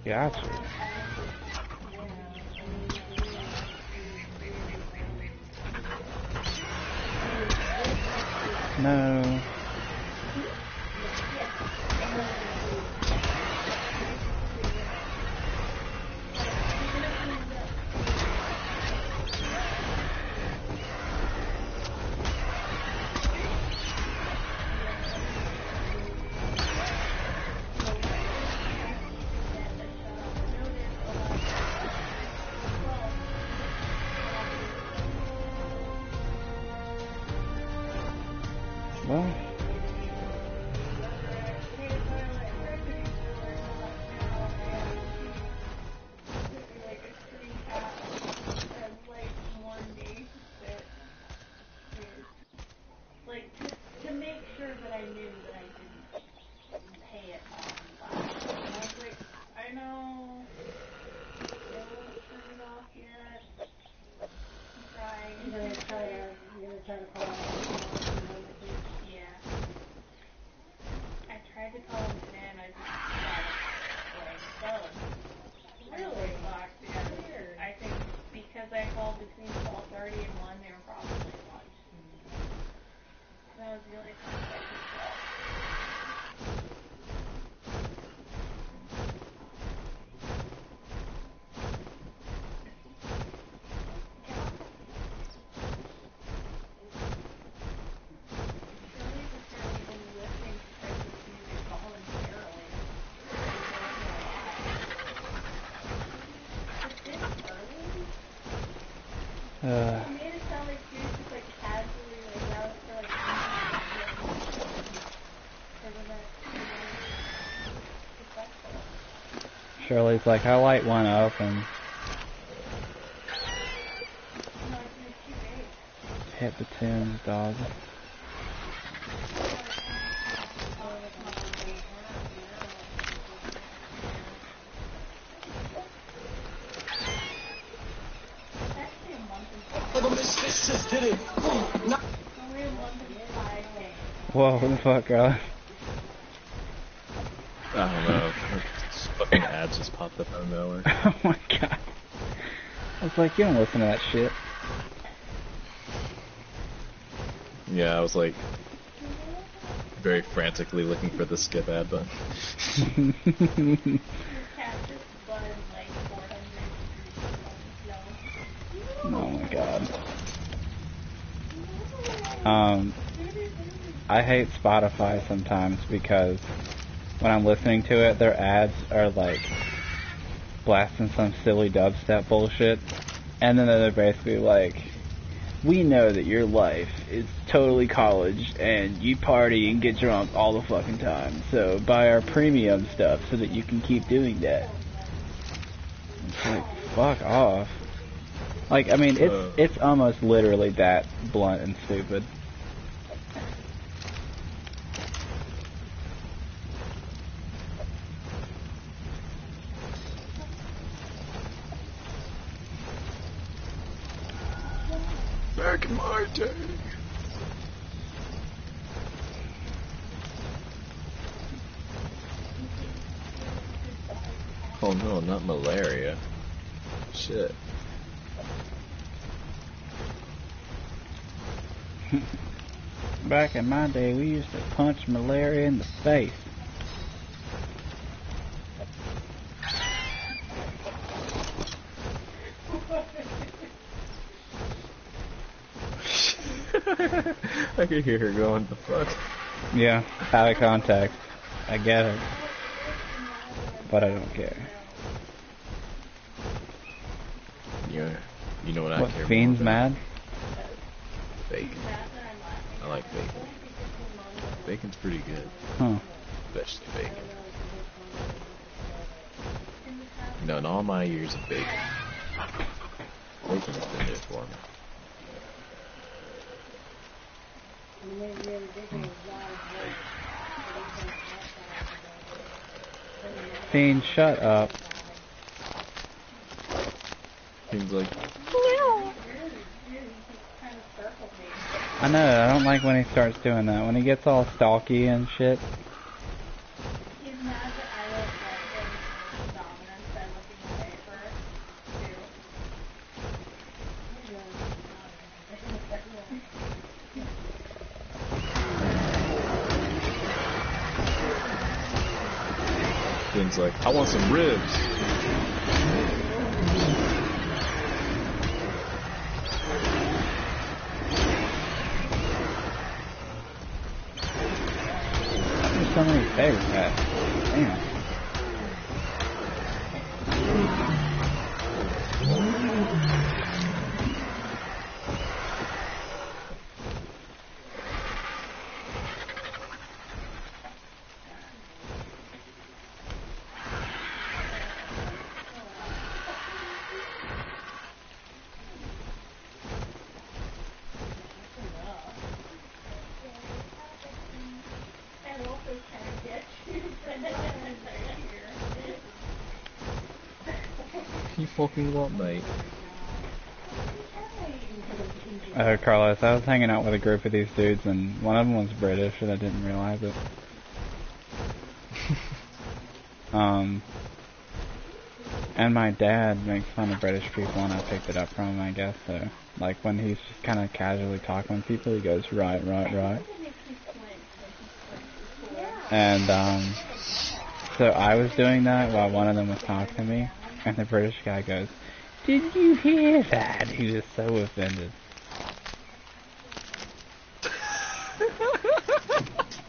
Gotcha. No. Well. To make sure that I knew that I didn't pay it off. And I was like, I know, it won't turn it off yet. I'm trying. You're gonna try to call him. Yeah. I tried to call him today and I just got it. Really? Fucked, yeah. Weird. I think because I called between 12:30 and 1, they were probably at lunch. That was the only time I could call. It made it sound like she was just like casually like that was for like Shirley's like, I light one up and hit the tunes, dog. Whoa, what the fuck, girl? I don't know. This fucking ads just popped up out of nowhere. Oh my god. I was like, you don't listen to that shit. Yeah, I was like very frantically looking for the skip ad button. Oh my god. I hate Spotify sometimes because when I'm listening to it, their ads are like blasting some silly dubstep bullshit, and then they're basically like, we know that your life is totally college and you party and get drunk all the fucking time, so buy our premium stuff so that you can keep doing that. It's like, fuck off. Like, I mean, it's almost literally that blunt and stupid. Back in my day. Oh no, not malaria. Shit. Back in my day, we used to punch malaria in the face. I could hear her going, the fuck? Yeah, out of context. I get it. But I don't care. Yeah, you know what I What, care Fiend's more about? mad? Bacon. I like bacon. Bacon's pretty good. Huh. Especially bacon. You know, in all my years of bacon, bacon has been there for me. Fiend, shut up. Seems like, I know, I don't like when he starts doing that. When he gets all stalky and shit. He's mad that I don't let him dominance by looking away things like, I want some ribs. There's so many favors packs. Damn. and also can't get you. You fucking what, mate? Carlos, I was hanging out with a group of these dudes, and one of them was British, and I didn't realize it. And my dad makes fun of British people, and I picked it up from him, I guess, so, like, when he's just kind of casually talking with people, he goes, right, right, right. And, so I was doing that while one of them was talking to me, and the British guy goes, did you hear that? He was so offended.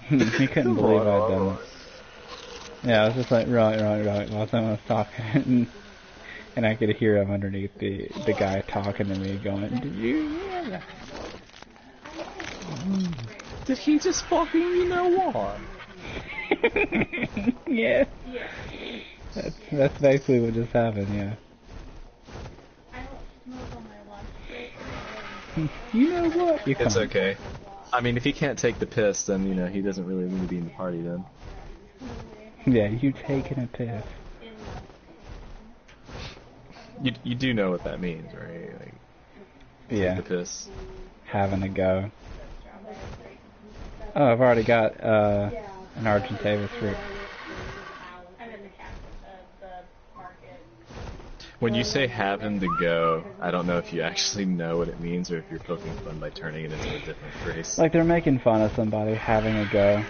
He couldn't believe I'd done it. Yeah, I was just like, right, right, right, while someone was talking, and I could hear him underneath the guy talking to me going, did you hear that? Did he just fucking, you know what? Yeah. That's basically what just happened, yeah. I don't smoke on my lunch break. You know what? You It's come. okay. I mean, if he can't take the piss, then, you know, he doesn't really need to be in the party then. Yeah, you taking a piss. You do know what that means, right? Like, Yeah, the piss. having a go. Oh, I've already got an Argentavis fruit. I'm in the market. When you say having to go, I don't know if you actually know what it means or if you're poking fun by turning it into a different phrase. Like they're making fun of somebody having a go.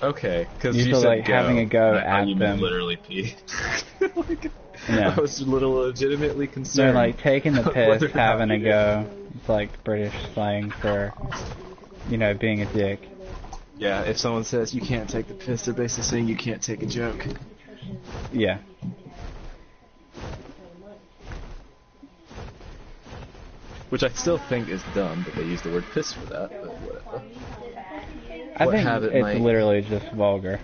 Okay, because You you feel said like go, having a go and I thought at you meant them. literally pee. Like, Yeah. I was a little legitimately They're concerned. like taking the piss, whether or not having a you go. It's like British slang for, you know, being a dick. Yeah, if someone says you can't take the piss, they're basically saying you can't take a joke. Yeah. Which I still think is dumb that they use the word piss for that, but whatever. I What think habit it's might- literally just vulgar.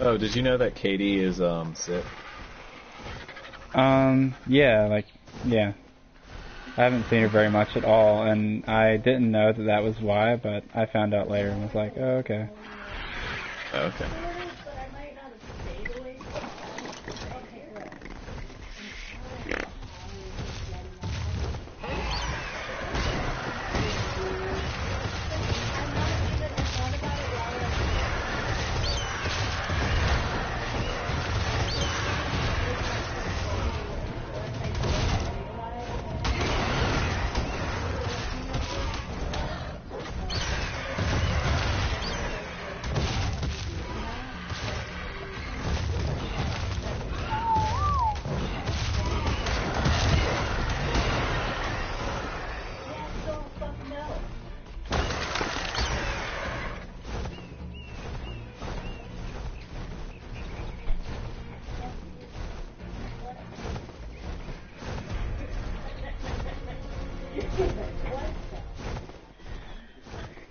Oh, did you know that Katie is sick? Yeah, like, yeah. I haven't seen her very much at all, and I didn't know that that was why, but I found out later and was like, oh, okay. Oh, okay. But I might not have stayed awake. Okay, look.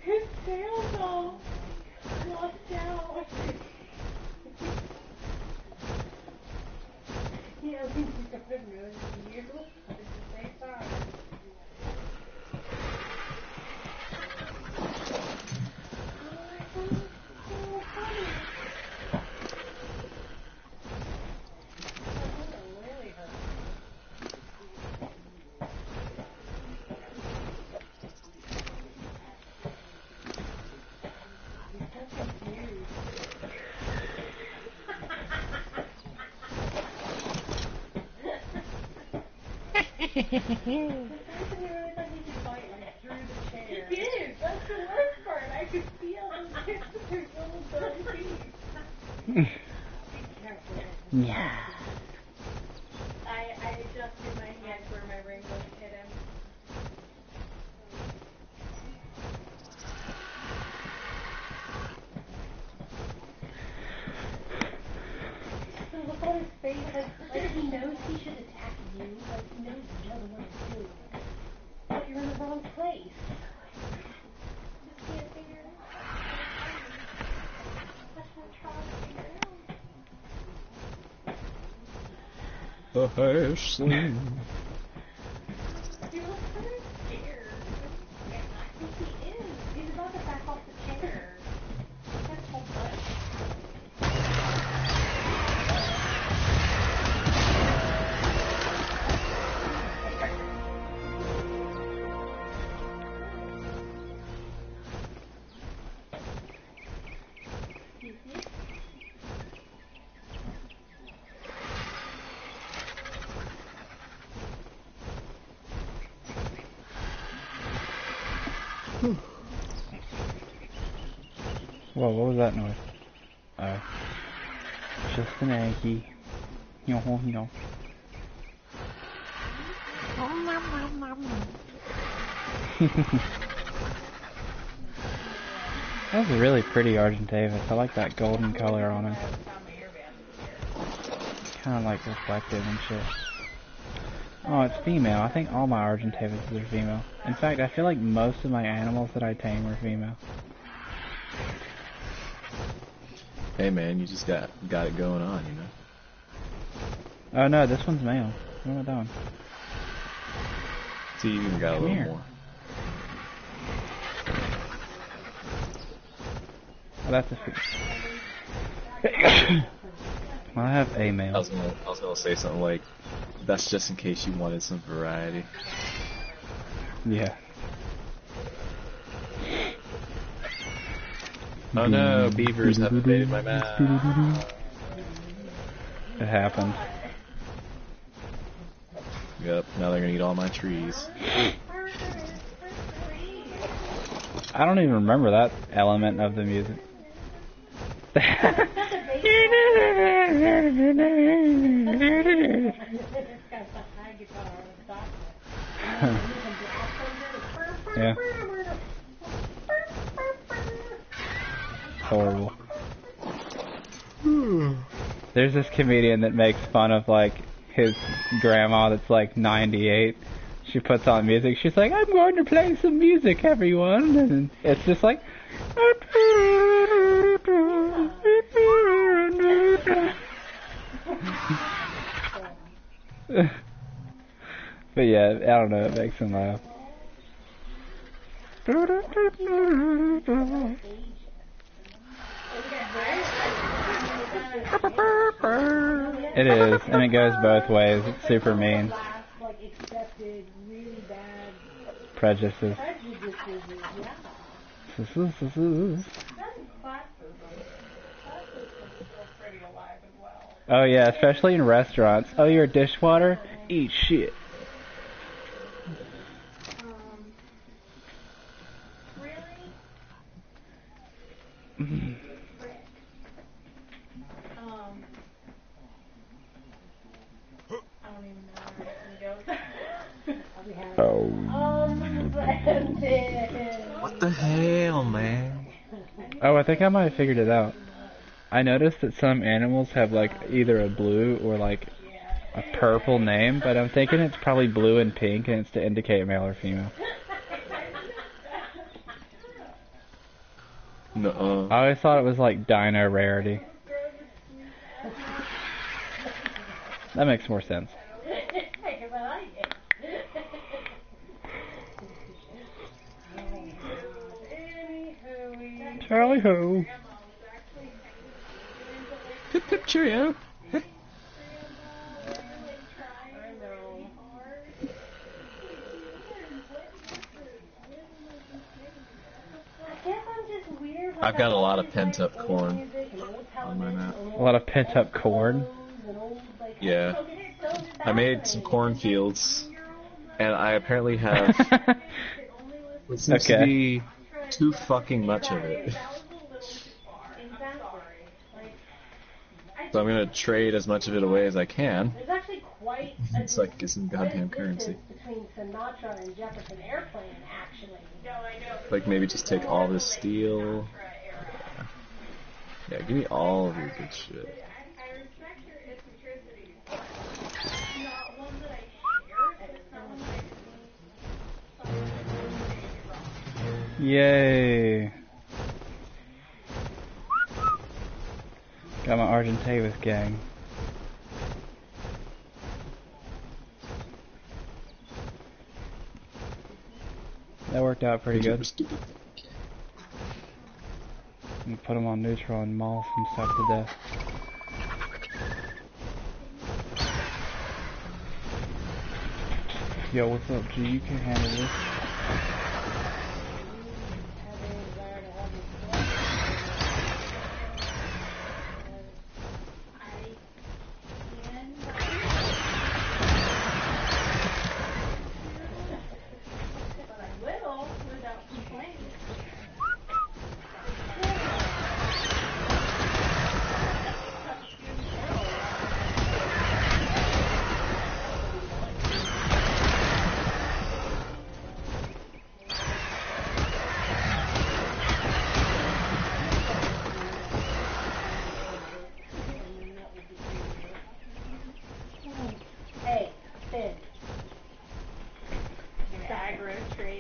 His tail's all fluffed out. Yeah, we got to know you at the same time. So funny. Really hurt. He did. That's the worst part. I could feel him kick his little dirty feet. Yeah. I adjusted my hand where my ring was hit him. Look on his face, like he knows he should attack you, like he knows he doesn't want to do it. But you're in the wrong place. Just can't figure it out. That's what I'm trying to figure out. Ashley. He looks kind of scared. I think he is. He's about to back off the chair. That's so funny. Whoa, what was that noise? Oh. Just an Aggie. Yo, yo. That's a really pretty Argentavis. I like that golden color on it. Kind of like reflective and shit. Oh, it's female. I think all my Argentavis are female. In fact, I feel like most of my animals that I tame are female. Hey man, you just got it going on, you know. Oh no, this one's male. What am I doing? See, you even got a Come little here. more. Oh, that's a female. I have a I male. was gonna say something like, that's just in case you wanted some variety. Yeah. Oh no, beavers have invaded my map. It happened. Yep, now they're gonna eat all my trees. I don't even remember that element of the music. Yeah. Horrible. There's this comedian that makes fun of like his grandma that's like 98. She puts on music. She's like, I'm going to play some music, everyone. And it's just like. But yeah, I don't know, it makes him laugh. It is, and it goes both ways. It's super mean. Like accepted really bad Prejudices. prejudices. Yeah. Oh yeah, especially in restaurants. Oh, you're a dishwater? Eat shit. Really? Frick. I don't even know where I can go. Oh. Brandon. What the hell, man? Oh, I think I might have figured it out. I noticed that some animals have like either a blue or like a purple name, but I'm thinking it's probably blue and pink and it's to indicate male or female. I Nuh-uh. always thought it was like dino rarity. That makes more sense. Tally ho. Pip pip cheerio. I've got a lot of pent-up corn on my map. A lot of pent up corn. Yeah. I made some cornfields, and I apparently have what seems to be too fucking much of it. So I'm gonna trade as much of it away as I can. There's actually quite So I can get some goddamn currency. between Sinatra and Jefferson Airplane, actually. Like maybe just take all this steel. Yeah, give me all of your good shit. Yay. Got my Argentavis gang. That worked out pretty good. You put them on neutral and maul some stuff to death. Yo, what's up, G? You can handle this.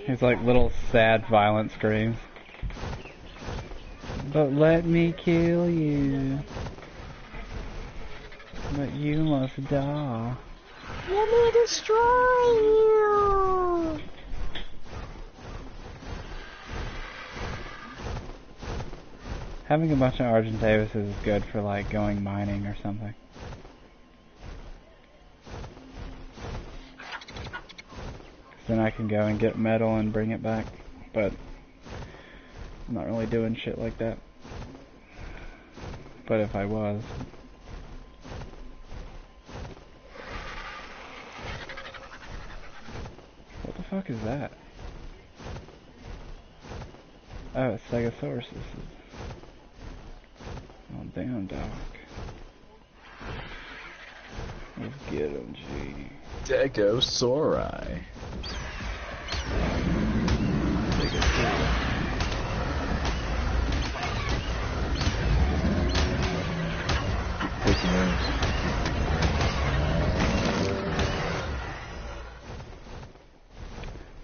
It's like little sad violent screams. But let me kill you. But you must die. Let me destroy you! Having a bunch of Argentavis is good for like going mining or something. Then I can go and get metal and bring it back, but I'm not really doing shit like that. But if I was... What the fuck is that? Oh, it's Stegosaurus. Oh, damn, Doc. Let's get him, G. Stegosauri.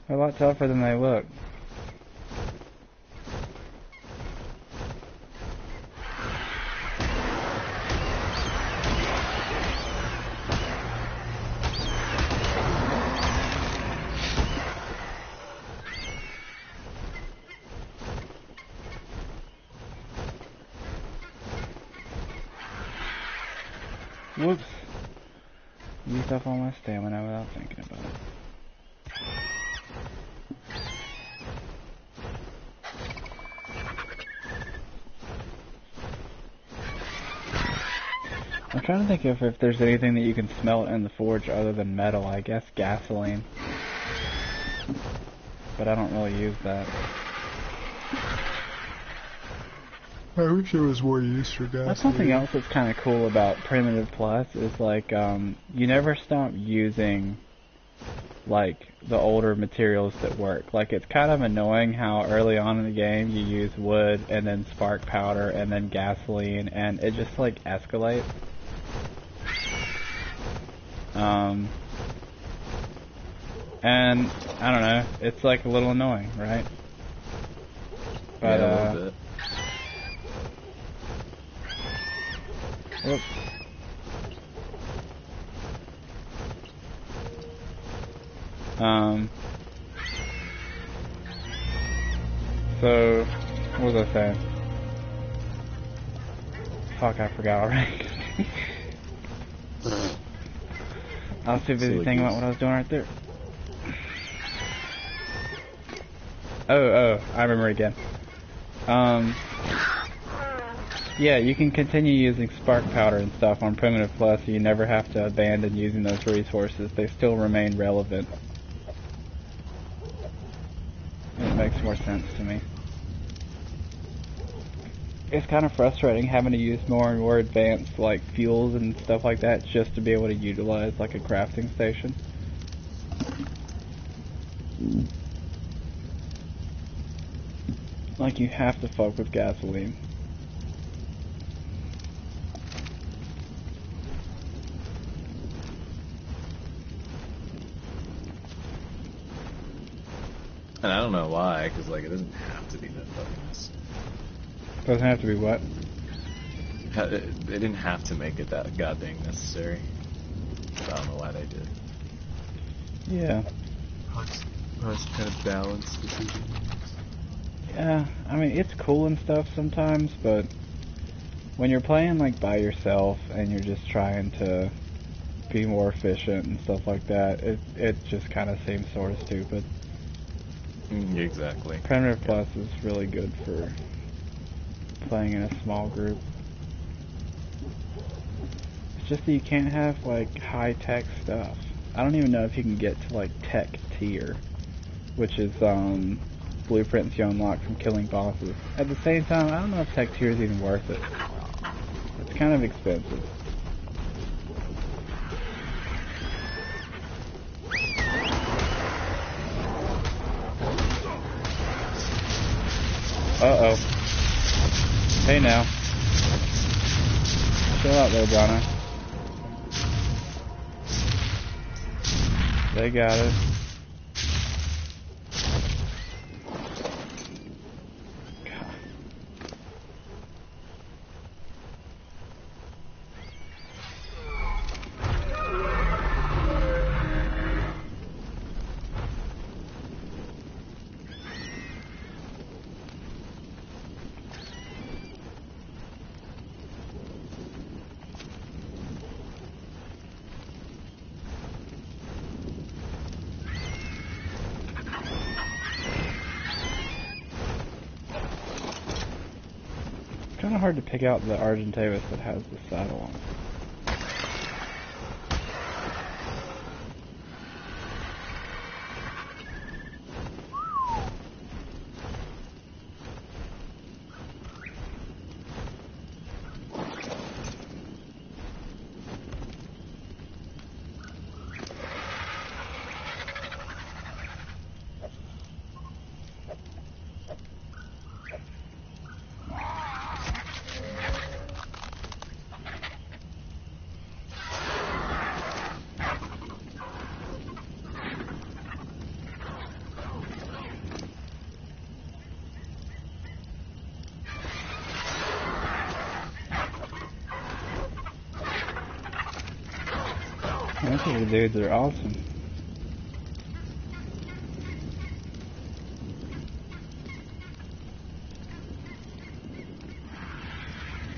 They're a lot tougher than they look. Whoops. Used up all my stamina without thinking about it. I'm trying to think if there's anything that you can smelt in the forge other than metal. I guess gasoline. But I don't really use that. I wish there was more use for gasoline. That's something else that's kind of cool about Primitive Plus is like you never stop using like the older materials that work. Like it's kind of annoying how early on in the game you use wood and then spark powder and then gasoline and it just like escalates. And I don't know, it's like a little annoying, right? But yeah, a little bit. Whoops. So, what was I saying? Fuck, I forgot already. I was too busy thinking about what I was doing right there. Oh, I remember again. Yeah, you can continue using spark powder and stuff on Primitive Plus, so you never have to abandon using those resources. They still remain relevant. It makes more sense to me. It's kind of frustrating having to use more and more advanced like fuels and stuff like that just to be able to utilize like a crafting station. Like you have to fuck with gasoline. And I don't know why, because like it doesn't have to be that fucking necessary. Doesn't have to be what? They didn't have to make it that goddamn necessary. I don't know why they did. Yeah. It's kind of balanced decision. Yeah, I mean, it's cool and stuff sometimes, but when you're playing like by yourself and you're just trying to be more efficient and stuff like that, it just kind of seems sort of stupid. Exactly. Primitive Plus is really good for playing in a small group. It's just that you can't have like high-tech stuff. I don't even know if you can get to like tech tier, which is blueprints you unlock from killing bosses. At the same time, I don't know if tech tier is even worth it. It's kind of expensive. Uh-oh. Hey now. Chill out there, Donna. They got it. Kind of hard to pick out the Argentavis that has the saddle on. Those little dudes are awesome.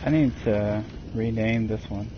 I need to rename this one.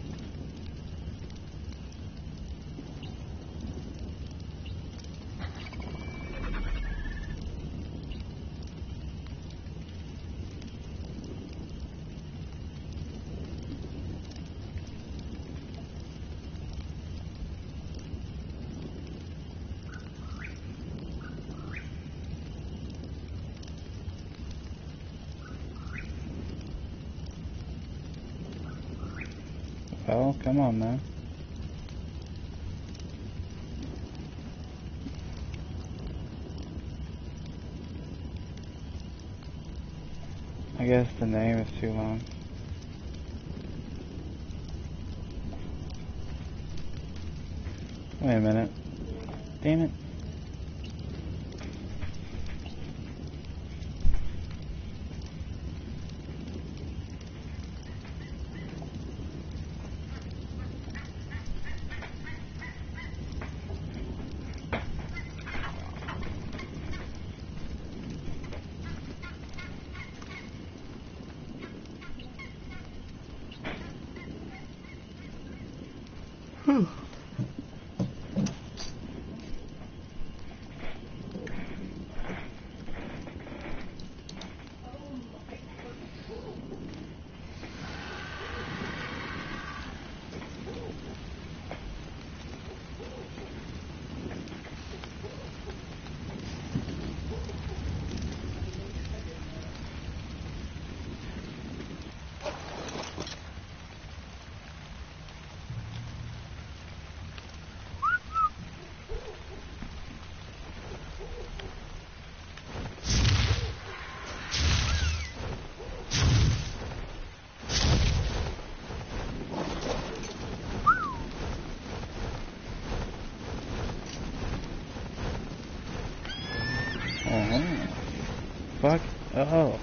Oh, come on now. I guess the name is too long. Wait a minute. Damn it. Fuck. Oh.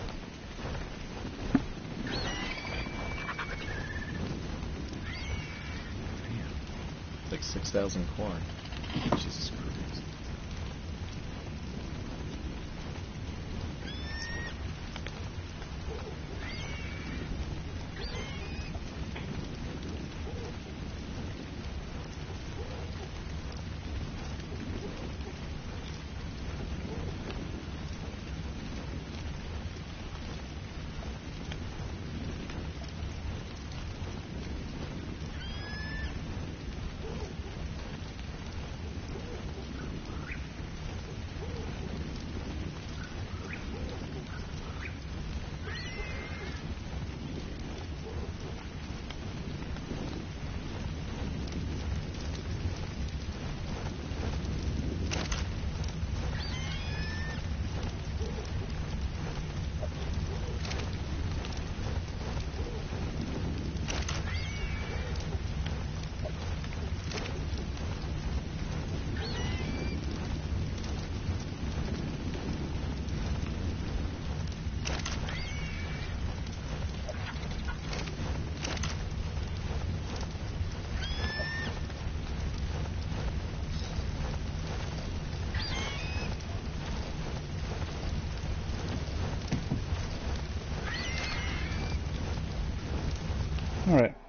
Like 6,000 corn. Jesus Christ. Alright.